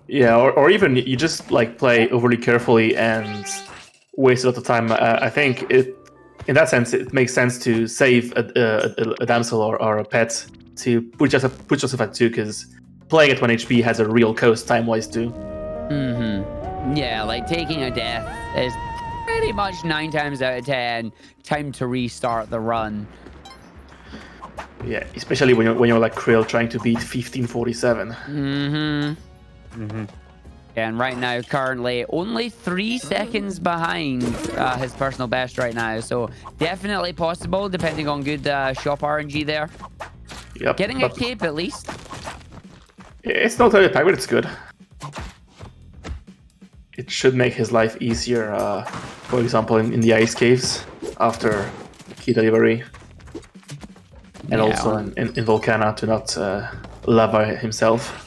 Yeah, or even you just like play overly carefully and waste a lot of time. I think in that sense, it makes sense to save a damsel or a pet to put yourself at 2, because playing at 1 HP has a real cost time-wise too. Mm-hmm. Yeah, like taking a death is pretty much 9 times out of 10 time to restart the run. Yeah, especially when you're like Krill trying to beat 1547. And right now, currently, only 3 seconds behind his personal best right now. So definitely possible, depending on good shop RNG there. Yep. Getting a cape at least. It's not a pack, but it's good. It should make his life easier, for example, in the ice caves after key delivery. And also in Volcana to not lava himself.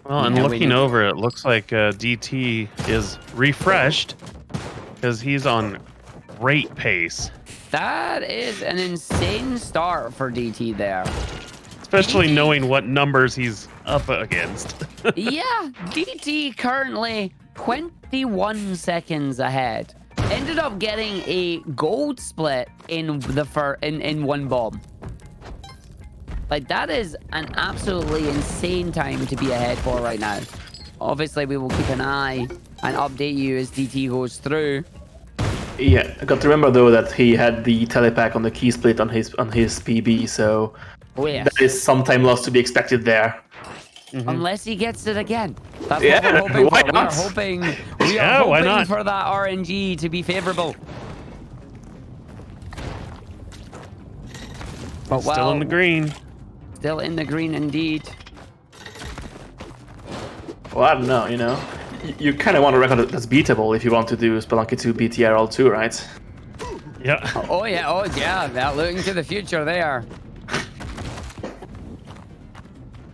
Well, and looking over, it looks like DT is refreshed because he's on great pace. That is an insane start for DT there. Especially knowing what numbers he's up against. Yeah, DT currently 21 seconds ahead. Ended up getting a gold split in in one bomb. Like, that is an absolutely insane time to be ahead for right now. Obviously, we will keep an eye and update you as DT goes through. Yeah, I got to remember though that he had the telepack on the key split on his PB, so there is some time loss to be expected there. Unless he gets it again. That's Yeah, what we're hoping why for. not? We are Yeah, why hoping not? for that RNG to be favorable. But Still in the green. Still in the green indeed. Well, I don't know, you know. You kind of want a record that's beatable if you want to do Spelunky 2 BTRL 2, right? Yeah. Oh yeah, they're looking to the future there.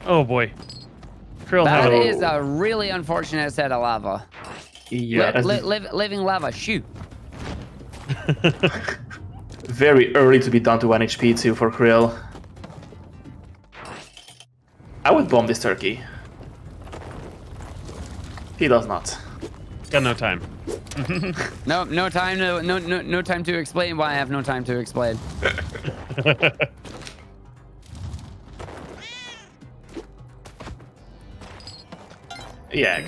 Oh boy. Krill That has is a really unfortunate set of lava. Yeah, Living lava, shoot. very early to be down to 1 HP too for Krill. I would bomb this turkey. He does not. got no time. No time to no time to explain why I have no time to explain. Yeah,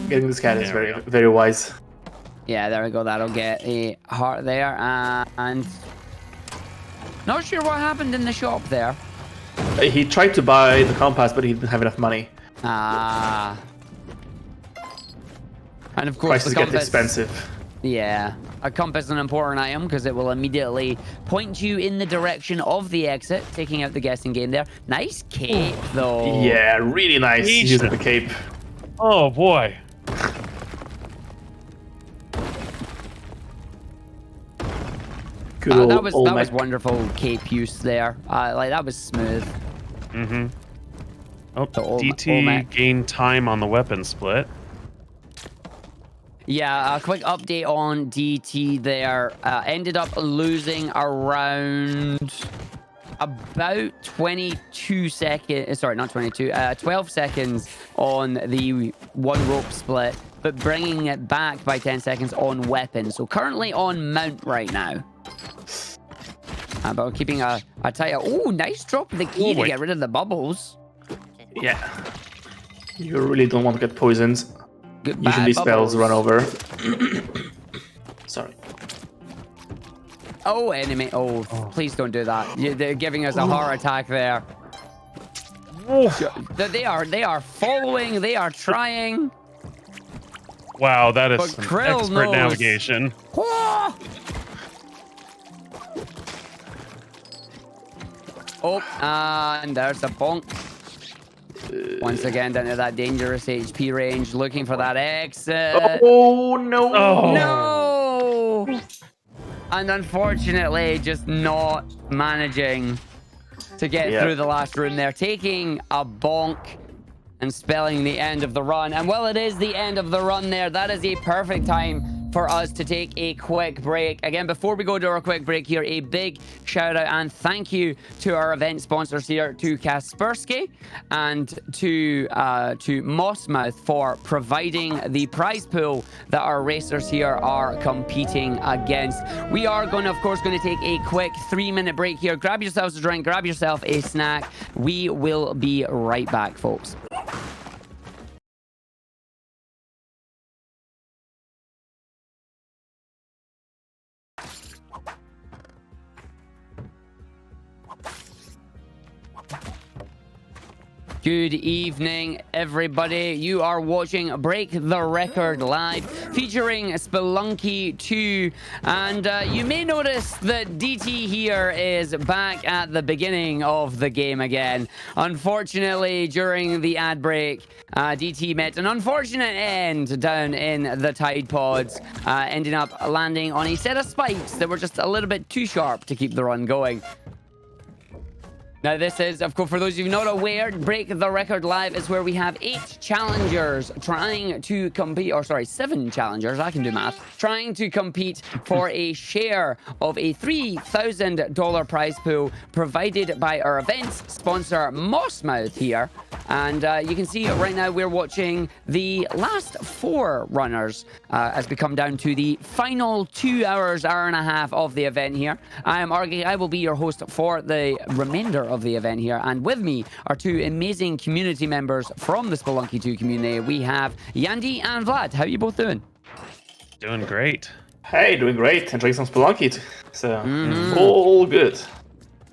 getting this cat is very wise. Yeah, there we go. That'll get a heart there, and not sure what happened in the shop there. He tried to buy the compass, but he didn't have enough money. Ah. And of course, Prices the compass get expensive. Yeah, a compass is an important item because it will immediately point you in the direction of the exit, taking out the guessing game there. Nice cape, though. Yeah, really nice Yeesh. using the cape. Oh boy. Good That was old mech. wonderful cape use there. Like that was smooth. Mm-hmm. Oh, The old DT mech. gained time on the weapon split. Yeah, a quick update on DT there. Ended up losing around about 22 seconds. Sorry, not 22. 12 seconds on the one rope split, but bringing it back by 10 seconds on weapon. So currently on mount right now. But keeping a tight. Oh, nice drop of the key to wait. get rid of the bubbles. Yeah. You really don't want to get poisoned. Goodbye, Usually spells run bubbles. over. Sorry. Oh, enemy. Oh, please don't do that. They're giving us a heart attack there. They are following. They are trying. Wow, that is But some Krill expert knows. navigation. Oh, and there's a bonk. Once again, down to that dangerous HP range, looking for that exit. Oh no! Oh. No! And unfortunately, just not managing to get Yep. through the last rune there. Taking a bonk and spelling the end of the run. And while it is the end of the run there, that is a perfect time for us to take a quick break. Again, before we go to our quick break here, a big shout out and thank you to our event sponsors here, to Kaspersky and to Mossmouth for providing the prize pool that our racers here are competing against. We are going to, of course, going to take a quick 3-minute break here. Grab yourselves a drink, grab yourself a snack. We will be right back, folks. Good evening, everybody. You are watching Break the Record Live, featuring Spelunky 2. And you may notice that DT here is back at the beginning of the game again. Unfortunately, during the ad break, DT met an unfortunate end down in the Tide Pods, ending up landing on a set of spikes that were just a little bit too sharp to keep the run going. Now, this is, of course, for those of you not aware, Break the Record Live is where we have 8 challengers trying to compete, or sorry, 7 challengers, I can do math, trying to compete for a share of a $3,000 prize pool provided by our event sponsor, Mossmouth here. And you can see right now we're watching the last 4 runners as we come down to the final 2 hours, hour and a half of the event here. I am Argy. I will be your host for the remainder of the event here, and with me are 2 amazing community members from the Spelunky 2 community. We have Yandy and Vlad. How are you both doing? Doing great. Hey, doing great. Enjoying some Spelunky. So, all good.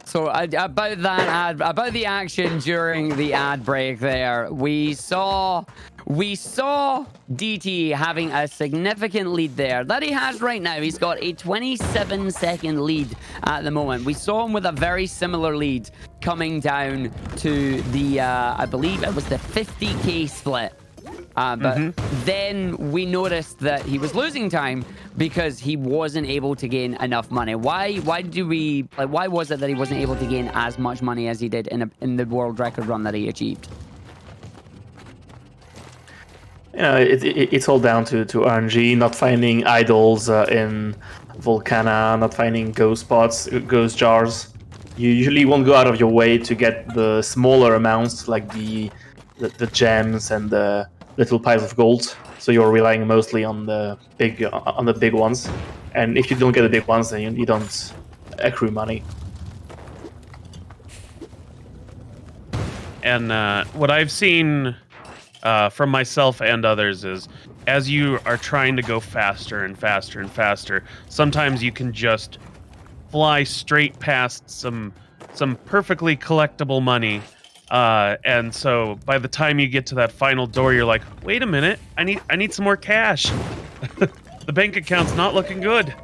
So about that about the action during the ad break there, we saw DT having a significant lead there that he has right now. He's got a 27-second lead at the moment. We saw him with a very similar lead coming down to the I believe it was the 50k split. But then we noticed that he was losing time because he wasn't able to gain enough money. Why was it that he wasn't able to gain as much money as he did in the world record run that he achieved? You know, it's all down to RNG, not finding idols in Volcana, not finding ghost spots, ghost jars. You usually won't go out of your way to get the smaller amounts, like the gems and the little piles of gold. So you're relying mostly on the big ones. And if you don't get the big ones, then you don't accrue money. And what I've seen from myself and others is, as you are trying to go faster and faster and faster, sometimes you can just fly straight past some perfectly collectible money, and so by the time you get to that final door, you're like, wait a minute, I need some more cash. The bank account's not looking good.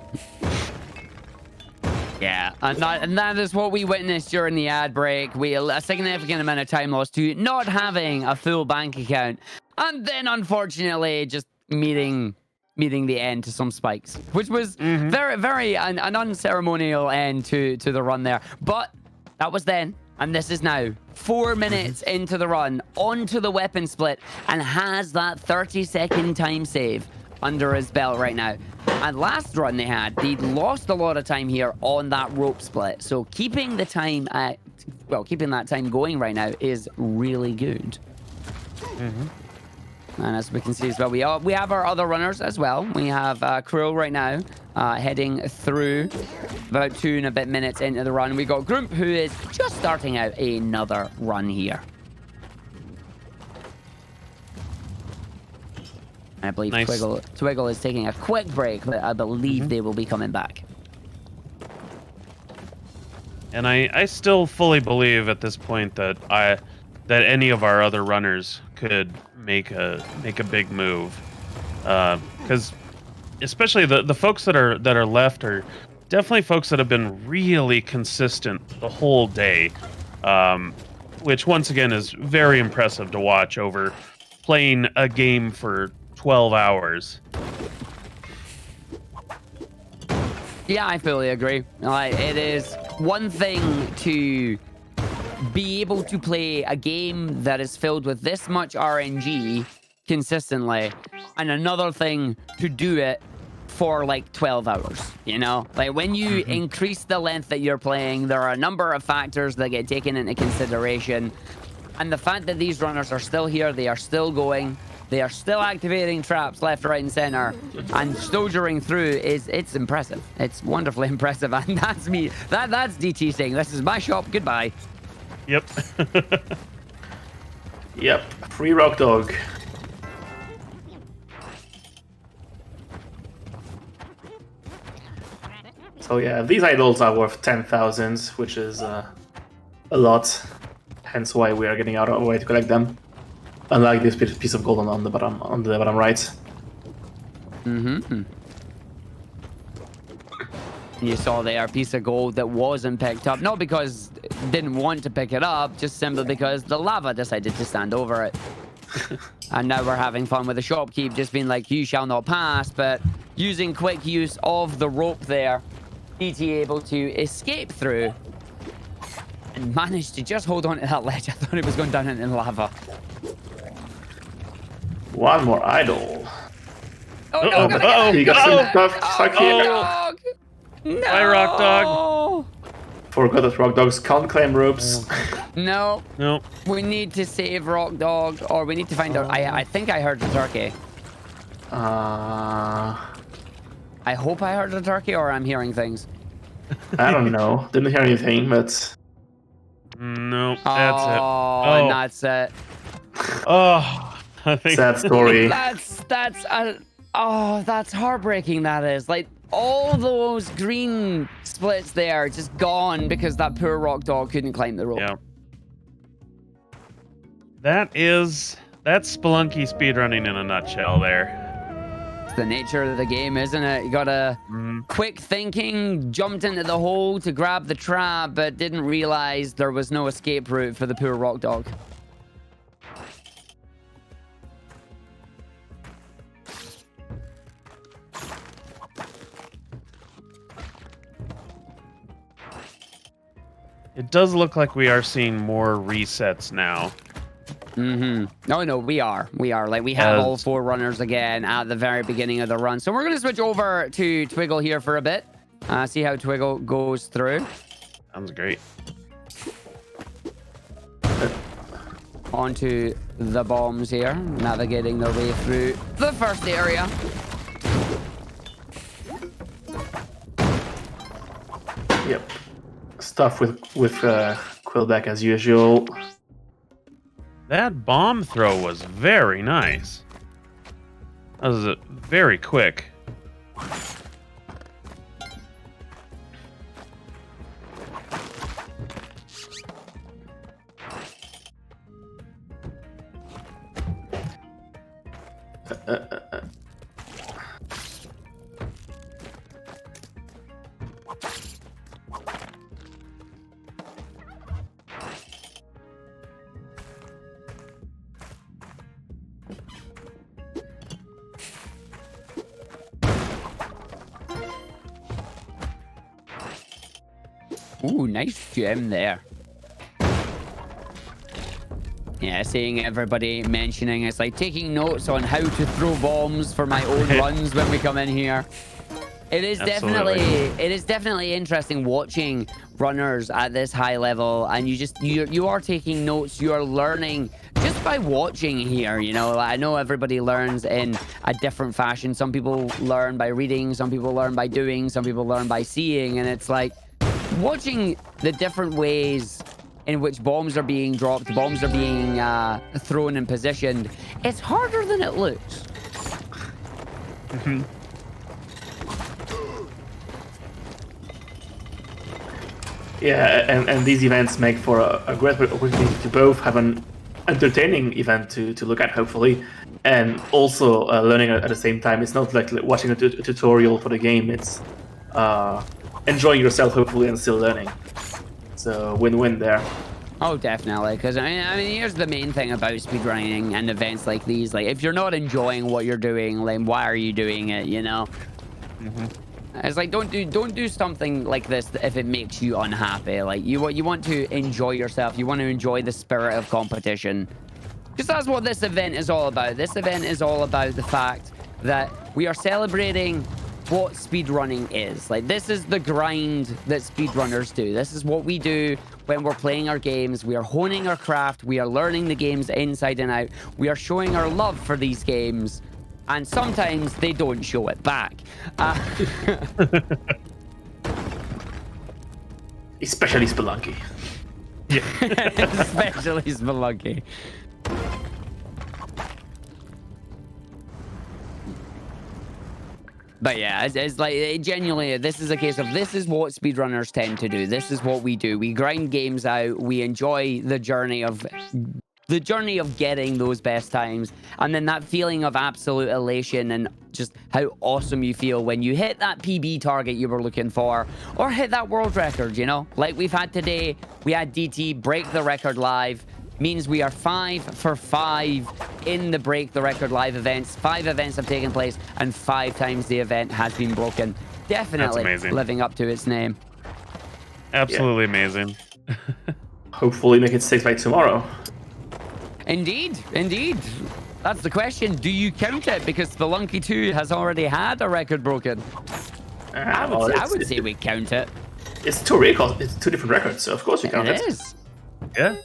Yeah, and that is what we witnessed during the ad break. A significant amount of time lost to not having a full bank account, and then unfortunately just meeting the end to some spikes, which was very an unceremonial end to the run there. But that was then, and this is now 4 minutes into the run, onto the weapon split, and has that 30-second time save under his belt right now. And last run they lost a lot of time here on that rope split. So keeping that time going right now is really good. And as we can see as well, we have our other runners as well. We have Krill right now heading through about 2 and a bit minutes into the run. We got Grump, who is just starting out another run here. I believe nice. Twiggle is taking a quick break, but I believe they will be coming back. And I still fully believe at this point that any of our other runners could make a big move, because especially the folks that are left are definitely folks that have been really consistent the whole day, which once again is very impressive to watch over playing a game for 12 hours. Yeah, I fully agree. It is one thing to be able to play a game that is filled with this much RNG consistently, and another thing to do it for like 12 hours, you know? Like when you increase the length that you're playing, there are a number of factors that get taken into consideration. And the fact that these runners are still here, they are still going, they are still activating traps left, right, and center, and soldiering through it's impressive. It's wonderfully impressive, and that's me. That's DT saying, this is my shop, goodbye. Yep. Yep, free rock dog. So yeah, these idols are worth 10,000, which is a lot. Hence why we are getting out of our way to collect them. Unlike this piece of gold on the bottom right. You saw there a piece of gold that wasn't picked up, not because it didn't want to pick it up, just simply because the lava decided to stand over it. And now we're having fun with the shopkeep just being like, you shall not pass, but using quick use of the rope there, DT able to escape through and managed to just hold on to that ledge. I thought it was going down into the lava. One more idol. Oh, no, but he got some stuff stuck here. Dog. No. Bye, Rock Dog. Forgot that rock dogs can't climb ropes. No. No. We need to save Rock Dog, or we need to find out. I think I heard the turkey. I hope I heard the turkey, or I'm hearing things. I don't know. Didn't hear anything, but... No, that's it. Oh, and that's it. Oh, I think sad story. That's heartbreaking. That is, like, all those green splits there just gone because that poor Rock Dog couldn't climb the rope. Yeah. That's Spelunky speedrunning in a nutshell there. It's the nature of the game, isn't it? You gotta quick thinking, jumped into the hole to grab the trap, but didn't realize there was no escape route for the poor Rock Dog. It does look like we are seeing more resets now. No, we are. Like, we have all 4 runners again at the very beginning of the run. So we're going to switch over to Twiggle here for a bit. See how Twiggle goes through. Sounds great. Onto the bombs here, navigating their way through the first area. Yep. Stuff with Quillback as usual. That bomb throw was very nice. That was very quick. Ooh, nice gem there. Yeah, seeing everybody mentioning it's like taking notes on how to throw bombs for my own runs when we come in here. It is definitely interesting watching runners at this high level, and you are taking notes, you are learning just by watching here, you know. I know everybody learns in a different fashion. Some people learn by reading, some people learn by doing, some people learn by seeing, and it's like watching the different ways in which bombs are being dropped, bombs are being thrown and positioned. It's harder than it looks. Yeah, and these events make for a great opportunity to both have an entertaining event to look at, hopefully, and also learning at the same time. It's not like watching a tutorial for the game. It's enjoying yourself, hopefully, and still learning. So win-win there. Oh, definitely. Because I mean, here's the main thing about speedrunning and events like these. Like, if you're not enjoying what you're doing, like, why are you doing it? You know. It's like, don't do something like this if it makes you unhappy. Like, you want to enjoy yourself. You want to enjoy the spirit of competition. Because that's what this event is all about. This event is all about the fact that we are celebrating what speedrunning is. Like, this is the grind that speedrunners do. This is what we do when we're playing our games. We are honing our craft. We are learning the games inside and out. We are showing our love for these games. And sometimes they don't show it back. Especially Spelunky. Yeah. Especially Spelunky. But yeah, it's like, genuinely, this is a case of this is what speedrunners tend to do. This is what we do. We grind games out. We enjoy the journey of getting those best times, and then that feeling of absolute elation and just how awesome you feel when you hit that PB target you were looking for, or hit that world record, you know, like we've had today. We had DT break the record live. Means we are 5 for 5 in the break the record live events. 5 events have taken place, and 5 times the event has been broken. Definitely living up to its name. Absolutely amazing. Hopefully make it 6 by tomorrow. Indeed. That's the question. Do you count it? Because Spelunky 2 has already had a record broken. I would say we count it. It's 2 records. It's 2 different records, so of course we count it. It is. Yeah.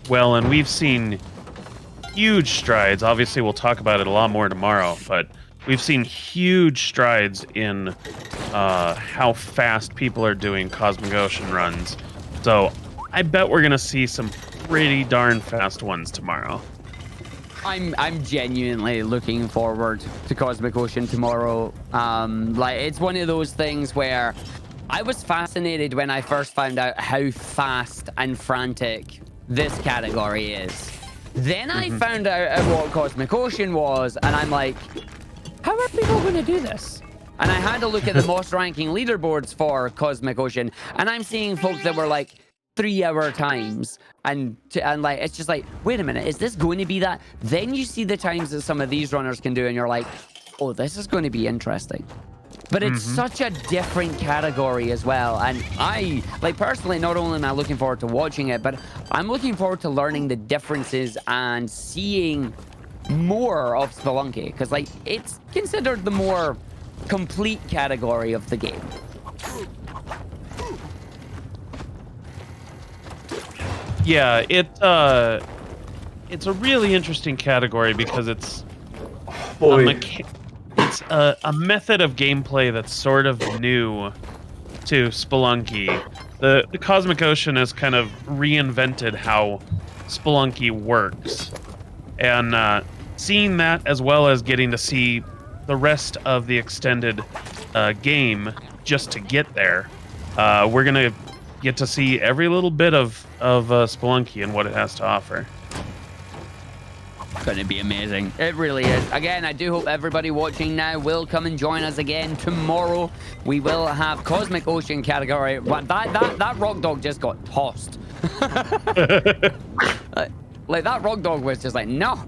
Well, and we've seen huge strides. Obviously, we'll talk about it a lot more tomorrow, but we've seen huge strides in how fast people are doing Cosmic Ocean runs. So I bet we're going to see some pretty darn fast ones tomorrow. I'm genuinely looking forward to Cosmic Ocean tomorrow. Like, it's one of those things where I was fascinated when I first found out how fast and frantic this category is. Then I found out what Cosmic Ocean was, and I'm like, how are people going to do this? And I had to look at the Mossranking leaderboards for Cosmic Ocean, and I'm seeing folks that were like 3-hour times, and like, it's just like, wait a minute, is this going to be that? Then you see the times that some of these runners can do, and you're like, oh, this is going to be interesting. But it's such a different category as well. And I, like, personally, not only am I looking forward to watching it, but I'm looking forward to learning the differences and seeing more of Spelunky. Because, like, it's considered the more complete category of the game. Yeah, it's a really interesting category because it's it's a method of gameplay that's sort of new to Spelunky. The Cosmic Ocean has kind of reinvented how Spelunky works, and seeing that as well as getting to see the rest of the extended game just to get there, we're gonna get to see every little bit of Spelunky and what it has to offer. It's going to be amazing. It really is. Again, I do hope everybody watching now will come and join us again tomorrow. We will have Cosmic Ocean category. That rock dog just got tossed. Like that rock dog was just like, no.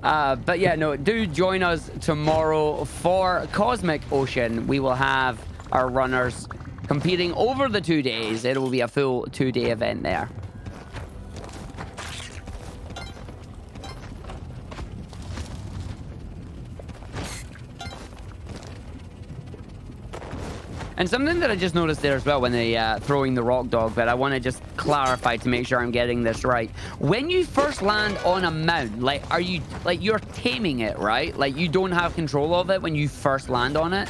But yeah, no, do join us tomorrow for Cosmic Ocean. We will have our runners competing over the 2 days. It will be a full 2-day event there. And something that I just noticed there as well when they throwing the rock dog, but I want to just clarify to make sure I'm getting this right. When you first land on a mount, like, are you, like, you're taming it, right? Like, you don't have control of it when you first land on it?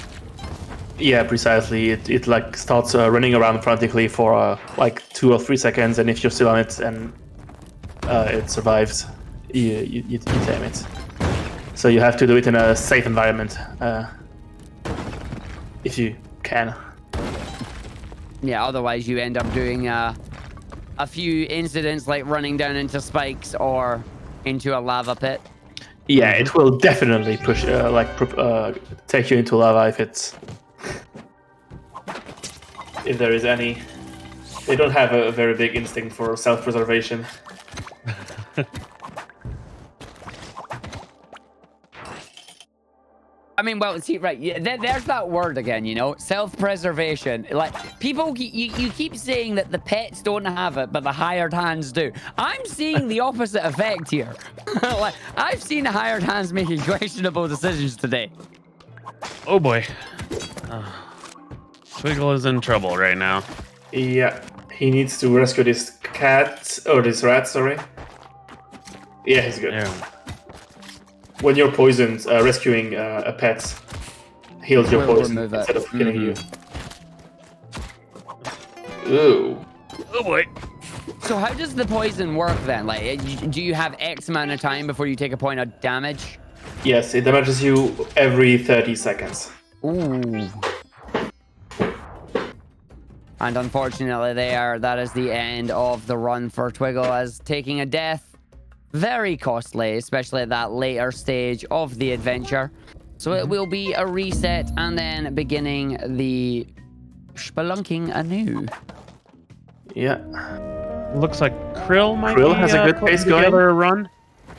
Yeah, precisely. It like starts running around frantically for like 2 or 3 seconds, and if you're still on it and it survives, you tame it. So you have to do it in a safe environment, if you can. Yeah, otherwise you end up doing a few incidents like running down into spikes or into a lava pit. Yeah, it will definitely push, take you into lava if there is any. They don't have a very big instinct for self-preservation. I mean, well, see, right, yeah, there's that word again, you know, self-preservation. Like, people, you keep saying that the pets don't have it, but the hired hands do. I'm seeing the opposite effect here. Like, I've seen hired hands making questionable decisions today. Oh boy. Twiggle is in trouble right now. Yeah, he needs to rescue this cat, or this rat, sorry. Yeah, he's good. Yeah. When you're poisoned, rescuing a pet heals your poison instead of killing you. Ooh. Oh boy. So how does the poison work then? Like, do you have X amount of time before you take a point of damage? Yes, it damages you every 30 seconds. Ooh. And unfortunately that is the end of the run for Twiggle, as taking a death, very costly, especially at that later stage of the adventure. So it will be a reset and then beginning the spelunking anew. Yeah. Looks like Krill might Krill be, has a good pace going. Together a run.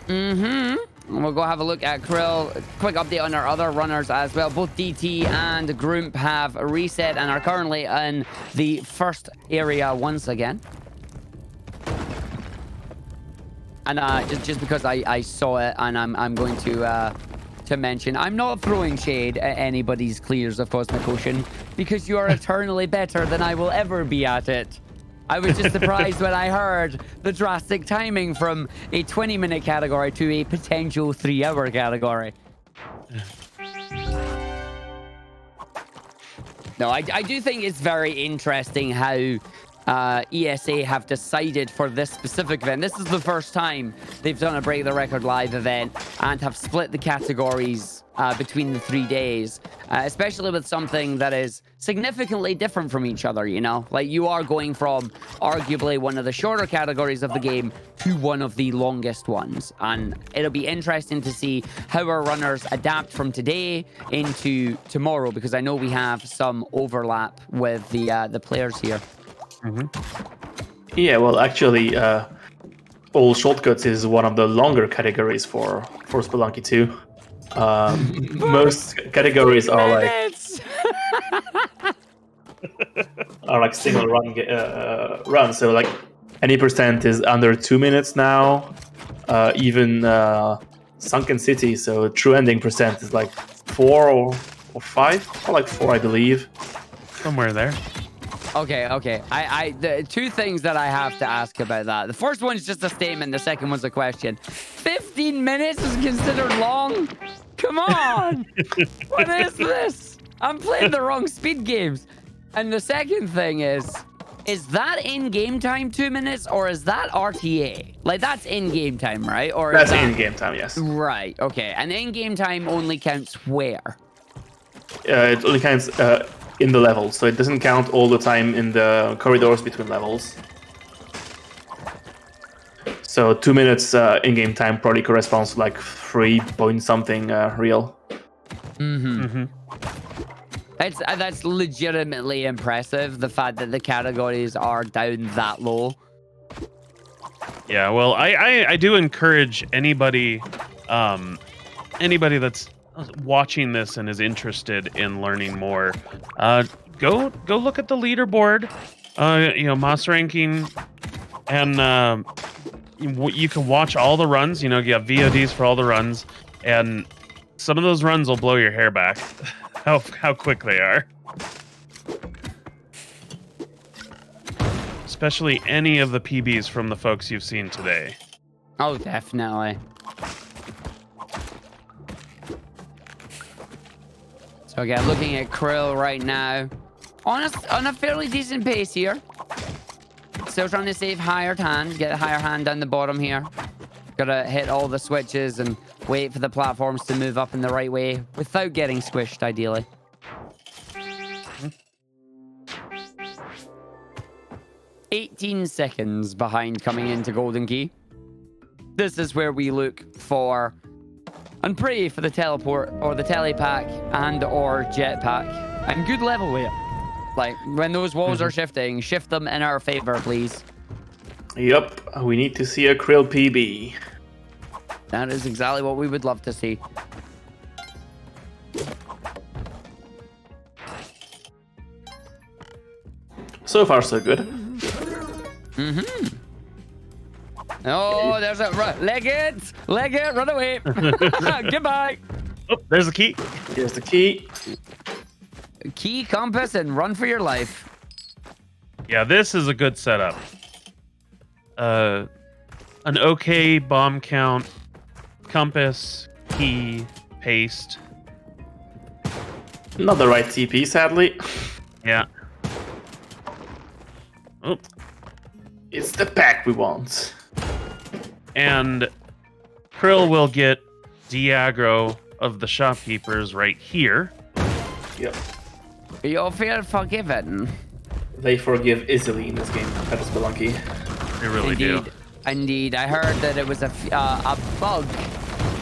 And we'll go have a look at Krill. Quick update on our other runners as well. Both DT and Groomp have reset and are currently in the first area once again. And just because I saw it, and I'm going to mention, I'm not throwing shade at anybody's clears of Cosmic Ocean, because you are eternally better than I will ever be at it. I was just surprised when I heard the drastic timing from a 20-minute category to a potential 3-hour category. No, I do think it's very interesting how ESA have decided for this specific event. This is the first time they've done a Break the Record live event and have split the categories between the 3 days, especially with something that is significantly different from each other, you know? Like, you are going from arguably one of the shorter categories of the game to one of the longest ones. And it'll be interesting to see how our runners adapt from today into tomorrow, because I know we have some overlap with the players here. Yeah, well, actually, All Shortcuts is one of the longer categories for Spelunky 2. Most categories are like Minutes! single run. So like any percent is under 2 minutes now. Even Sunken City, so true ending percent is like 4 or 5, or like 4, I believe. Somewhere there. Okay. The two things that I have to ask about that. The first one is just a statement. The second one's a question. 15 minutes is considered long? Come on! What is this? I'm playing the wrong speed games. And the second thing is that in-game time 2 minutes, or is that RTA? Like, that's in-game time, right? Or That's in-game time, yes. Right, okay. And in-game time only counts where? It only counts in the levels, so it doesn't count all the time in the corridors between levels. So 2 minutes in-game time probably corresponds to like 3 point something real. That's legitimately impressive, the fact that the categories are down that low. Yeah, well, I do encourage anybody that's watching this and is interested in learning more, go look at the leaderboard, Mossranking, and you can watch all the runs. You have VODs for all the runs, and some of those runs will blow your hair back. How quick they are. Especially any of the PBs from the folks you've seen today. Oh, definitely. So again, looking at Krill right now, on a fairly decent pace here. Still trying to save hired hand, get a higher hand down the bottom here. Gotta hit all the switches and wait for the platforms to move up in the right way without getting squished, ideally. 18 seconds behind coming into Golden Key. This is where we look for and pray for the teleport or the telepack and or jetpack. And good level weight. Like, when those walls are shifting, shift them in our favor, please. Yep, we need to see a Krill PB. That is exactly what we would love to see. So far, so good. Oh, there's a leg it, run away. Goodbye. Oh, there's the key. Here's the key. Key, compass, and run for your life. Yeah, this is a good setup. An okay bomb count, compass, key, paste. Not the right TP, sadly. Yeah. Oh. It's the pack we want. And Krill will get de-aggro of the shopkeepers right here. Yep. You'll feel forgiven. They forgive easily in this game at Spelunky. They really Indeed. do. Indeed. I heard that it was a bug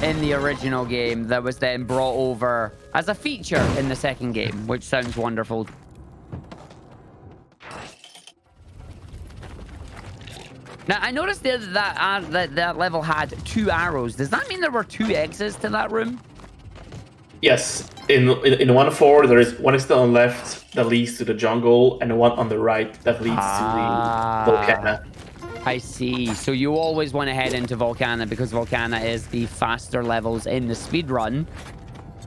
in the original game that was then brought over as a feature in the second game, which sounds wonderful. Now, I noticed that level had 2 arrows. Does that mean there were 2 exits to that room? Yes. In 1-4, there is one still on the left that leads to the jungle, and one on the right that leads to the Volcana. I see. So you always want to head into Volcana because Volcana is the faster levels in the speedrun.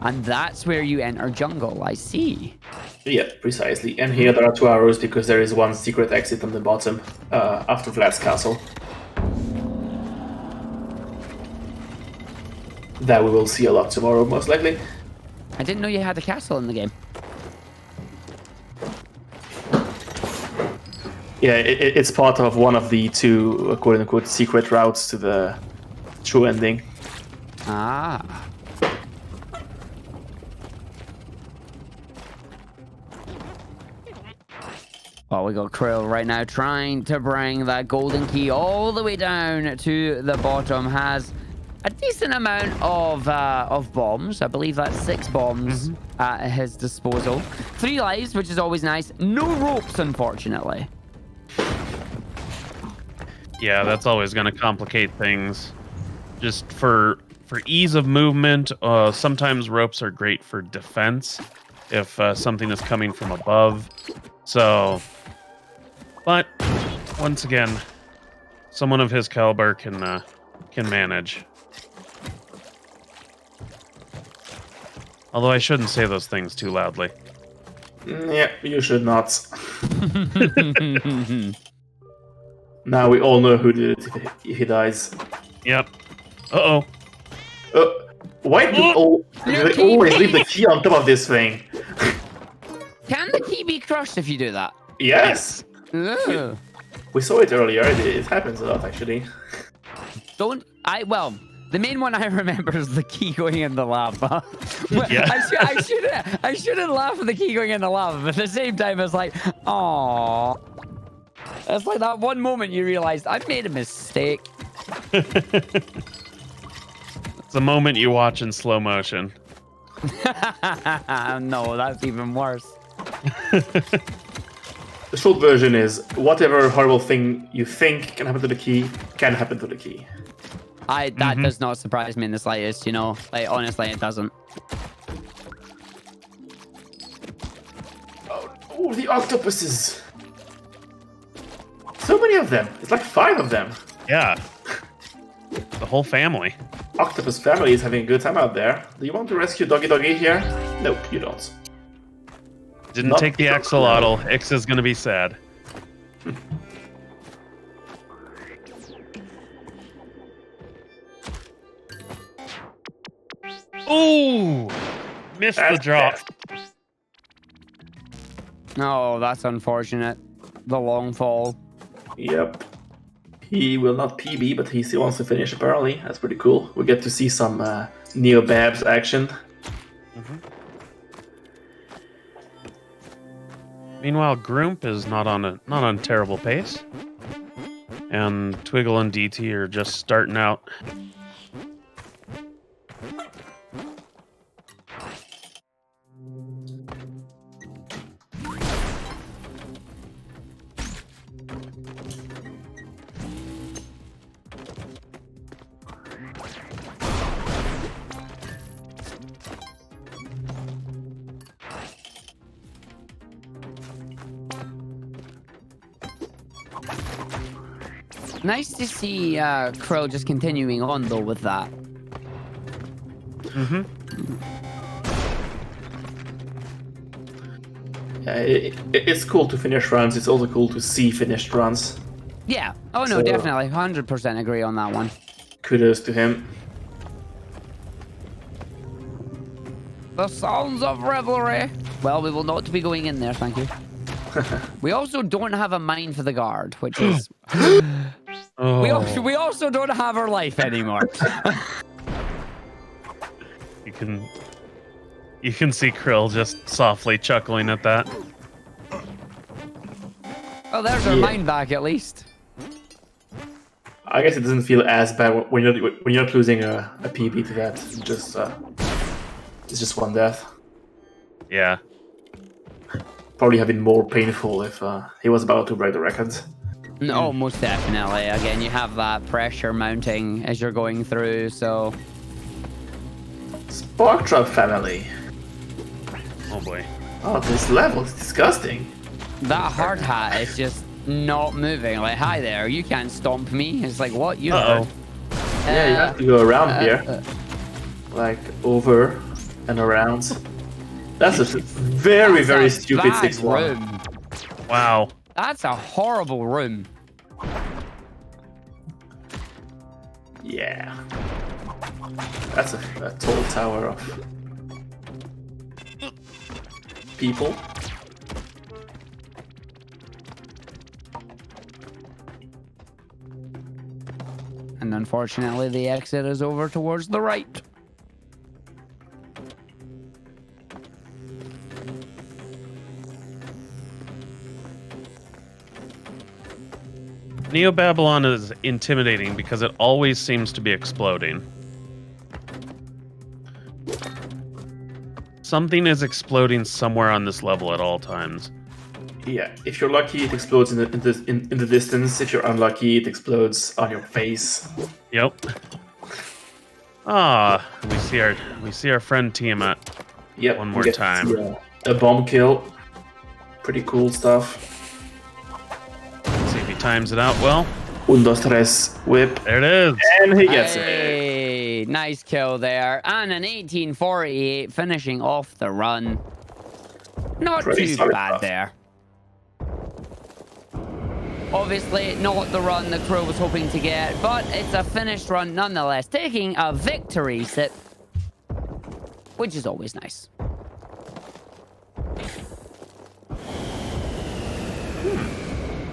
And that's where you enter jungle. I see. Yeah, precisely. And here there are 2 arrows because there is one secret exit on the bottom after Vlad's castle. That we will see a lot tomorrow, most likely. I didn't know you had a castle in the game. Yeah, it's part of one of the 2 quote-unquote secret routes to the true ending. Ah. Well, we got Krill right now trying to bring that golden key all the way down to the bottom. Has a decent amount of bombs. I believe that's 6 bombs at his disposal. 3 lives, which is always nice. No ropes, unfortunately. Yeah, that's always going to complicate things. Just for for ease of movement, sometimes ropes are great for defense if something is coming from above. So, but once again, someone of his caliber can manage. Although I shouldn't say those things too loudly. Yeah, you should not. Now we all know who did it if he dies. Yep. Uh-oh. Why do they always leave the key on top of this thing? Can the key be crushed if you do that? Yes! Ugh. We saw it earlier. It happens a lot, actually. Well, the main one I remember is the key going in the lava. Yeah. I shouldn't laugh at the key going in the lava, but at the same time, it's like, aww. It's like that one moment you realized I've made a mistake. Hmm. It's a moment you watch in slow motion. No, that's even worse. The short version is whatever horrible thing you think can happen to the key can happen to the key. That does not surprise me in the slightest, you know. Like, honestly, it doesn't. Oh, the octopuses! So many of them. It's like 5 of them. Yeah. The whole family. Octopus family is having a good time out there. Do you want to rescue Doggy Doggy here? Nope, you don't. Didn't Not take the the axolotl. Ix is gonna be sad. Ooh! Missed the That's drop. bad. Oh, that's unfortunate. The long fall. Yep. He will not PB, but he still wants to finish up early. That's pretty cool. We get to see some Neo Babs action. Meanwhile, Groomp is not on terrible pace, and Twiggle and DT are just starting out. Nice to see Krill just continuing on, though, with that. It's cool to finish runs. It's also cool to see finished runs. Yeah. Oh, no, So- definitely. 100% agree on that one. Kudos to him. The sounds of revelry. Well, we will not be going in there, thank you. We also don't have a mine for the guard, which is... Oh. We also don't have our life anymore. You can see Krill just softly chuckling at that. Well, there's our Yeah. mine back, at least. I guess it doesn't feel as bad when you're not losing a PB to that. It's just one death. Yeah. Probably have been more painful if he was about to break the record. No, most definitely. Again, you have that pressure mounting as you're going through, so... Spark Trap family. Oh boy. Oh, this level is disgusting. That hard hat is just not moving. Like, hi there, you can't stomp me. It's like, what? You Uh-oh. heard? Yeah, you have to go around here. Like, over and around. That's a very, very That's a stupid bad 6-1. room. Wow. That's a horrible room. Yeah. That's a tall tower of people. And unfortunately, the exit is over towards the right. Neo Babylon is intimidating because it always seems to be exploding. Something is exploding somewhere on this level at all times. Yeah, if you're lucky, it explodes in the distance. If you're unlucky, it explodes on your face. Yep. we see our friend Tiamat. Yep. One we more get to time. see a bomb kill. Pretty cool stuff. Let's see if he times it out well. Un, dos, tres, whip. There it is. And he gets it. Hey, nice kill there. And an 1848 finishing off the run. Not Pretty too solid bad stuff. there. Obviously, not the run the crew was hoping to get, but it's a finished run nonetheless, taking a victory sip, which is always nice.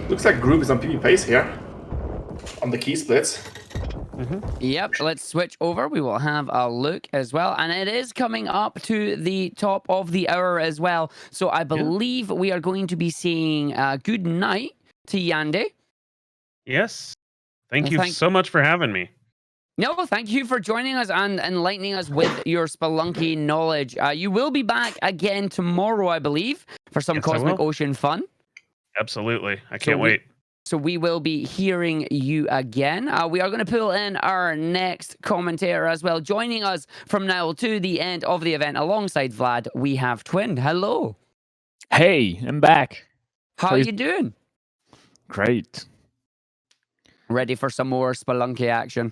Looks like group is on PB pace here. On the key splits. Yep, let's switch over. We will have a look as well. And it is coming up to the top of the hour as well. So I believe we are going to be saying good night to Yande. Yes. Thank And you so much for having me. No, thank you for joining us and enlightening us with your Spelunky knowledge. You will be back again tomorrow, I believe, for some Yes, I Cosmic will. Ocean fun. Absolutely. I can't wait. So we will be hearing you again. We are going to pull in our next commentator as well. Joining us from now to the end of the event alongside Vlad, we have Twin. Hello. Hey, I'm back. How are you doing? Great. Ready for some more Spelunky action?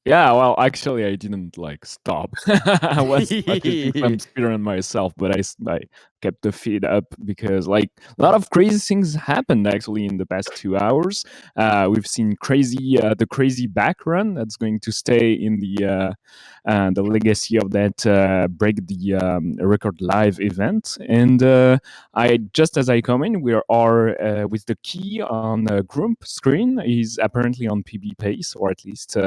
Yeah, well, actually, I didn't stop. I was watching some speedrun myself, but I kept the feed up because a lot of crazy things happened actually in the past 2 hours. We've seen the crazy back run that's going to stay in the legacy of that break the record live event. And I just as I come in, we are with the key on the group screen is apparently on PB pace, or at least.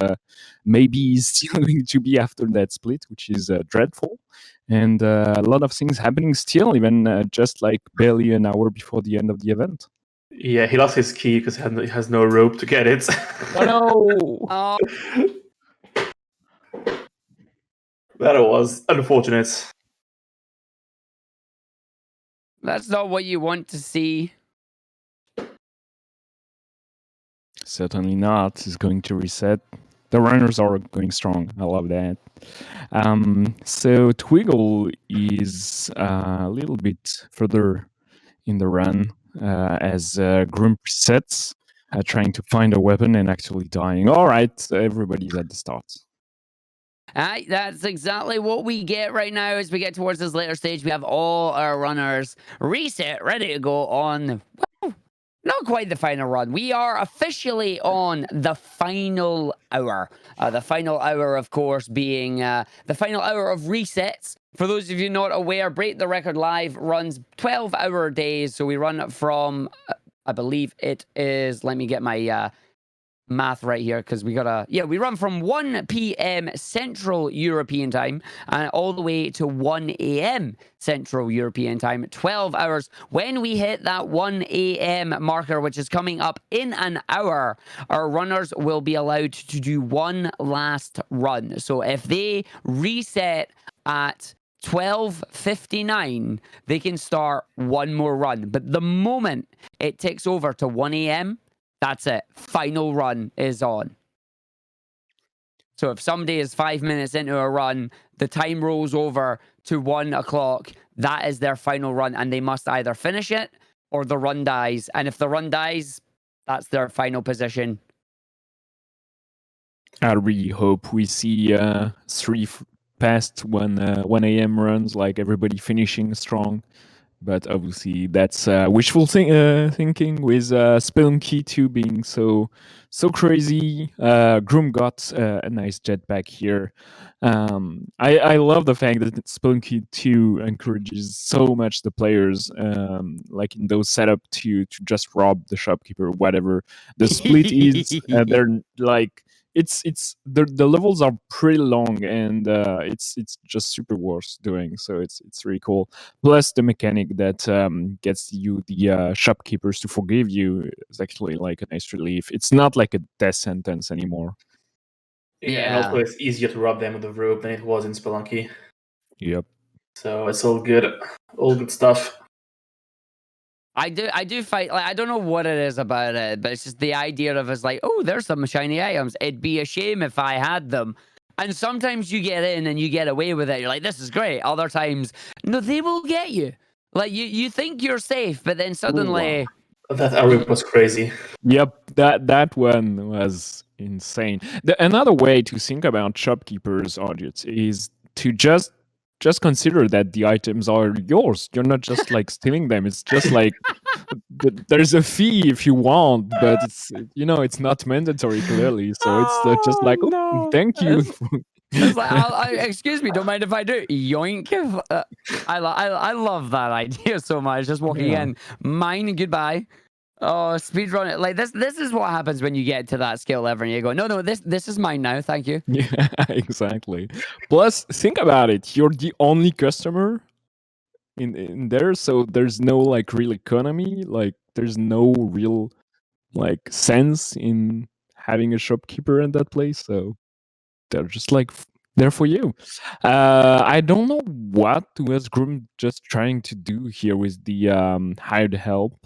Maybe he's still going to be after that split, which is dreadful. And a lot of things happening still, even just barely an hour before the end of the event. Yeah, he lost his key because he has no rope to get it. Oh no! That was unfortunate. That's not what you want to see. Certainly not. It's going to reset. The runners are going strong. I love that. So Twiggle is a little bit further in the run as Grum resets, trying to find a weapon and actually dying. All right, everybody's at the start. That's exactly what we get right now as we get towards this later stage. We have all our runners reset, ready to go on, well, not quite the final run. We are officially on the final hour. The final hour, of course, being the final hour of resets. For those of you not aware, Break the Record Live runs 12-hour days. So we run from, I believe it is, let me get my math right here because we run from 1 p.m. Central European time and all the way to 1 a.m. Central European time, 12 hours. When we hit that 1 a.m. marker, which is coming up in an hour, our runners will be allowed to do one last run. So if they reset at 12:59, they can start one more run. But the moment it ticks over to 1 a.m., that's it. Final run is on. So if somebody is 5 minutes into a run, the time rolls over to 1 o'clock. That is their final run, and they must either finish it or the run dies. And if the run dies, that's their final position. I really hope we see 3 past 1 a.m. runs, everybody finishing strong. But obviously, that's wishful thinking with Spelunky 2 being so crazy. Groom got a nice jetpack here. I love the fact that Spelunky 2 encourages so much the players, in those setup to just rob the shopkeeper, whatever the split is. They're it's the levels are pretty long, and it's just super worth doing. So it's really cool. Plus the mechanic that gets you the shopkeepers to forgive you is actually a nice relief. It's not like a death sentence anymore. Yeah, and also it's easier to rob them with the rope than it was in Spelunky. Yep. So it's all good stuff. I do fight. I don't know what it is about it, but it's just the idea of us oh, there's some shiny items. It'd be a shame if I had them. And sometimes you get in and you get away with it. You're like, this is great. Other times, no, they will get you. Like you think you're safe, but then suddenly. That area was crazy. Yep, that one was insane. Another way to think about shopkeepers' audience is to just consider that the items are yours. You're not just like stealing them. It's just like there's a fee if you want, but it's it's not mandatory clearly. So it's just like, oh, thank you. It's like, excuse me, don't mind if I do. Yoink. I love that idea so much. Just walking in, mine and goodbye. Oh, speedrun. Like this is what happens when you get to that skill level and you go, no, this is mine now. Thank you. Yeah, exactly. Plus, think about it. You're the only customer in there, so there's no like real economy. Like there's no real like sense in having a shopkeeper in that place. So they're just like there for you. I don't know what was Groom just trying to do here with the hired help.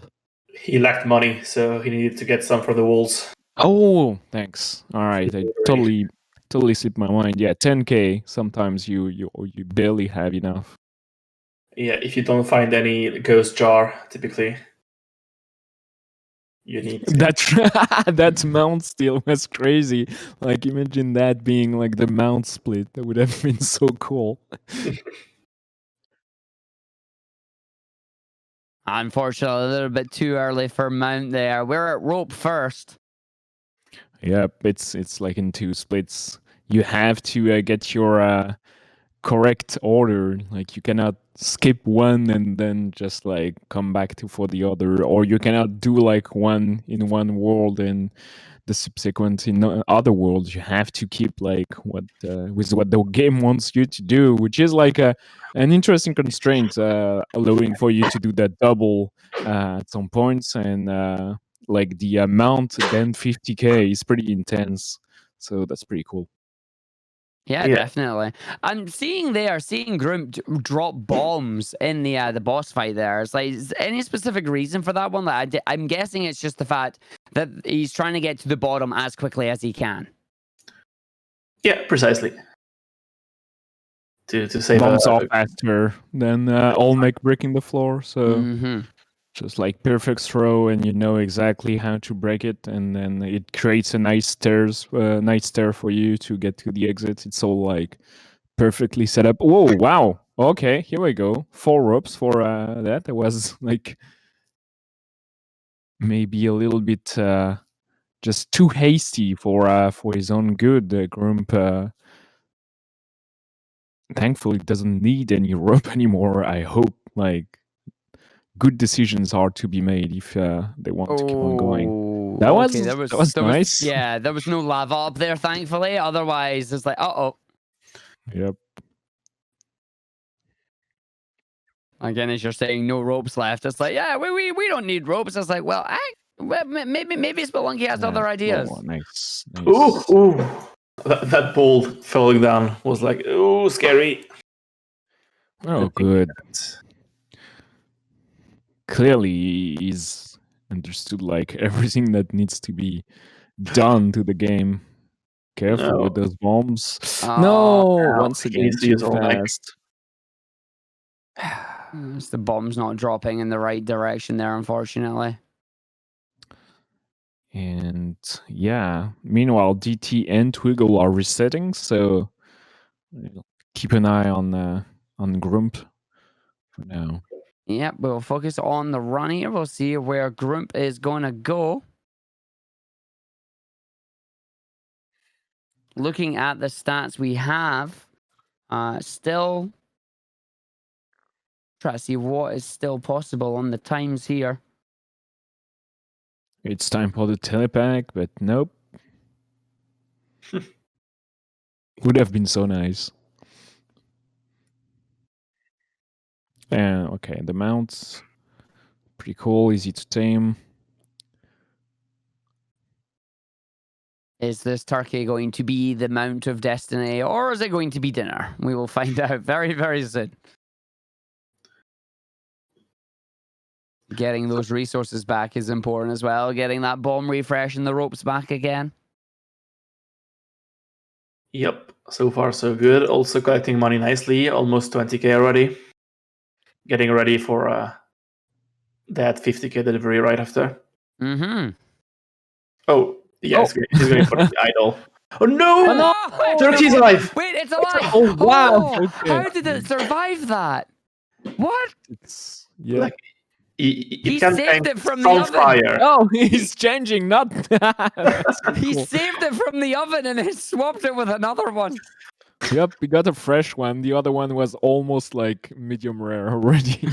He lacked money, so he needed to get some from the walls. Oh, thanks. All right, I totally slipped my mind. Yeah, 10K. Sometimes you barely have enough. Yeah, if you don't find any ghost jar, typically, you need to. That mount steal was crazy. Like imagine that being like the mount split. That would have been so cool. Unfortunately, a little bit too early for mount there. We're at rope first. Yep, it's like in two splits. You have to get your correct order. Like you cannot skip one and then just like come back for the other, or you cannot do like one in one world and the subsequent in other worlds. You have to keep like what the game wants you to do, which is like an interesting constraint, allowing for you to do that double at some points, and like the amount then 50K is pretty intense. So that's pretty cool. Yeah, definitely. I'm seeing Groom drop bombs in the boss fight there. It's like, is any specific reason for that one? Like, I'm guessing it's just the fact that he's trying to get to the bottom as quickly as he can. Yeah, precisely. To save bombs off faster than all make breaking the floor. So just like perfect throw, and you know exactly how to break it, and then it creates a nice stair for you to get to the exit. It's all like perfectly set up. Whoa, wow. Okay, here we go. 4 ropes for that. It was like maybe a little bit just too hasty for his own good. Grump thankfully doesn't need any rope anymore. I hope like good decisions are to be made if they want to keep on going. That was nice. There was no lava up there, thankfully. Otherwise, it's like, Yep. Again, as you're saying, no ropes left. It's like, yeah, we don't need ropes. It's like, well, maybe Spelunky has other ideas. Oh, nice. Ooh. That ball falling down was like, ooh, scary. Oh, good. Clearly, he's understood like everything that needs to be done to the game. Careful with those bombs. Once again, too fast. The bomb's not dropping in the right direction there, unfortunately. And yeah, meanwhile, DT and Twiggle are resetting, so keep an eye on Grump for now. Yep, we'll focus on the run here. We'll see where Grump is going to go. Looking at the stats we have, still try to see what is still possible on the times here. It's time for the telepack, but nope. Would have been so nice. Okay, the mounts, pretty cool, easy to tame. Is this turkey going to be the mount of destiny, or is it going to be dinner? We will find out very, very soon. Getting those resources back is important as well. Getting that bomb refresh and the ropes back again. Yep. So far, so good. Also collecting money nicely, almost 20k already. Getting ready for that 50k delivery right after. Mm-hmm. Oh, yeah, he's going for the idol. Oh no! Oh, Turkey's alive! Wait, it's alive! Oh, wow, Oh, okay. how did it survive that? What? It's yeah. Like, He it can saved tank it from the some oven. fire. Oh, he's changing, not that. That's so He cool. saved it from the oven and he swapped it with another one. Yep, we got a fresh one. The other one was almost like medium rare already.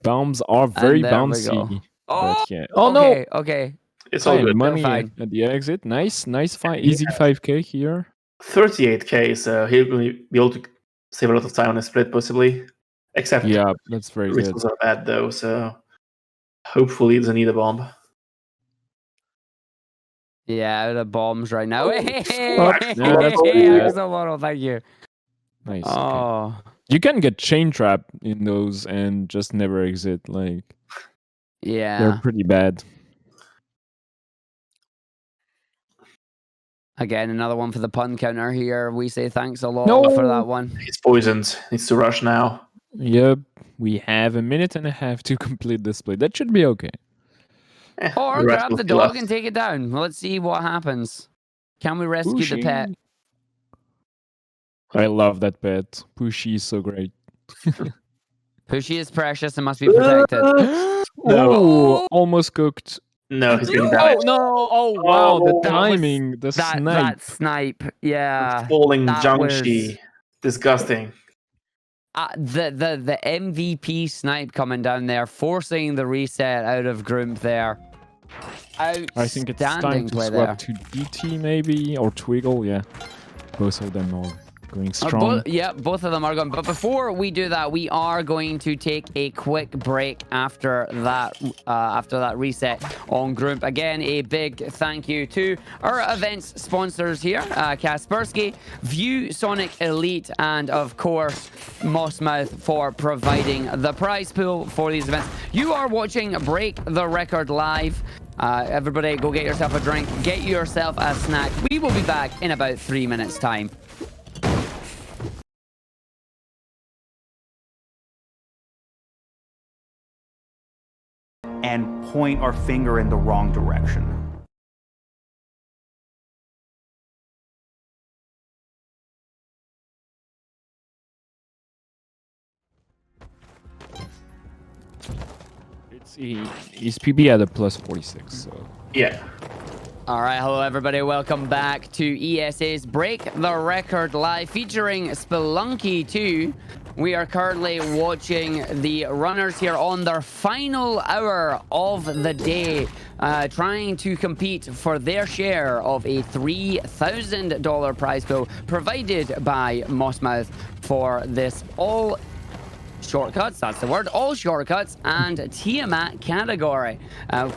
Bombs are very And there we bouncy. go. Oh, But yeah. Oh okay, no! okay. It's all Fine, good. money Fine. at the exit. Nice, easy 5k here. 38k, so he'll be able to save a lot of time on a split, possibly. Except Yeah, that's very good. results are bad though, so hopefully he doesn't need a bomb. Yeah, out of bombs right now. Hey, Yeah, that's pretty good. thank you. Nice. Okay. Oh, You can get chain trap in those and just never exit. Like they're yeah. pretty bad. Again, another one for the pun counter here. We say thanks a lot No. for that one. He's poisoned. Needs to rush now. Yep. We have a minute and a half to complete this split. That should be okay. Or The rest grab will the kill dog us. and take it down. Let's see what happens. Can we rescue the pet? Pushy. I love that pet. Pushy is so great. Pushy is precious and must be protected. Oh, almost cooked. No, he's getting Oh damaged. no! Oh wow! The That was- timing, the snipe. That snipe, yeah. Falling that Jiangxi. Disgusting. The MVP snipe coming down there, forcing the reset out of Grump there. I think it's time Outstanding to play swap to DT maybe or Twiggle. Yeah, both of them are going strong. Both of them are going. But before we do that, we are going to take a quick break after that reset on Grump. Again, a big thank you to our events sponsors here, Kaspersky, ViewSonic Elite, and of course, Mossmouth for providing the prize pool for these events. You are watching Break the Record live. Everybody, go get yourself a drink, get yourself a snack. We will be back in about 3 minutes' time. And point our finger in the wrong direction. He's PB at a plus 46. So. Yeah. All right, hello everybody. Welcome back to ESA's Break the Record live featuring Spelunky 2. We are currently watching the runners here on their final hour of the day, trying to compete for their share of a $3,000 prize pool provided by Mossmouth for this All Shortcuts, that's the word, All Shortcuts and Tiamat category.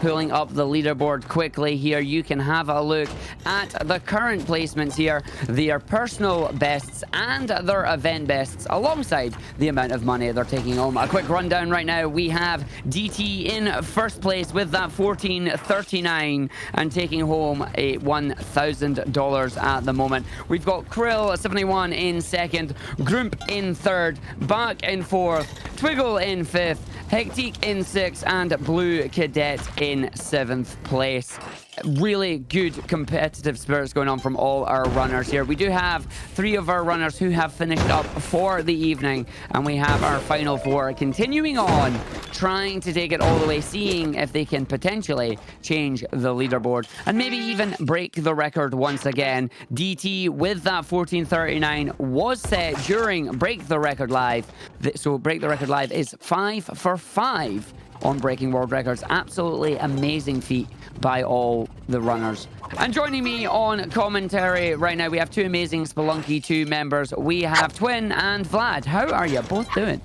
Pulling up the leaderboard quickly here, you can have a look at the current placements here, their personal bests and their event bests, alongside the amount of money they're taking home. A quick rundown right now, we have DT in first place with that 1439 and taking home a $1,000 at the moment. We've got Krill 71 in second, Grump in third, Bach in fourth, Twiggle in fifth, Hectique in sixth, and Blue Cadet in seventh place. Really good competitive spirits going on from all our runners here. We do have 3 of our runners who have finished up for the evening, and we have our final 4 continuing on, trying to take it all the way, seeing if they can potentially change the leaderboard and maybe even break the record once again. DT with that 1439 was set during Break the Record Live. So Break the Record Live is 5 for 5 on breaking world records. Absolutely amazing feat by all the runners. And joining me on commentary right now, we have 2 amazing Spelunky 2 members. We have Twin and Vlad. How are you both doing?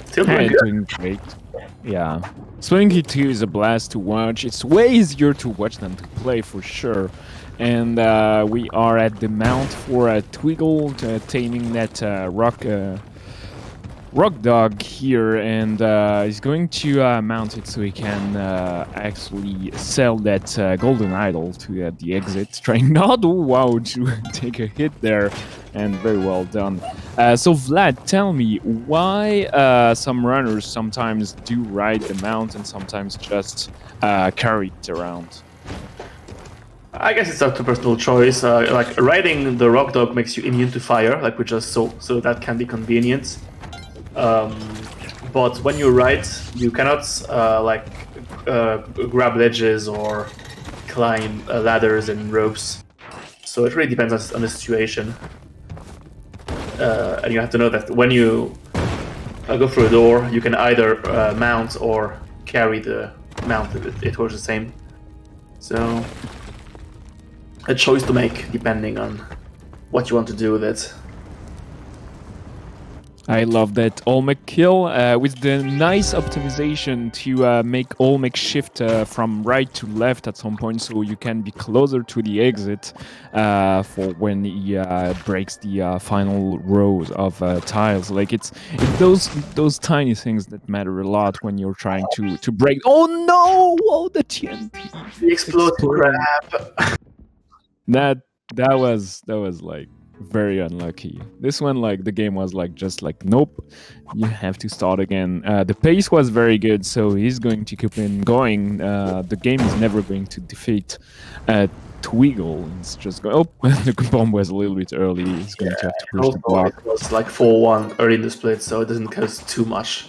Still Yeah, doing good. doing great. Yeah. Spelunky 2 is a blast to watch. It's way easier to watch than to play for sure. And we are at the mount for a Twiggle, taming that rock Rock Dog here, and he's going to mount it so he can actually sell that golden idol to the exit, trying not, to take a hit there, and very well done. So Vlad, tell me, why some runners sometimes do ride the mount and sometimes just carry it around? I guess it's up to personal choice. Like riding the Rock Dog makes you immune to fire, like we just saw, so that can be convenient. But when you ride, you cannot grab ledges or climb ladders and ropes. So it really depends on the situation. And you have to know that when you go through a door, you can either mount or carry the mount. It was the same. So a choice to make depending on what you want to do with it. I love that Olmec kill with the nice optimization to make Olmec shift from right to left at some point, so you can be closer to the exit for when he breaks the final rows of tiles. Like it's those tiny things that matter a lot when you're trying to break. Oh no! Oh, the TNT! The explosive grab. That was like very unlucky. This one, like, the game was like just like, nope, you have to start again. The pace was very good, so he's going to keep in going. The game is never going to defeat Twiggle. It's just going. Oh, the bomb was a little bit early. He's going to have to push the block. It was like 4-1 early in the split, so it doesn't cost too much.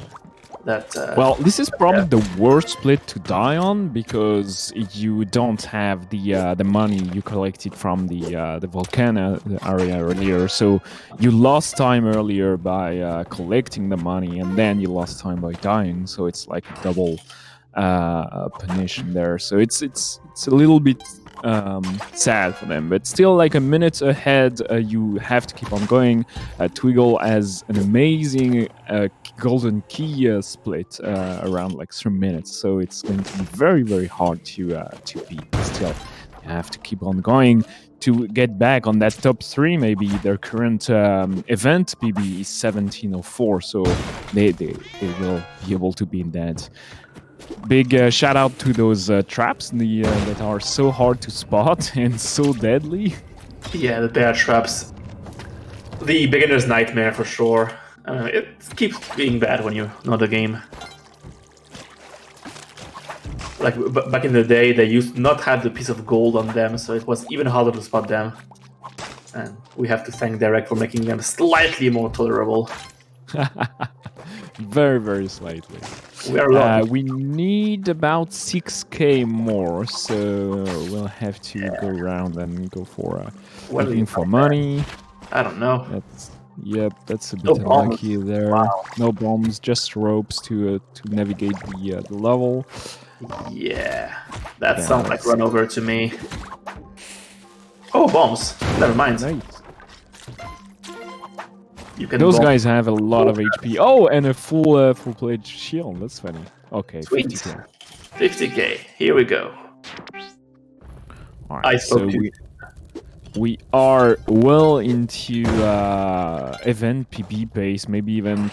Well, this is probably the worst split to die on because you don't have the money you collected from the volcano area earlier. So you lost time earlier by collecting the money, and then you lost time by dying. So it's like a double punition there. So it's a little bit sad for them, but still, like a minute ahead, you have to keep on going. Twiggle has an amazing golden key split around like 3 minutes, so it's going to be very, very hard to beat. Still, you have to keep on going to get back on that top 3. Maybe their current event PB is 1704, so they will be able to beat that. Big shout out to those traps that are so hard to spot and so deadly. Yeah, the bear traps. The beginner's nightmare for sure. It keeps being bad when you know the game. Like back in the day, they used to not have the piece of gold on them, so it was even harder to spot them. And we have to thank Derek for making them slightly more tolerable. Very, very slightly. We need about 6k more, so we'll have to go around and go for looking for money. I don't know. That's a bit unlucky there. Wow. No bombs, just ropes to navigate the level. Yeah, that sounds like run over to me. Oh, bombs. Never mind. Nice. Those guys have a lot of HP. Oh, and a full-fledged shield. That's funny. Okay, sweet. 50k. 50k. Here we go. All right, so we are well into event PB base. Maybe even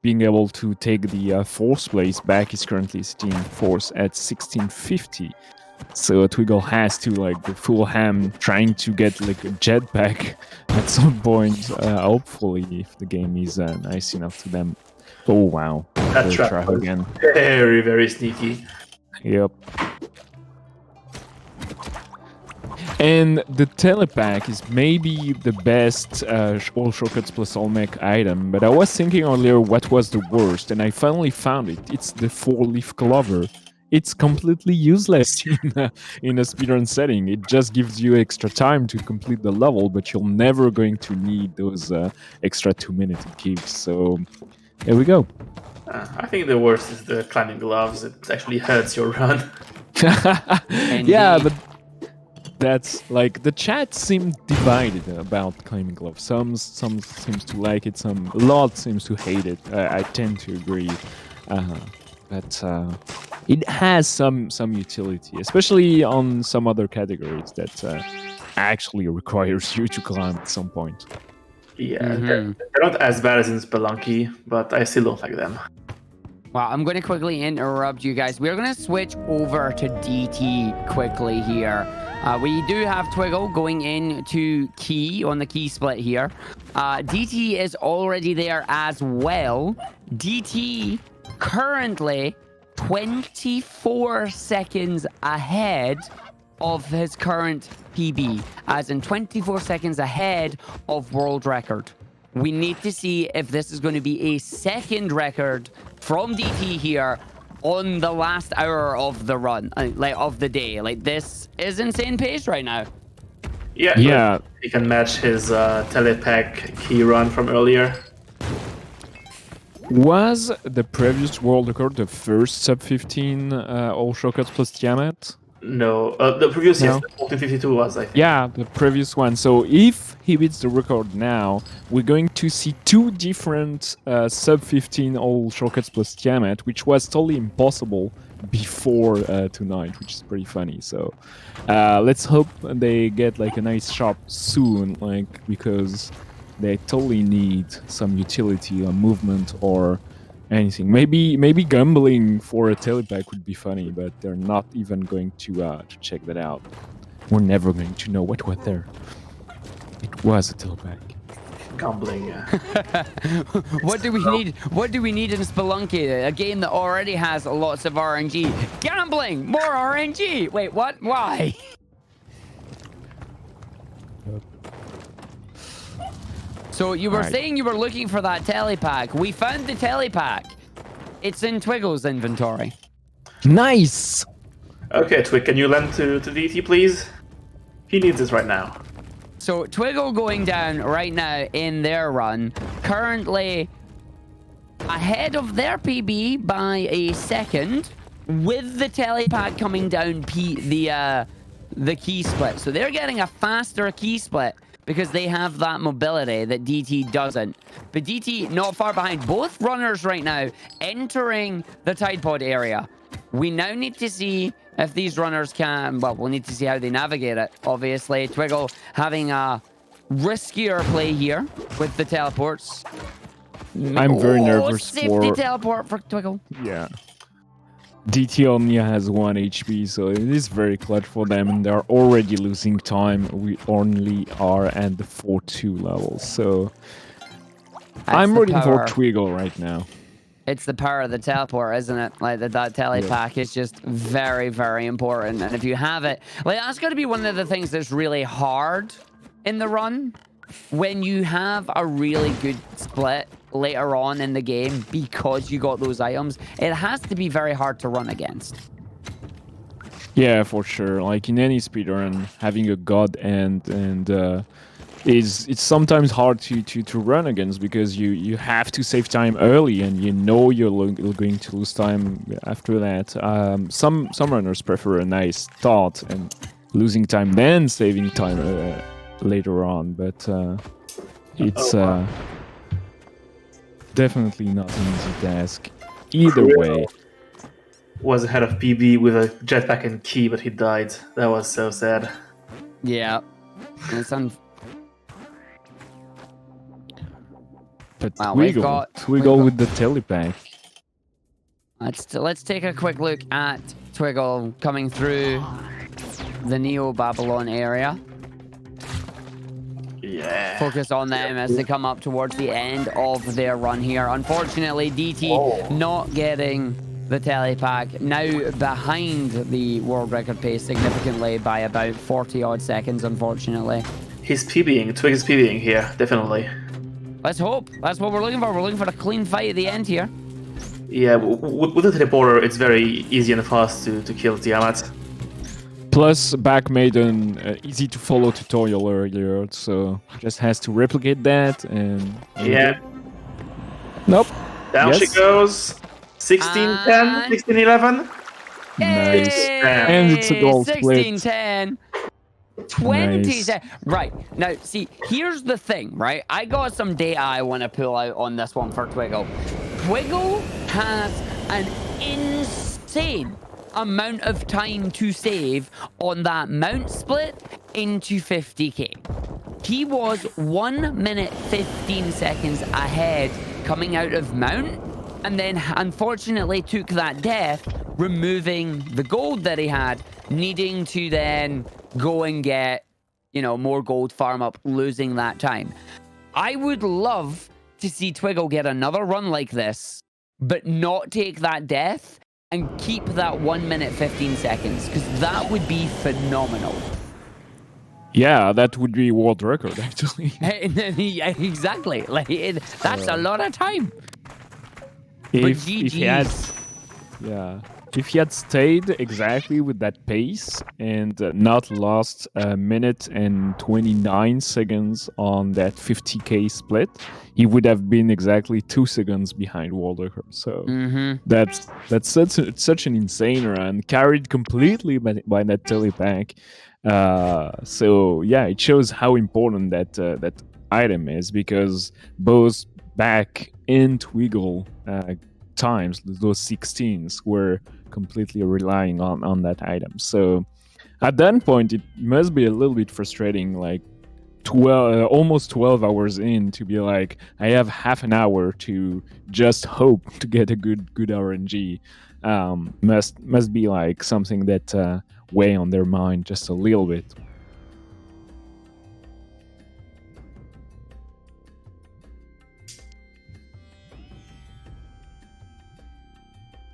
being able to take the fourth place back. Is currently sitting fourth at 1650. So Twiggle has to like the full ham, trying to get like a jetpack at some point. Hopefully, if the game is nice enough to them. Oh wow! That trap again. Very, very sneaky. Yep. And the telepack is maybe the best All Shortcuts plus Olmec item, but I was thinking earlier what was the worst, and I finally found it. It's the 4-leaf clover. It's completely useless in a speedrun setting. It just gives you extra time to complete the level, but you're never going to need those extra 2 minutes it gives. So there we go. I think the worst is the climbing gloves. It actually hurts your run. Yeah, but that's like the chat seemed divided about climbing gloves. Some seems to like it, a lot seems to hate it. I tend to agree. But it has some utility, especially on some other categories that actually requires you to climb at some point. Yeah, they're not as bad as in Spelunky, but I still don't like them. Well, I'm going to quickly interrupt you guys. We're going to switch over to DT quickly here. We do have Twiggle going into Key on the Key split here. DT is already there as well. DT currently 24 seconds ahead of his current PB, as in 24 seconds ahead of world record. We need to see if this is going to be a second record from DT here on the last hour of the run, like of the day. Like, this is insane pace right now. Yeah. He can match his telepack key run from earlier. Was the previous world record the first sub 15 All Shortcuts plus Tiamat? No, the previous No. yes, 1452 was, I think. Yeah, the previous one. So if he beats the record now, we're going to see two different sub 15 All Shortcuts plus Tiamat, which was totally impossible before tonight, which is pretty funny. So let's hope they get like a nice shop soon, like, because they totally need some utility or movement or anything. Maybe gambling for a telepack would be funny, but they're not even going to check that out. We're never going to know what was there. It was a telepack. Gambling, yeah. What do we need? What do we need in Spelunky? A game that already has lots of RNG. Gambling! More RNG! Wait, what? Why? So you were saying you were looking for that telepack. We found the telepack. It's in Twiggle's inventory. Nice! Okay, Twig, can you lend to DT, please? He needs this right now. So Twiggle going down right now in their run, currently ahead of their PB by a second, with the telepack coming down the key split. So they're getting a faster key split because they have that mobility that DT doesn't. But DT not far behind. Both runners right now entering the Tide Pod area. We now need to see if these runners can... Well, we'll need to see how they navigate it. Obviously, Twiggle having a riskier play here with the teleports. I'm very nervous safety teleport for Twiggle. Yeah. DT only has 1 HP, so it is very clutch for them, and they're already losing time. We only are at the 4-2 level, so I'm rooting for Twiggle right now. It's the power of the teleport, isn't it? Like, that telepack is just very, very important. And if you have it, like, that's going to be one of the things that's really hard in the run. When you have a really good split later on in the game because you got those items, it has to be very hard to run against. Yeah, for sure. Like in any speedrun, having a god end and it's sometimes hard to run against because you have to save time early and you know you're going to lose time after that. Some runners prefer a nice start and losing time then saving time later on, but it's definitely not an easy task either way. Was ahead of PB with a jetpack and key, but he died. That was so sad. Yeah. It's But wow, Twiggle with the telepack. Let's take a quick look at Twiggle coming through the Neo Babylon area. Yeah. Focus on them as they come up towards the end of their run here. Unfortunately, DT not getting the telepack, now behind the world record pace significantly by about 40 odd seconds, unfortunately. He's PBing. Twig is PBing here, definitely. Let's hope. That's what we're looking for. We're looking for a clean fight at the end here. Yeah, with the teleporter, it's very easy and fast to kill Tiamat. Plus, Back made an easy to follow tutorial earlier, so just has to replicate that and... Yeah. Nope. Down she goes. 16-10, 16-11. Nice. And it's a gold split. 16-10. 20 Nice. Right. Now, see, here's the thing, right? I got some data I want to pull out on this one for Twiggle. Twiggle has an insane amount of time to save on that mount split into 50k. He was 1 minute 15 seconds ahead coming out of Mount, and then unfortunately took that death, removing the gold that he had, needing to then go and get, you know, more gold, farm up, losing that time. I would love to see Twiggle get another run like this, but not take that death and keep that 1 minute 15 seconds, because that would be phenomenal. Yeah, that would be world record, actually. Yeah, exactly. Like that's a lot of time. If GG's. he had, yeah, if he had stayed exactly with that pace and not lost a minute and 29 seconds on that 50k split, he would have been exactly 2 seconds behind world record. So that's such an insane run, carried completely by that telepack. So yeah, it shows how important that item is, because both back and Twiggle times, those 16s, were completely relying on that item. So at that point, it must be a little bit frustrating, like almost 12 hours in, to be like, I have half an hour to just hope to get a good RNG. Must be like something that weigh on their mind just a little bit.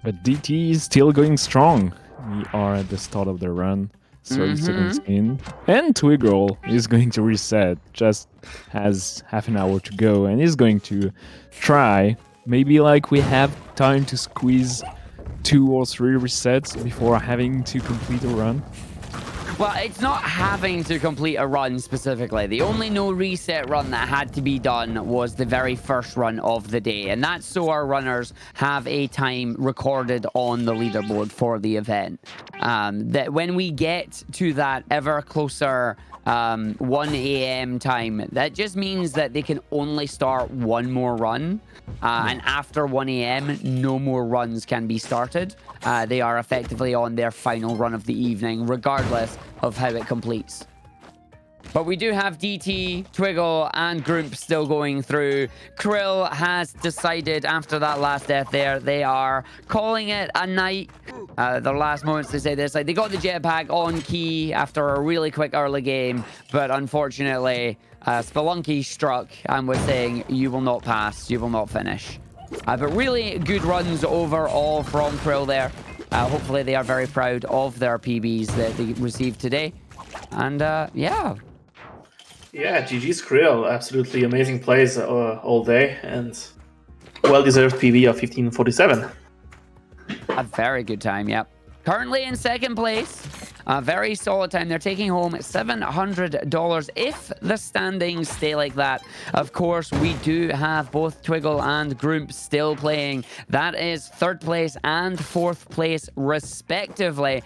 But DT is still going strong. We are at the start of the run, 30 seconds in. And Twiggle is going to reset, just has half an hour to go, and is going to try. Maybe like we have time to squeeze 2 or 3 resets before having to complete a run. Well, it's not having to complete a run specifically. The only no reset run that had to be done was the very first run of the day. And that's so our runners have a time recorded on the leaderboard for the event. That when we get to that ever closer 1 a.m. time, that just means that they can only start one more run. And after 1 a.m., no more runs can be started. They are effectively on their final run of the evening, regardless of how it completes. But we do have DT, Twiggle, and Grump still going through. Krill has decided after that last death there, they are calling it a night. The last moments to say this, like, they got the jetpack on key after a really quick early game, but unfortunately, Spelunky struck and was saying, you will not pass, you will not finish. But really good runs overall from Krill there. Hopefully they are very proud of their PBs that they received today. And yeah. Yeah, GG's Krill. Absolutely amazing plays all day, and well-deserved PB of 1547. A very good time, yep. Currently in second place. A very solid time. They're taking home $700 if the standings stay like that. Of course, we do have both Twiggle and Grump still playing. That is third place and fourth place, respectively.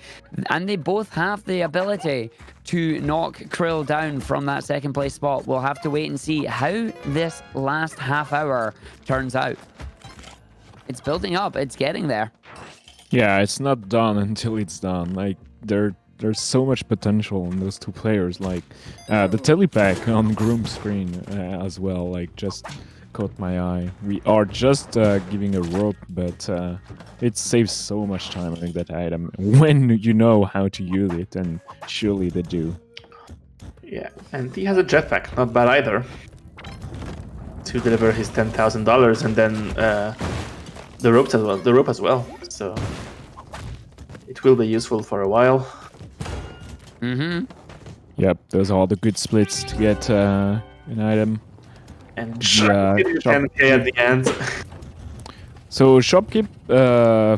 And they both have the ability to knock Krill down from that second place spot. We'll have to wait and see how this last half hour turns out. It's building up. It's getting there. Yeah, it's not done until it's done. Like, there's so much potential in those two players. Like, the telepack on Groom's screen as well, like, just caught my eye. We are just giving a rope, but it saves so much time, like, that item, when you know how to use it, and surely they do. Yeah, and he has a jetpack, not bad either, to deliver his $10,000, and then the rope as well. So it will be useful for a while. Yep, those are all the good splits to get an item. And 10k at the end. So Shopkeep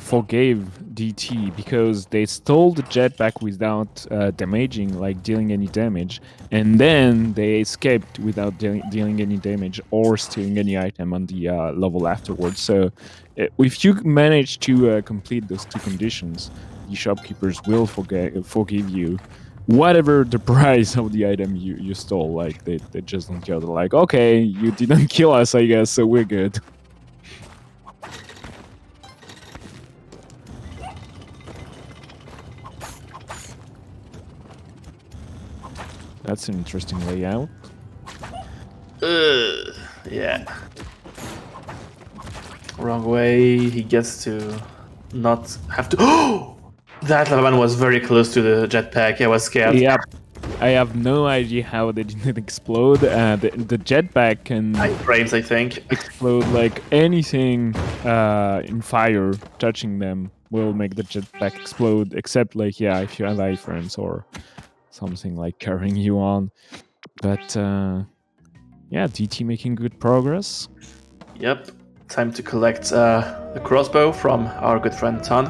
forgave DT because they stole the jetpack without damaging, like dealing any damage, and then they escaped without dealing any damage or stealing any item on the level afterwards. So if you manage to complete those two conditions, the shopkeepers will forgive you whatever the price of the item you stole. Like, they just don't care. They're like, okay, you didn't kill us, I guess, so we're good. That's an interesting layout. Yeah. Wrong way. He gets to not have to. Oh, that lava man was very close to the jetpack. I was scared. Yep. I have no idea how they didn't explode. The jetpack can Frames, I think. explode like anything in fire touching them will make the jetpack explode, except like, yeah, if you have iframes or something like carrying you on. But yeah, DT making good progress. Yep. Time to collect the crossbow from our good friend Tan.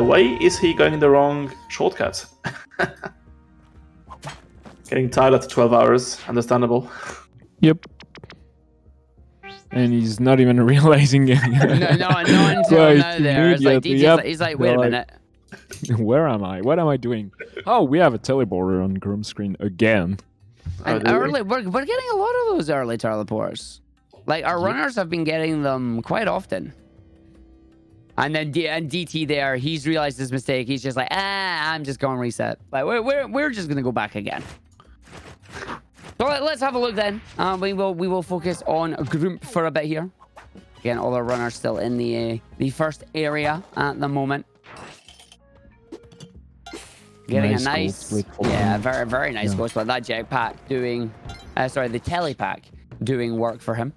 Why is he going the wrong shortcut? Getting tired after 12 hours, understandable. Yep. And he's not even realizing it. No, until now there. It's like, he's like, wait a minute. Where am I? What am I doing? Oh, we have a teleporter on Groom screen again. And early, we're getting a lot of those early teleports. Like, our runners have been getting them quite often. And then DT there, he's realized his mistake. He's just like, I'm just going to reset. Like, we're just going to go back again. So let's have a look then. We will focus on group for a bit here. Again, all our runners still in the first area at the moment. Getting a nice, very nice goal split. That jetpack doing, sorry, the telepack doing work for him.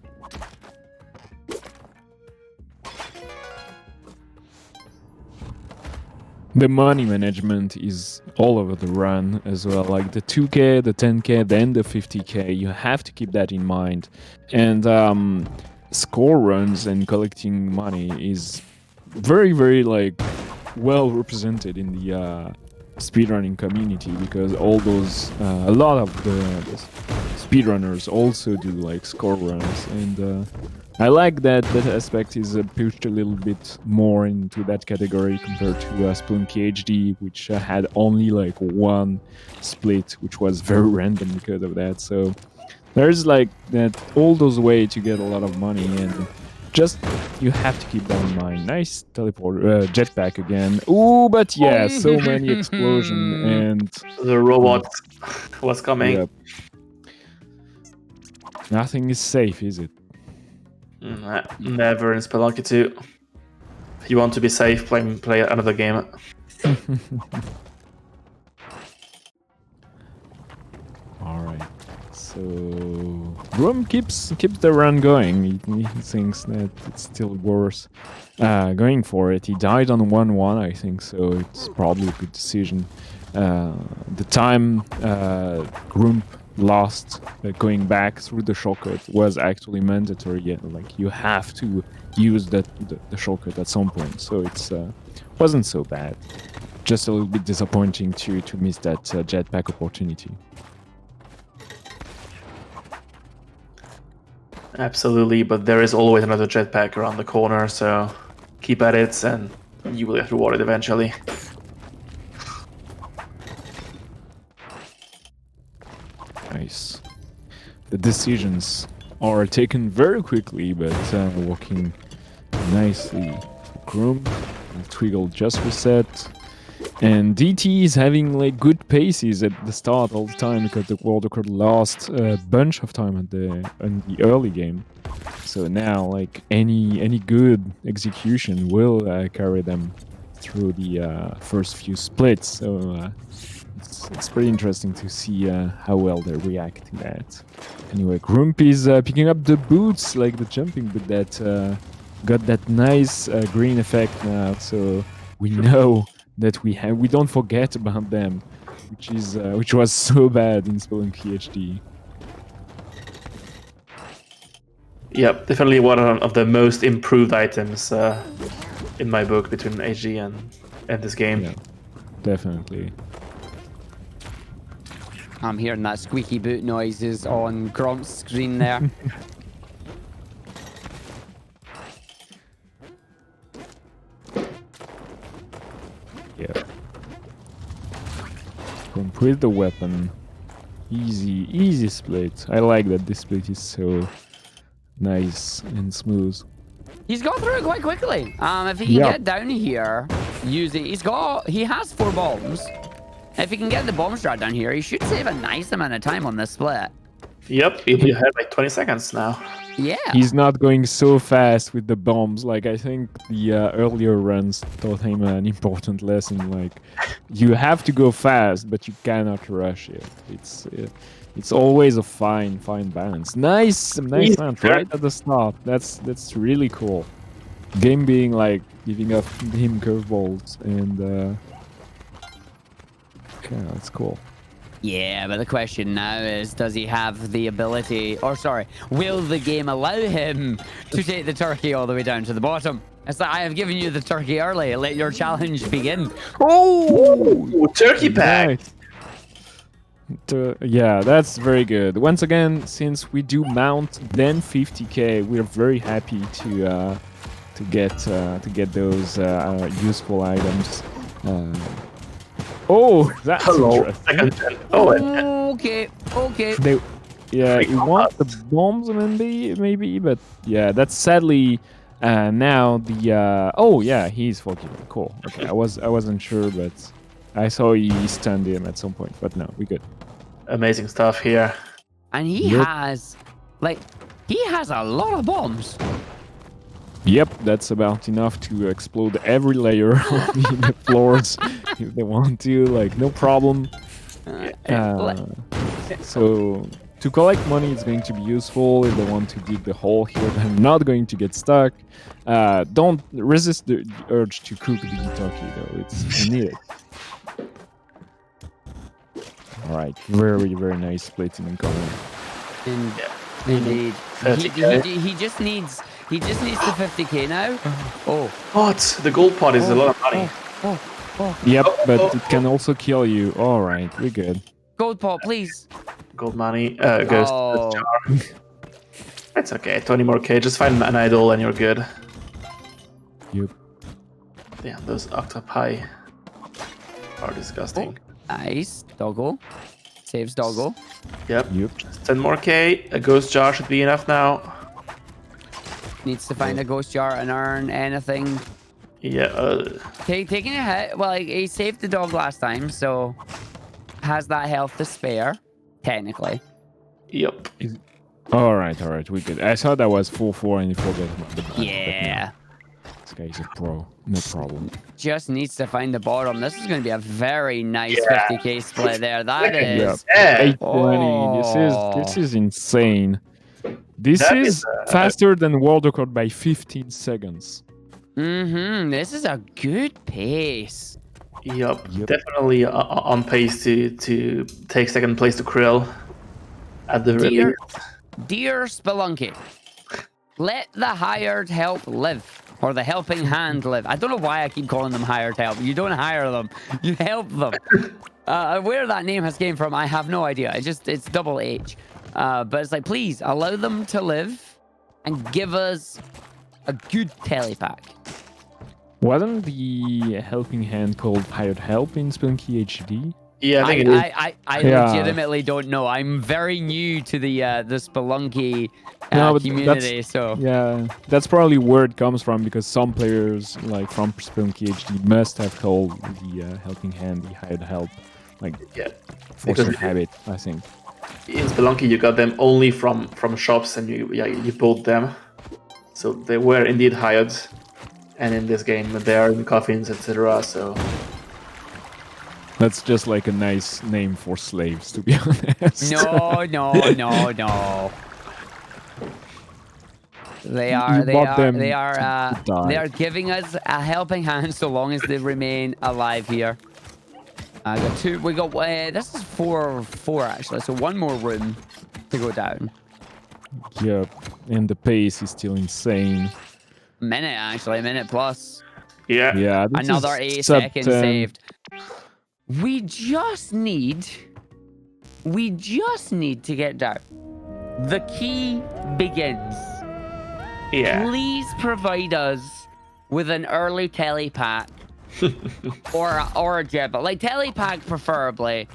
The money management is all over the run as well, like the 2k, the 10k, then the 50k. You have to keep that in mind. And score runs and collecting money is very, very like well represented in the speedrunning community, because all those a lot of the speedrunners also do like score runs, and I like that aspect is pushed a little bit more into that category compared to Spelunky HD, which had only like one split, which was very random because of that. So there's like that all those ways to get a lot of money, and just you have to keep that in mind. Nice teleport jetpack again. Ooh, but yeah, so many explosion, and the robot was coming. Yep. Nothing is safe, is it? Never in Spelunky 2. If you want to be safe, play another game. Alright. So Room keeps the run going. He thinks that it's still worth going for it. He died on 1-1, I think, so it's probably a good decision. The time Grump lost going back through the shortcut was actually mandatory. Yeah, like you have to use the shortcut at some point, so it's wasn't so bad. Just a little bit disappointing to miss that jetpack opportunity. Absolutely, but there is always another jetpack around the corner, so keep at it and you will get rewarded eventually. Nice. The decisions are taken very quickly, but working nicely. Groom, Twiggle just reset. And DT is having like good paces at the start all the time, because the world record lost a bunch of time in the early game. So now like any good execution will carry them through the first few splits. So it's pretty interesting to see how well they react to that. Anyway, Grump is picking up the boots, like the jumping boot that got that nice green effect now. So we know that we don't forget about them, which was so bad in Spelunky HD. Yep, definitely one of the most improved items in my book between HD and this game. Yeah, definitely. I'm hearing that squeaky boot noises on Grump's screen there. Yeah. Grump with the weapon. Easy split. I like that this split is so nice and smooth. He's got through it quite quickly. If he can get down here using, he has 4 bombs. If he can get the bomb strat down here, he should save a nice amount of time on this split. Yep, he'll be ahead by 20 seconds now. Yeah. He's not going so fast with the bombs. Like, I think the earlier runs taught him an important lesson. Like, you have to go fast, but you cannot rush it. It's always a fine balance. Nice round right at the start. That's really cool. Game being like giving up him curveballs and yeah, that's cool. Yeah, but the question now is, does he have the ability, or sorry, will the game allow him to take the turkey all the way down to the bottom? It's like, I have given you the turkey early. Let your challenge begin. Oh, turkey pack. Nice. Yeah, that's very good. Once again, since we do mount then 50k, we're very happy to get those useful items. Oh, that's interesting. Okay. You want the bombs maybe, but yeah, that's sadly now the oh yeah, he's 40. Cool. Okay, I wasn't sure, but I saw he stunned him at some point, but no, we good. Amazing stuff here. And he has a lot of bombs. Yep, that's about enough to explode every layer of the floors if they want to, like, no problem. So, to collect money is going to be useful if they want to dig the hole here. They're not going to get stuck. Don't resist the urge to cook the turkey, though. You need it. Alright, very, very nice plating and color. Indeed. He just needs the 50k now. Oh. What? The gold pot is a lot of money. Yep, but it can also kill you. Alright, we're good. Gold pot, please. Gold money. Ghost jar. It's okay. 20 more K. Just find an idol and you're good. Yep. Damn, those octopi are disgusting. Nice. Doggo. Saves Doggo. Yep. Just 10 more K. A ghost jar should be enough now. Needs to find a ghost jar and earn anything. Yeah. Taking a hit. Well, he saved the dog last time, so has that health to spare, technically. Yep. Alright, we're good. I thought that was 4-4 and you forgot about the back. Yeah. This guy's a pro. No problem. Just needs to find the bottom. This is going to be a very nice 50k split there. That is. Yep. 820. This is insane. This is faster than world record by 15 seconds. This is a good pace. Yep. Definitely on pace to take second place to Krill at the release. Dear Spelunky, let the hired help live. Or the helping hand live. I don't know why I keep calling them hired help. You don't hire them. You help them. Where that name has came from, I have no idea. It's double H. But it's like, please allow them to live and give us a good telepack. Wasn't the helping hand called hired help in Spelunky HD? Yeah, I think it is. I legitimately don't know. I'm very new to the Spelunky community, so yeah, that's probably where it comes from, because some players like from Spelunky HD must have called the helping hand the hired help, like force of habit, I think. In Spelunky, you got them only from shops, and you bought them, so they were indeed hired. And in this game, they are in coffins, etc. So. That's just like a nice name for slaves, to be honest. No. They are giving us a helping hand so long as they remain alive here. I got two. We got this is 4 actually, so one more room to go down. Yep, and the pace is still insane. Minute plus. Yeah. Another 8 seconds saved. We just need to get down. The key begins. Yeah. Please provide us with an early telepack or a jet, but like telepack preferably.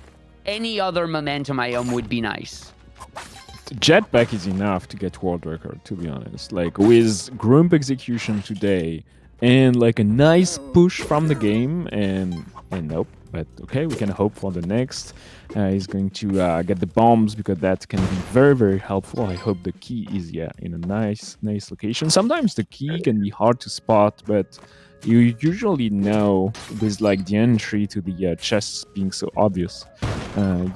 Any other momentum item would be nice. Jetpack is enough to get world record, to be honest. Like with Grump execution today and like a nice push from the game and nope, But okay, we can hope for the next. He's going to get the bombs because that can be very, very helpful. I hope the key is in a nice location. Sometimes the key can be hard to spot, but you usually know with like the entry to the chest being so obvious.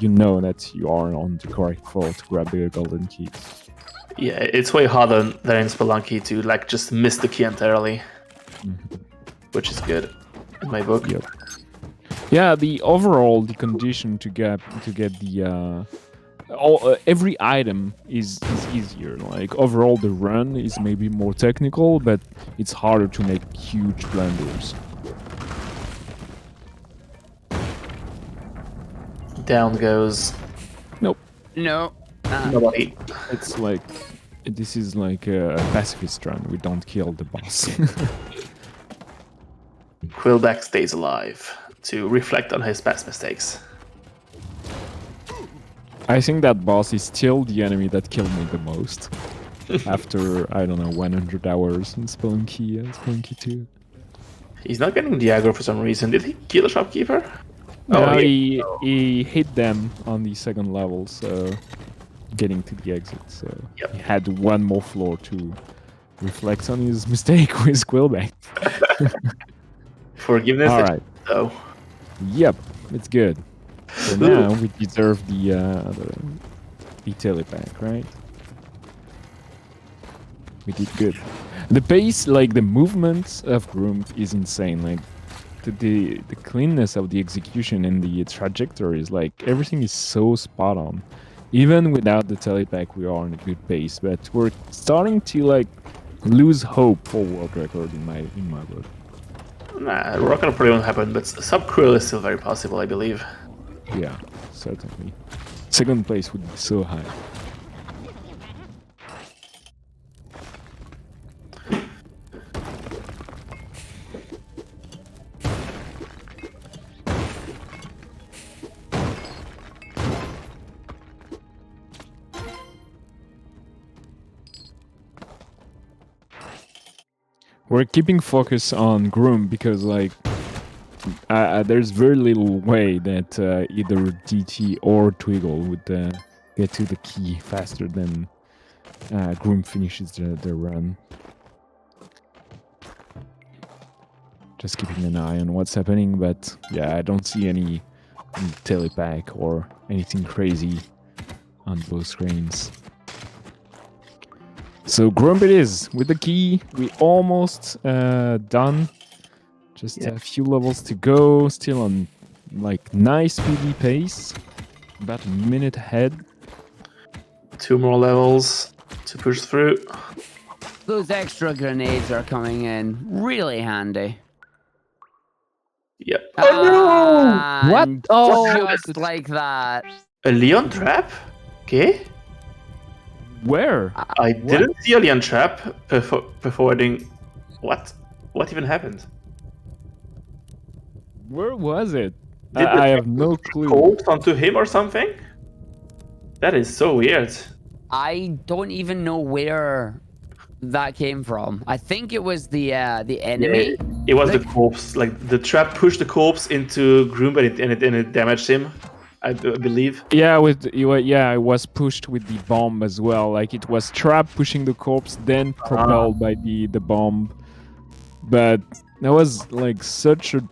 You know that you are on the correct floor to grab the golden key. Yeah, it's way harder than in Spelunky to like just miss the key entirely, which is good in my book. Yep. Yeah, the condition to get the every item is easier. Like overall, the run is maybe more technical, but it's harder to make huge blunders. Down goes. Nope. No. Nobody. It's like this is like a pacifist run. We don't kill the boss. Quillback stays alive to reflect on his past mistakes. I think that boss is still the enemy that killed me the most. After, I don't know, 100 hours in Spelunky and Spelunky 2. He's not getting the aggro for some reason. Did he kill the shopkeeper? No, he hit them on the second level, so getting to the exit. So he had one more floor to reflect on his mistake with Quillback. Forgiveness. All right. Oh. Yep, it's good. So now we deserve the telepack, right? We did good. The pace, like the movement of Grump is insane. Like the cleanness of the execution and the trajectories, like everything is so spot on. Even without the telepack, we are on a good pace, but we're starting to like lose hope for world record in my book. Nah, rock probably won't happen, but sub-cruel is still very possible, I believe. Yeah, certainly. Second place would be so high. We're keeping focus on Groom because, like, there's very little way that either DT or Twiggle would get to the key faster than Groom finishes the run. Just keeping an eye on what's happening, but yeah, I don't see any telepack or anything crazy on both screens. So Grump it is with the key. We almost done. Just a few levels to go. Still on like nice speedy pace. About a minute ahead. 2 more levels to push through. Those extra grenades are coming in really handy. Yep. Oh no! What? Oh, just like that. A Leon trap? Okay. Where? I didn't see a Leon trap before doing... What? What even happened? Where was it? Did I have no clue. Corpse onto him or something? That is so weird. I don't even know where that came from. I think it was the enemy. Yeah, it was the corpse. Like the trap pushed the corpse into Groom, and it damaged him. I believe. Yeah, it was pushed with the bomb as well. Like it was trap pushing the corpse, then propelled by the bomb. But that was like such a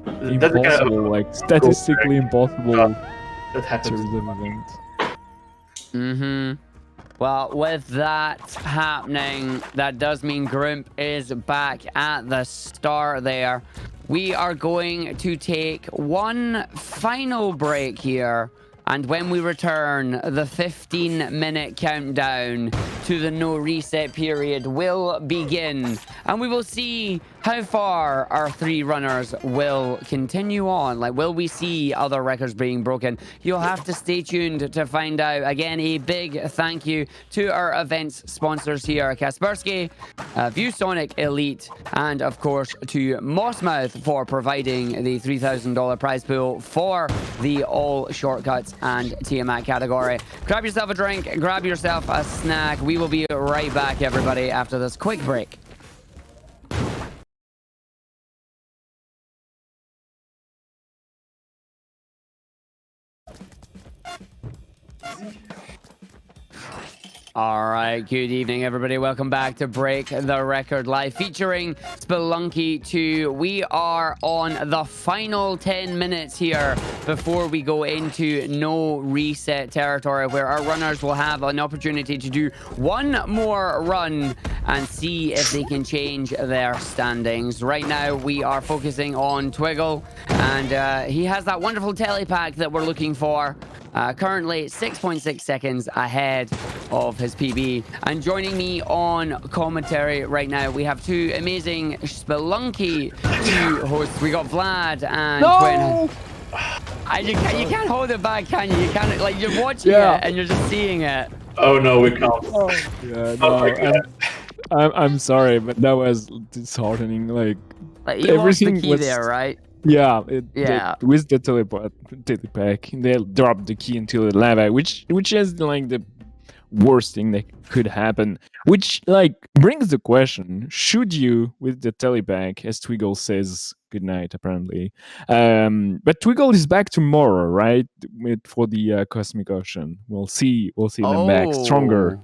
impossible, like statistically impossible that happens. Event. Well, with that happening, that does mean Grump is back at the start there. We are going to take one final break here. And when we return, the 15-minute countdown to the no reset period will begin. And we will see how far our 3 runners will continue on. Like, will we see other records being broken? You'll have to stay tuned to find out. Again, a big thank you to our events sponsors here, Kaspersky, ViewSonic Elite, and of course to Mossmouth for providing the $3,000 prize pool for the All Shortcuts and Tiamat category. Grab yourself a drink, grab yourself a snack. We will be right back, everybody, after this quick break. All right, good evening, everybody. Welcome back to Break the Record Live, featuring Spelunky 2. We are on the final 10 minutes here before we go into no reset territory, where our runners will have an opportunity to do one more run and see if they can change their standings. Right now, we are focusing on Twiggle, and he has that wonderful telepack that we're looking for. Currently 6.6 seconds ahead of his PB. And joining me on commentary right now, we have two amazing Spelunky 2 hosts. We got Vlad and Twin. And you can't hold it back, can you? You can't, like, you're watching it and you're just seeing it. Oh no, we can't. Yeah, no, I'm sorry, but that was disheartening. Like you lost the everything key was there, right? Yeah, with the telepack, they dropped the key into the lava, which is like the worst thing that could happen. Which like brings the question: should you, with the telepack, as Twiggle says, good night apparently. But Twiggle is back tomorrow, right? For the Cosmic Ocean. We'll see them back stronger.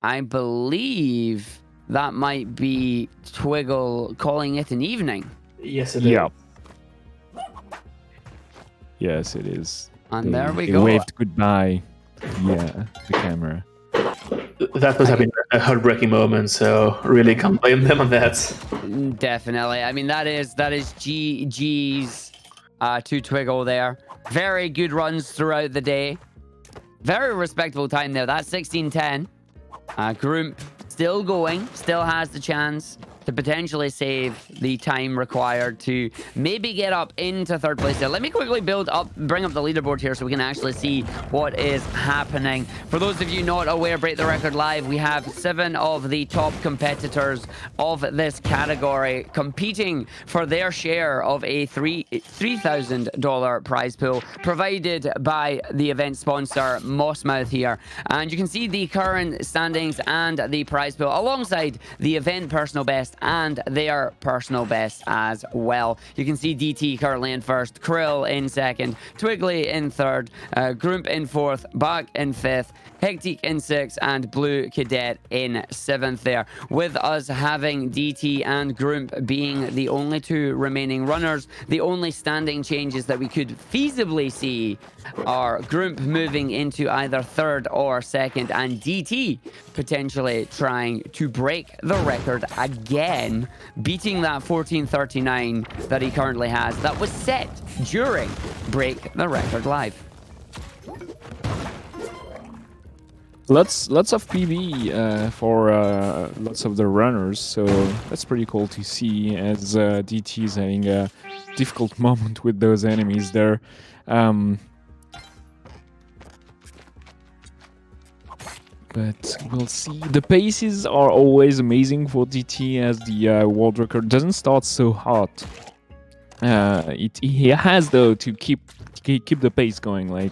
I believe that might be Twiggle calling it an evening. Yes, it is. Yeah. Yes, it is. And there we they go. Waved goodbye. Yeah, the camera. That must have been a heartbreaking moment, so really can't blame them on that. Definitely. I mean, that is GG's to Twiggle there. Very good runs throughout the day. Very respectable time there. That's 16:10. Grump still going, still has the chance to potentially save the time required to maybe get up into third place there. Let me quickly bring up the leaderboard here so we can actually see what is happening. For those of you not aware, Break the Record Live, we have 7 of the top competitors of this category competing for their share of a $3,000 prize pool provided by the event sponsor, Mossmouth here. And you can see the current standings and the prize pool alongside the event personal best and their personal best as well. You can see DT currently in first, Krill in second, Twiggly in third, Grump in fourth, Bach in fifth, Hectic in sixth, and Blue Cadet in seventh there. With us having DT and Grump being the only two remaining runners, the only standing changes that we could feasibly see are Grump moving into either third or second, and DT potentially trying to break the record again, beating that 14:39 that he currently has that was set during Break the Record Live. Lots of PB for lots of the runners, so that's pretty cool to see, as DT is having a difficult moment with those enemies there. But we'll see. The paces are always amazing for DT, as the world record doesn't start so hot. He has, though, to keep the pace going. Like,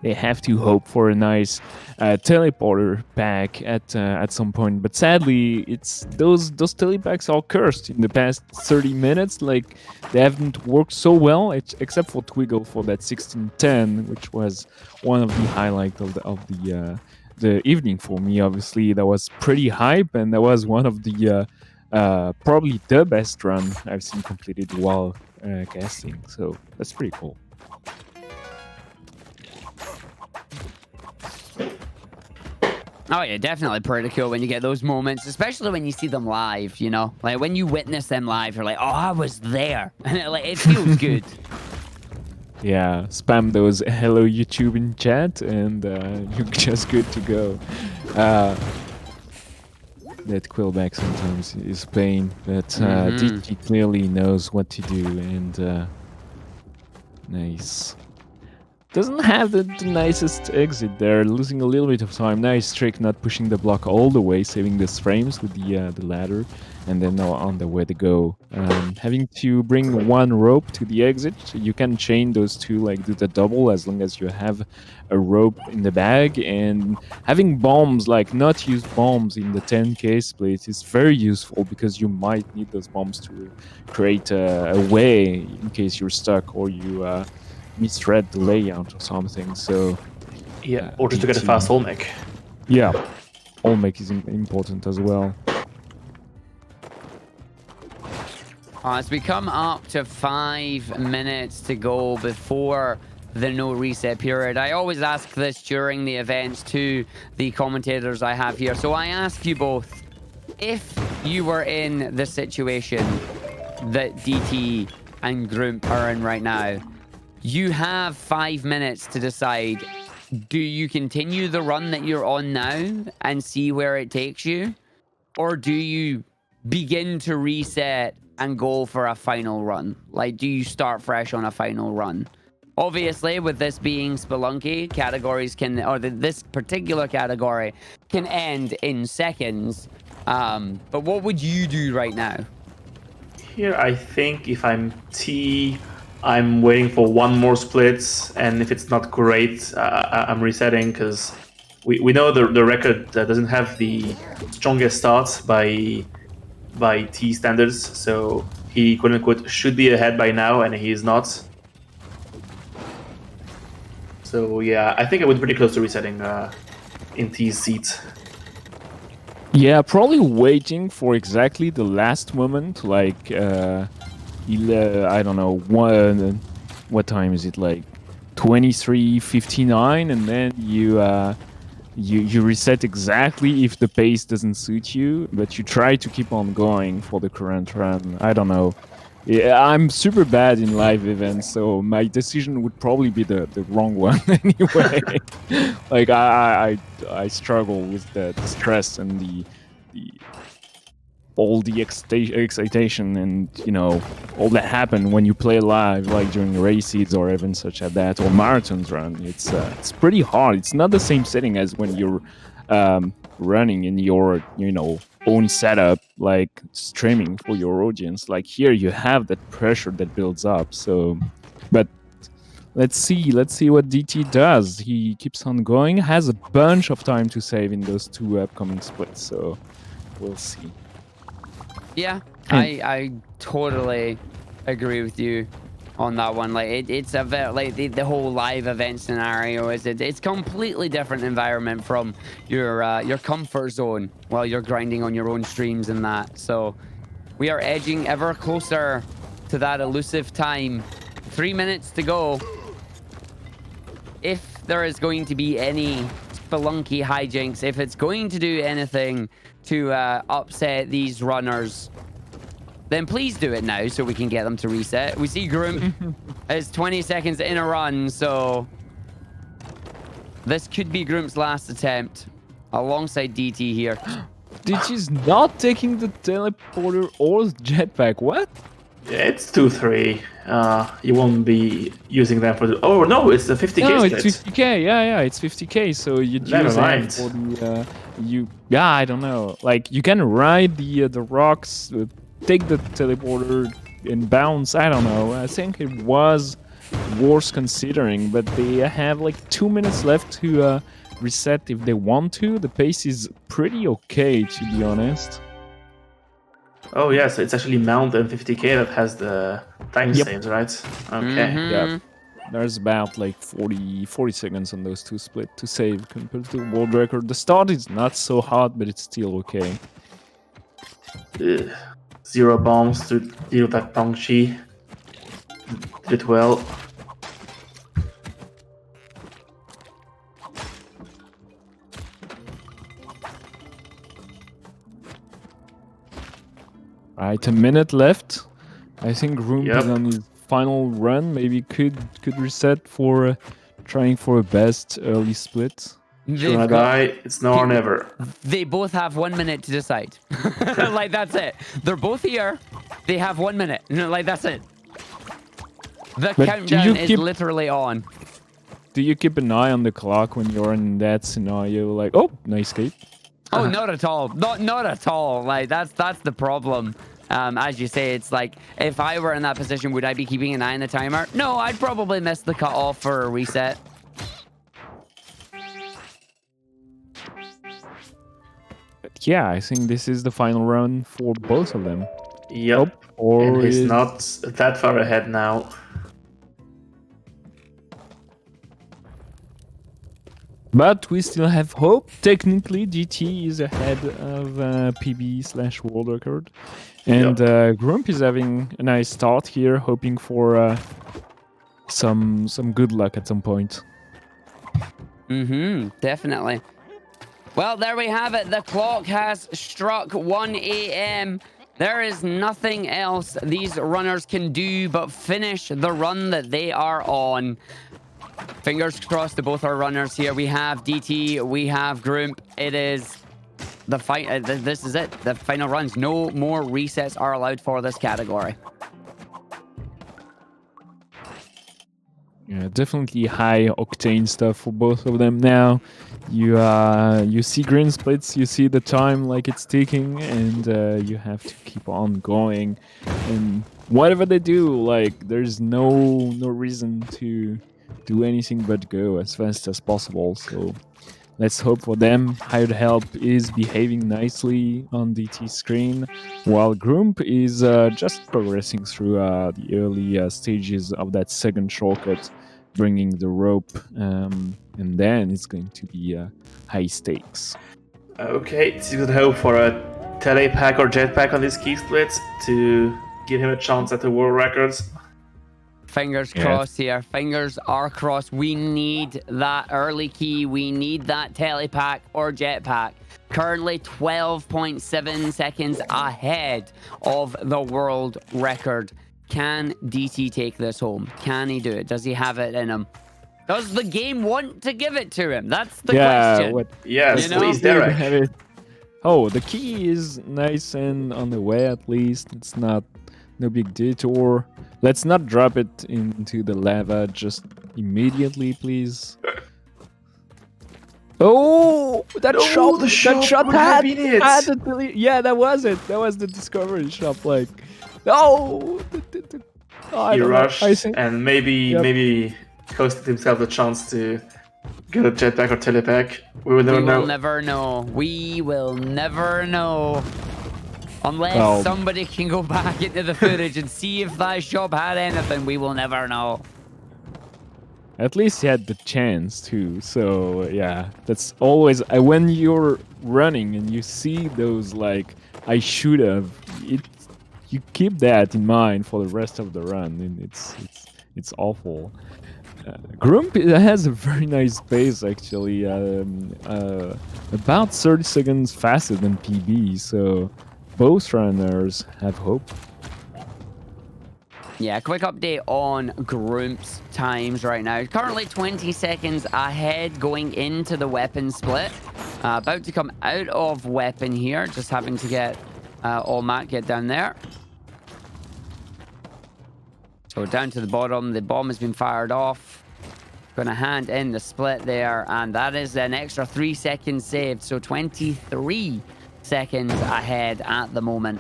they have to hope for a nice teleporter pack at some point. But sadly, it's those telepacks are cursed in the past 30 minutes. Like, they haven't worked so well, except for Twiggle for that 16:10, which was one of the highlights of the evening for me. Obviously, that was pretty hype, and that was one of the probably the best run I've seen completed while casting. So that's pretty cool. Oh yeah, definitely pretty cool when you get those moments, especially when you see them live, you know? Like, when you witness them live, you're like, oh, I was there. And it feels good. Yeah, spam those hello YouTube in chat, and you're just good to go. That Quillback sometimes is pain, but DT clearly knows what to do, and nice. Doesn't have the nicest exit there, losing a little bit of time. Nice trick, not pushing the block all the way, saving these frames with the ladder, and then on the way to go. Having to bring one rope to the exit, you can chain those two, like do the double, as long as you have a rope in the bag. And having bombs, like not use bombs in the 10k split, is very useful, because you might need those bombs to create a way in case you're stuck or you misread the layout or something. So Yeah, or just to get a DT. fast all make. Yeah, all make is important as well. As we come up to 5 minutes to go before the no reset period, I always ask this during the events to the commentators I have here. So I ask you both, if you were in the situation that DT and Grump are in right now, you have 5 minutes to decide, do you continue the run that you're on now and see where it takes you? Or do you begin to reset and go for a final run? Like, do you start fresh on a final run? Obviously, with this being Spelunky, categories can, or this particular category can end in seconds. But what would you do right now? Here, I think if I'm T, I'm waiting for one more split, and if it's not great, I'm resetting, because we know the record doesn't have the strongest start by T standards, so he quote-unquote should be ahead by now, and he is not. So yeah, I think I would be pretty close to resetting in T's seat. Yeah, probably waiting for exactly the last moment, like, I don't know, what time is it, like 23:59, and then you reset exactly if the pace doesn't suit you, but you try to keep on going for the current run. I don't know. Yeah, I'm super bad in live events, so my decision would probably be the wrong one anyway. Like I struggle with the stress and all the excitation and, you know, all that happen when you play live, like during races or events such as that, or marathons run. It's pretty hard. It's not the same setting as when you're running in your, you know, own setup, like streaming for your audience. Like here you have that pressure that builds up. So, but let's see what DT does. He keeps on going, has a bunch of time to save in those two upcoming splits, so we'll see. Yeah, I totally agree with you on that one. Like it's a very, like the whole live event scenario it's completely different environment from your comfort zone while you're grinding on your own streams and that. So we are edging ever closer to that elusive time. 3 minutes to go. If there is going to be any Spelunky hijinks, if it's going to do anything to upset these runners, then please do it now so we can get them to reset. We see Grump is 20 seconds in a run, so this could be Grump's last attempt alongside DT here. DT's not taking the teleporter or the jetpack. What? Yeah, it's 2-3. You won't be using them for the... Oh, no, it's the 50k No, split. it's 50k. Yeah, it's 50k. So you use Never it mind. for the... Yeah, I don't know. Like, you can ride the rocks, take the teleporter and bounce. I don't know. I think it was worth considering, but they have like 2 minutes left to reset if they want to. The pace is pretty okay, to be honest. Oh, yeah, so it's actually Mount and 50k that has the time saves, right? Okay. Yeah. There's about like 40 seconds on those two split to save compared to the world record. The start is not so hot, but it's still okay. Ugh. 0 bombs to deal with that Tongchi. Did it well. Right, a minute left. I think Room is on his final run. Maybe could reset for trying for a best early split. It's now or never. They both have 1 minute to decide. Like, that's it. They're both here. They have 1 minute. Like, that's it. The countdown is literally on. Do you keep an eye on the clock when you're in that scenario? Like, oh, nice escape. Oh, not at all. Not at all. Like, that's the problem. As you say, it's like, if I were in that position, would I be keeping an eye on the timer? No, I'd probably miss the cutoff for a reset. But yeah, I think this is the final run for both of them. Yep. And he's not that far ahead now. But we still have hope. Technically, GT is ahead of PB/world record. And Grump is having a nice start here, hoping for some good luck at some point. Definitely. Well, there we have it. The clock has struck 1 a.m. There is nothing else these runners can do but finish the run that they are on. Fingers crossed to both our runners here. We have DT, we have Grump. It is the fight. This is it. The final runs. No more resets are allowed for this category. Yeah, definitely high octane stuff for both of them now. You see green splits, you see the time like it's ticking, and you have to keep on going. And whatever they do, like there's no reason to do anything but go as fast as possible. So let's hope for them. Hired Help is behaving nicely on DT screen, while Grump is just progressing through the early stages of that second shortcut, bringing the rope, and then it's going to be high stakes. Okay, it's good hope for a telepack or jetpack on these key splits to give him a chance at the world records. Fingers crossed here. Fingers are crossed. We need that early key. We need that telepack or jetpack. Currently 12.7 seconds ahead of the world record. Can DT take this home? Can he do it? Does he have it in him? Does the game want to give it to him? That's the question. Yes, please, Derek. Oh, the key is nice and on the way at least. It's no big detour. Let's not drop it into the lava just immediately, please. Oh, that shot had it. Yeah, that was it. That was the discovery shot. Like, no. He rushed and maybe costed himself the chance to get a jetpack or telepack. We will never know. We will never know. Unless somebody can go back into the footage and see if that shot had anything, we will never know. At least he had the chance to. So yeah, that's always when you're running and you see those like I should have. You keep that in mind for the rest of the run, and it's awful. Grump has a very nice pace actually, about 30 seconds faster than PB. So both runners have hope. Yeah, quick update on Grump's times right now. Currently 20 seconds ahead going into the weapon split. About to come out of weapon here. Just having to get All Matt get down there. So down to the bottom. The bomb has been fired off. Gonna hand in the split there. And that is an extra 3 seconds saved. So 23 seconds ahead at the moment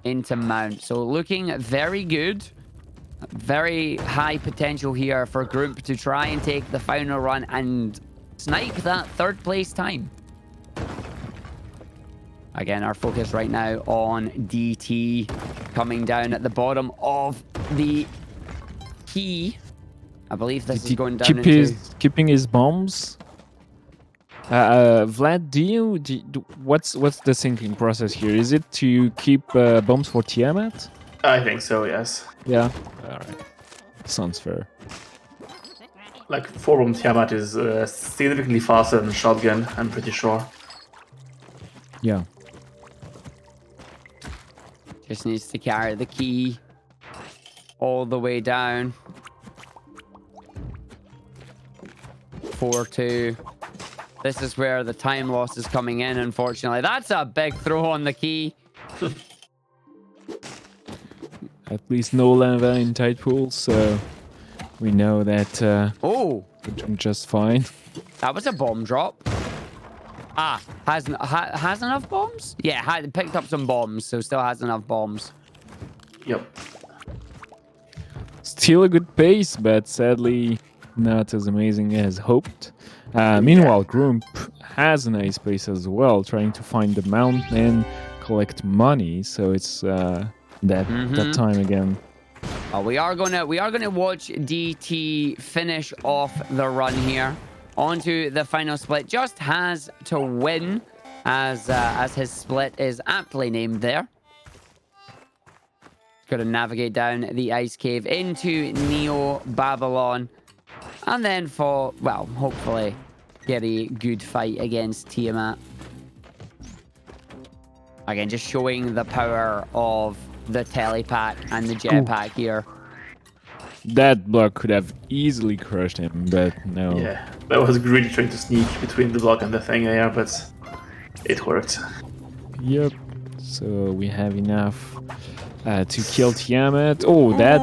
into Mount. So looking very good. Very high potential here for Grump to try and take the final run and snipe that third place time. Again, our focus right now on DT coming down at the bottom of the key. I believe this is going down keeping his bombs. Vlad, what's the thinking process here? Is it to keep bombs for Tiamat? I think so, yes. Yeah. All right. Sounds fair. Like 4-bomb Tiamat is significantly faster than shotgun, I'm pretty sure. Yeah. Just needs to carry the key all the way down. 4-2. This is where the time loss is coming in, unfortunately. That's a big throw on the key. At least no lava in tight pools, so we know that we're doing just fine. That was a bomb drop. Has enough bombs? Yeah, picked up some bombs, so still has enough bombs. Yep. Still a good pace, but sadly not as amazing as hoped. Meanwhile, Grump has a nice pace as well, trying to find the mount and collect money. So it's that time again. We are gonna watch DT finish off the run here. onto the final split. Just has to win, as his split is aptly named there. Got to navigate down the ice cave into Neo Babylon, and then for, well, hopefully get a good fight against Tiamat. Again, just showing the power of the telepack and the jetpack here. That block could have easily crushed him, but no. Yeah, that was greedy trying to sneak between the block and the thing there, but it worked. Yep. So we have enough to kill Tiamat. Oh, that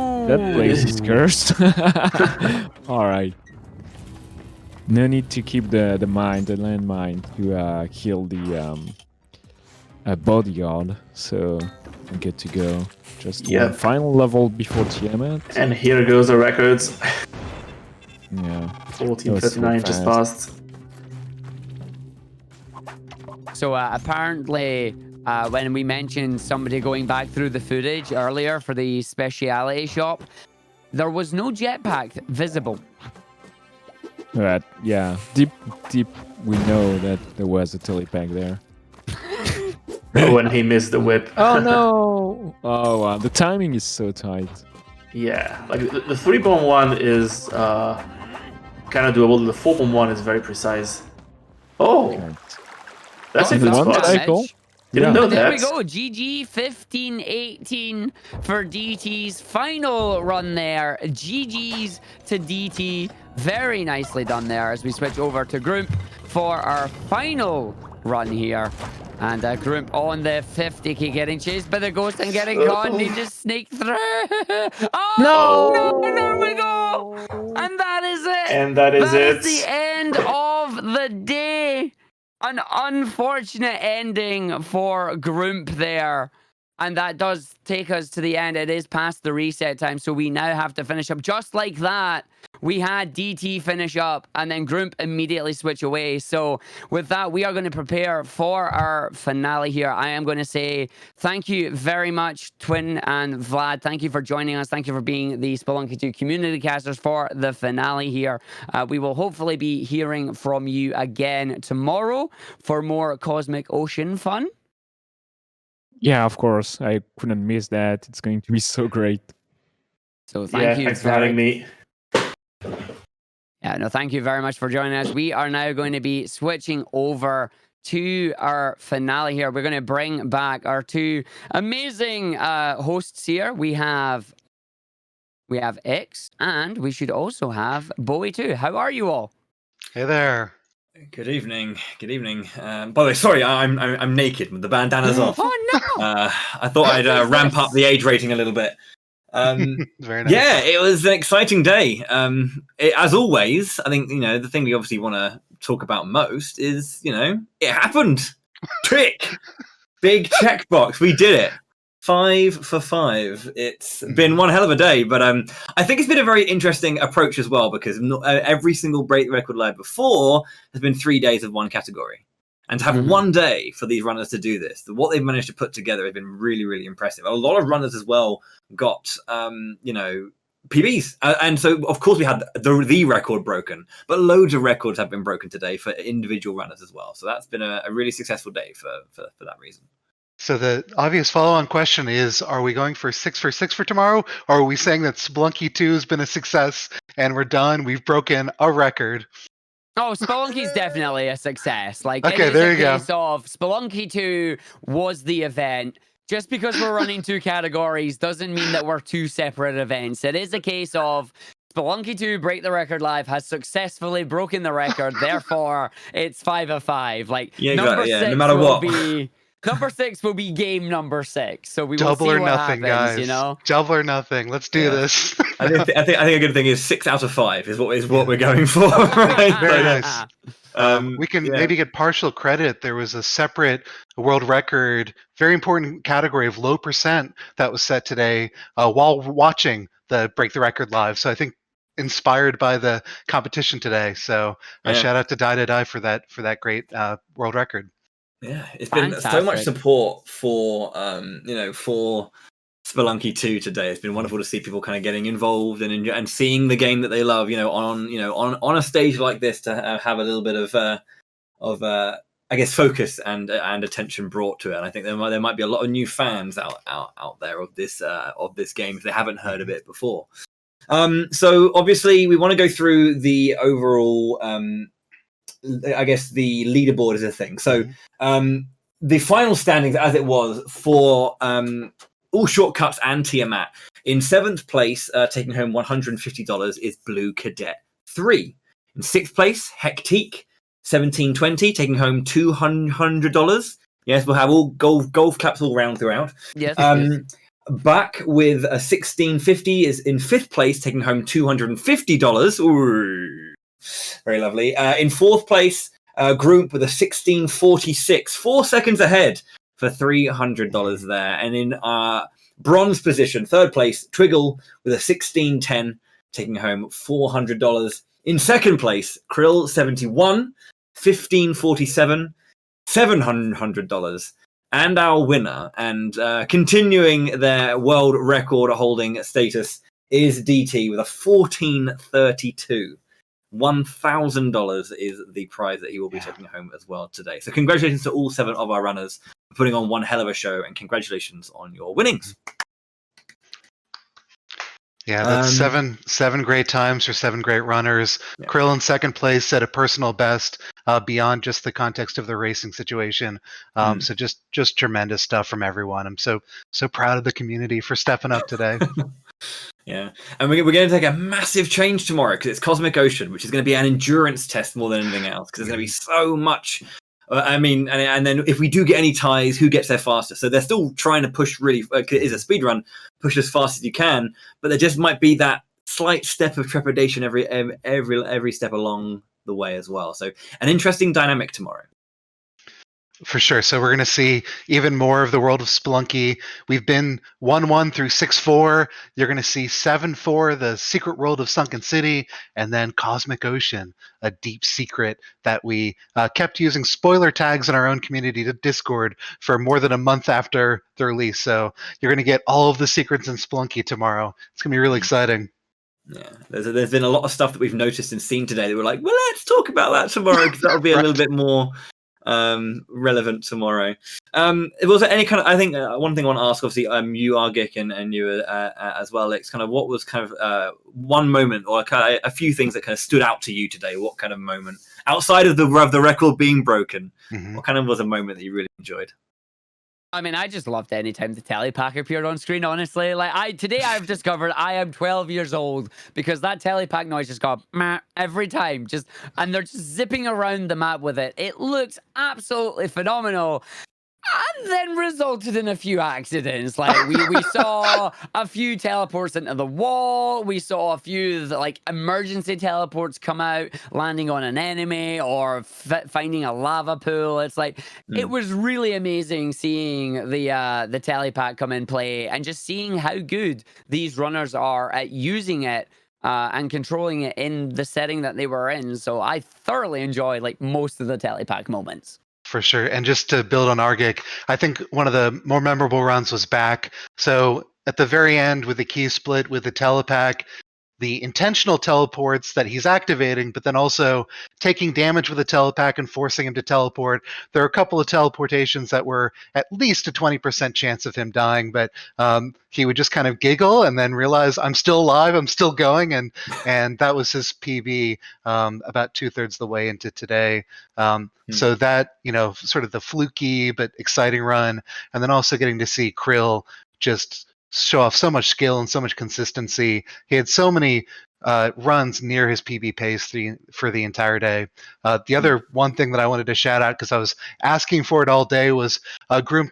place is cursed. All right. No need to keep the landmine to kill the bodyguard. So I'm good to go. Just one final level before Tiamat. And here goes the records. Yeah. 14:39 just passed. So apparently, when we mentioned somebody going back through the footage earlier for the speciality shop, there was no jetpack visible. But yeah, deep, we know that there was a telepack there. Oh, and he missed the whip. Oh no! Oh wow, the timing is so tight. Yeah, like the 3-bomb one is kind of doable. The 4-bomb one is very precise. Oh, that's a good spot. cycle. Didn't know that. There we go. GG 15-18 for DT's final run there. GG's to DT. Very nicely done there as we switch over to Group for our final run here. And Group on the 50k getting chased by the ghost and getting caught, and he just sneaked through. Oh, no! There we go! And that is it! And that is That is the end of the day. An unfortunate ending for Group there. And that does take us to the end. It is past the reset time, so we now have to finish up. Just like that, we had DT finish up, and then Group immediately switch away. So with that, we are going to prepare for our finale here. I am going to say thank you very much, Twin and Vlad. Thank you for joining us. Thank you for being the Spelunky 2 community casters for the finale here. We will hopefully be hearing from you again tomorrow for more Cosmic Ocean fun. Yeah, of course. I couldn't miss that. It's going to be so great. So thank you. Thanks for having me. Yeah, no, thank you very much for joining us. We are now going to be switching over to our finale here. We're going to bring back our two amazing hosts here. We have X, and we should also have Bowie too. How are you all? Hey there. Good evening. Good evening. By the way, sorry, I'm naked with the bandana's off. Oh no! I thought I'd ramp up the age rating a little bit. Very nice. Yeah, it was an exciting day. As always, I think the thing we obviously want to talk about most is it happened. Trick, big checkbox. We did it. 5 for 5. It's been one hell of a day, but I think it's been a very interesting approach as well, because every single Break the Record Live before has been 3 days of one category. And to have one day for these runners to do this, what they've managed to put together has been really, really impressive. A lot of runners as well got, PBs. And so, of course, we had the record broken, but loads of records have been broken today for individual runners as well. So that's been a really successful day for that reason. So the obvious follow-on question is, are we going for 6 for 6 for tomorrow? Or are we saying that Spelunky 2 has been a success and we're done? We've broken a record. Oh, Spelunky's definitely a success. Like, okay, it is there a you go. case of Spelunky 2 was the event. Just because we're running 2 categories doesn't mean that we're 2 separate events. It is a case of Spelunky 2 Break the Record Live has successfully broken the record. Therefore, it's 5 of 5. Like, number 6 no matter what. Number 6 will be game number 6. So we will Double see or what nothing, happens, guys. Double or nothing. Let's do this. I think a good thing is 6 out of 5 is what we're going for. Right? Very nice. We can maybe get partial credit. There was a separate world record, very important category of low percent that was set today while watching the Break the Record Live. So I think inspired by the competition today. So shout out to Die for that great world record. Yeah, it's been so much support for for Spelunky 2 today. It's been wonderful to see people kind of getting involved and seeing the game that they love, on a stage like this, to have a little bit of I guess focus and attention brought to it. And I think there might be a lot of new fans out there of this game if they haven't heard of it before. So obviously we want to go through the overall I guess the leaderboard is a thing. So the final standings as it was for All Shortcuts and Tiamat. In 7th place, taking home $150 is Blue Cadet 3. In 6th place, Hectique 1720, taking home $200. Yes, we'll have all golf claps all round throughout. Yes. Back with a 1650 is in 5th place, taking home $250. Ooh, very lovely. In 4th place, Group with a 1646, 4 seconds ahead for $300 there. And in bronze position, 3rd place, Twiggle with a 1610, taking home $400. In 2nd place, Krill 71, 1547, $700. And our winner, and continuing their world record holding status, is DT with a 1432. $1,000 is the prize that he will be taking home as well today. So congratulations to all 7 of our runners for putting on one hell of a show, and congratulations on your winnings. Yeah, that's seven great times for 7 great runners. Yeah. Krill in 2nd place set a personal best beyond just the context of the racing situation. So just tremendous stuff from everyone. I'm so proud of the community for stepping up today. Yeah, and we're going to take a massive change tomorrow because it's Cosmic Ocean, which is going to be an endurance test more than anything else, because there's going to be so much. And then if we do get any ties, who gets there faster? So they're still trying to push really. It is a speed run, push as fast as you can, but there just might be that slight step of trepidation every step along the way as well. So an interesting dynamic tomorrow. For sure. So we're going to see even more of the world of Spelunky. We've been 1-1 through 6-4. You're going to see 7-4, the secret world of Sunken City, and then Cosmic Ocean, a deep secret that we kept using spoiler tags in our own community to Discord for more than a month after the release. So you're going to get all of the secrets in Spelunky tomorrow. It's going to be really exciting. Yeah, there's been a lot of stuff that we've noticed and seen today that we're like, well, let's talk about that tomorrow because that'll be a little bit more relevant tomorrow. Was there any kind of, I think one thing I want to ask, obviously, you are Gick and you as well, Lex, kind of what was kind of one moment or kind of a few things that kind of stood out to you today? What kind of moment outside of the record being broken? What kind of was a moment that you really enjoyed? I mean, I just loved any time the telepack appeared on screen, honestly. Like, today I've discovered I am 12 years old because that telepack noise just got meh every time. And they're just zipping around the map with it. It looks absolutely phenomenal. And then resulted in a few accidents. Like we saw a few teleports into the wall. We saw a few like emergency teleports come out, landing on an enemy or finding a lava pool. It's like it was really amazing seeing the telepack come in play and just seeing how good these runners are at using it and controlling it in the setting that they were in. So I thoroughly enjoyed like most of the telepack moments. For sure. And just to build on Argic, I think one of the more memorable runs was back. So at the very end with the key split with the telepack, the intentional teleports that he's activating, but then also taking damage with the telepack and forcing him to teleport. There are a couple of teleportations that were at least a 20% chance of him dying, but he would just kind of giggle and then realize, I'm still alive, I'm still going, and that was his PB about 2/3 the way into today. So that, sort of the fluky but exciting run, and then also getting to see Krill just show off so much skill and so much consistency. He had so many runs near his PB pace for the entire day. The other one thing that I wanted to shout out, because I was asking for it all day, was Group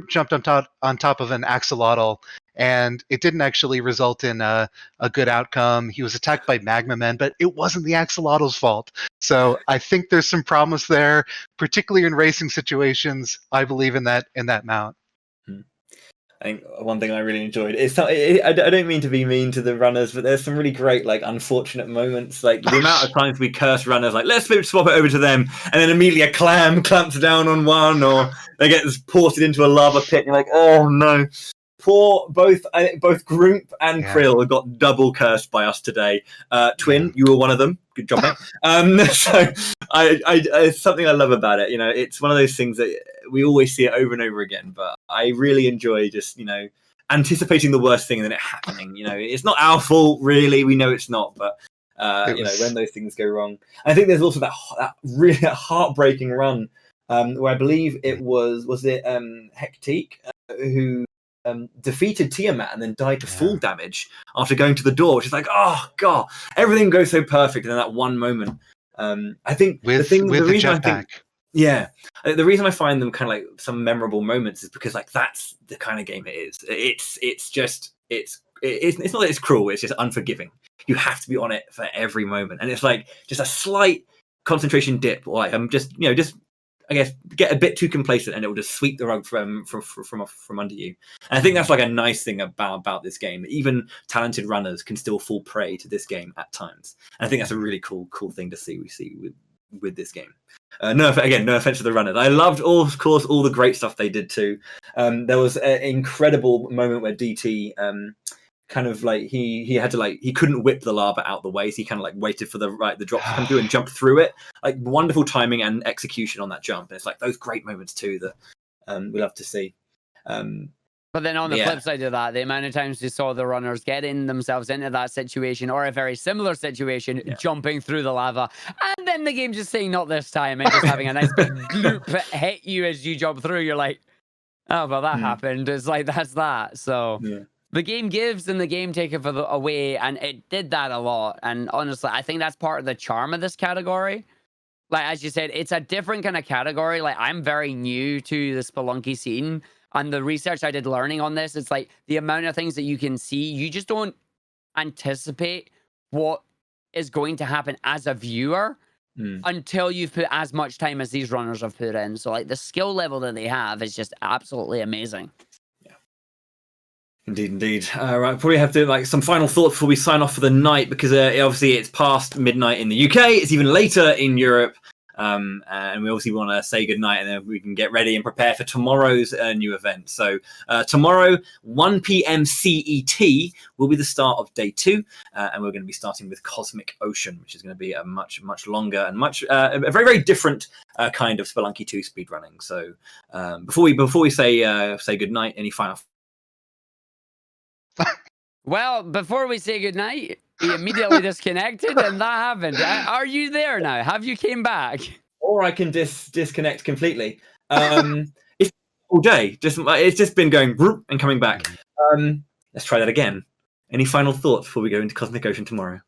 jumped on top of an axolotl, and it didn't actually result in a good outcome. He was attacked by magma men, but it wasn't the axolotl's fault. So I think there's some promise there, particularly in racing situations. I believe in that mount. I think one thing I really enjoyed is I don't mean to be mean to the runners, but there's some really great, like, unfortunate moments. Like the amount of times we curse runners, like, let's swap it over to them, and then immediately a clam clamps down on one, or they get ported into a lava pit, and you're like, oh no. Poor both Group and Yeah. Krill got double cursed by us today. Twin, you were one of them. Good job, mate. So it's something I love about it. You know, it's one of those things that we always see it over and over again. But I really enjoy just, you know, anticipating the worst thing and then it happening. You know, it's not our fault, really. We know it's not, but you know, when those things go wrong. I think there's also that really heartbreaking run where I believe it was Hectique who defeated Tiamat and then died to full damage after going to the door, which is like, oh god, everything goes so perfect in that one moment. I think the reason I find them kind of like some memorable moments is because like that's the kind of game it is. It's not that it's cruel, it's just unforgiving. You have to be on it for every moment, and it's like just a slight concentration dip, or like I'm just, you know, just I guess get a bit too complacent and it will just sweep the rug from under you. And I think that's like a nice thing about this game. Even talented runners can still fall prey to this game at times. And I think that's a really cool thing to see. We see with this game. No offense to the runners. I loved all the great stuff they did too. There was an incredible moment where DT kind of like he had to like he couldn't whip the lava out the way, so he kind of like waited for the drop to come through and jumped through it. Like wonderful timing and execution on that jump. And it's like those great moments too that we love to see. But then on the flip side of that, the amount of times we saw the runners getting themselves into that situation or a very similar situation, jumping through the lava, and then the game just saying not this time and just having a nice big gloop hit you as you jump through. You're like, oh well, that happened. It's like that's that. So. Yeah. The game gives and the game taketh away, and it did that a lot. And honestly, I think that's part of the charm of this category. Like, as you said, it's a different kind of category. Like, I'm very new to the Spelunky scene, and the research I did learning on this, it's like the amount of things that you can see, you just don't anticipate what is going to happen as a viewer until you've put as much time as these runners have put in. So, like, the skill level that they have is just absolutely amazing. Indeed. Right, probably have to like some final thoughts before we sign off for the night, because obviously it's past midnight in the UK. It's even later in Europe, and we obviously want to say goodnight, and then we can get ready and prepare for tomorrow's new event. So tomorrow, 1 p.m. CET will be the start of day 2, and we're going to be starting with Cosmic Ocean, which is going to be a much longer and a very very different kind of Spelunky 2 speedrunning. So before we say goodnight, any final? Well, before we say goodnight, he immediately disconnected, and that happened. Are you there now? Have you came back? Or I can disconnect completely. It's all day. It's just been going and coming back. Let's try that again. Any final thoughts before we go into Cosmic Ocean tomorrow?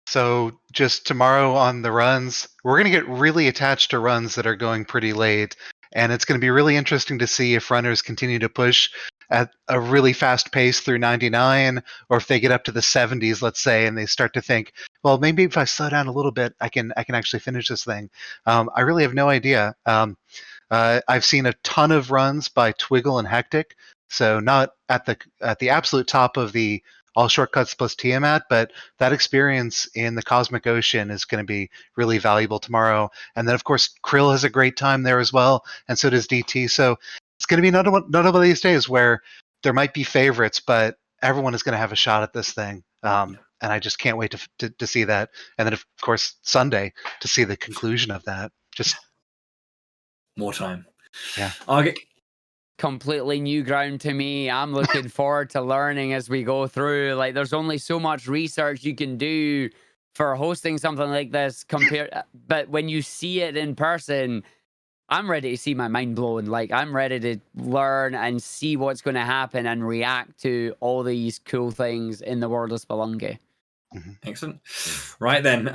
So just tomorrow on the runs, we're going to get really attached to runs that are going pretty late. And it's going to be really interesting to see if runners continue to push at a really fast pace through 99, or if they get up to the 70s, let's say, and they start to think, well, maybe if I slow down a little bit, I can actually finish this thing. I really have no idea. I've seen a ton of runs by Twiggle and Hectic, so not at the absolute top of the All Shortcuts plus Tiamat, but that experience in the Cosmic Ocean is going to be really valuable tomorrow. And then, of course, Krill has a great time there as well, and so does DT. So it's going to be none of these days where there might be favorites, but everyone is going to have a shot at this thing. And I just can't wait to see that. And then, of course, Sunday to see the conclusion of that. Just more time. Yeah. Okay. Completely new ground to me. I'm looking forward to learning as we go through. Like, there's only so much research you can do for hosting something like this but when you see it in person, I'm ready to see my mind blown. Like, I'm ready to learn and see what's going to happen and react to all these cool things in the world of Spelunky. Excellent. Right then,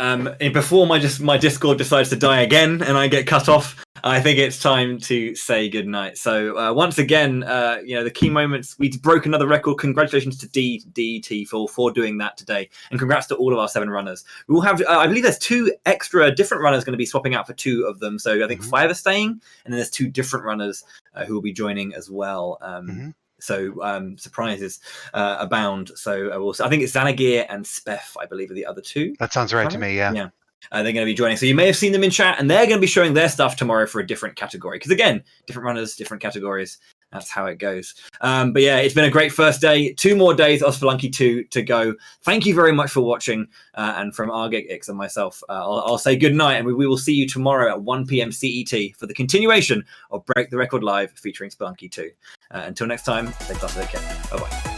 before my Discord decides to die again and I get cut off, I think it's time to say goodnight. So once again, the key moments, we broke another record. Congratulations to DT for doing that today, and congrats to all of our 7 runners. We will have, I believe, there's 2 extra different runners going to be swapping out for 2 of them. So I think 5 are staying, and then there's 2 different runners who will be joining as well. So surprises abound. So I think it's Xanagir and Spef, I believe, are the other 2. That sounds right to me, yeah. Yeah. They're going to be joining. So you may have seen them in chat, and they're going to be showing their stuff tomorrow for a different category. Because again, different runners, different categories. That's how it goes. But yeah, it's been a great first day. 2 more days of Spelunky 2 to go. Thank you very much for watching. And from Argix and myself, I'll say good night, and we will see you tomorrow at 1 p.m. CET for the continuation of Break the Record Live featuring Spelunky 2. Until next time, stay classy, take care. Bye-bye.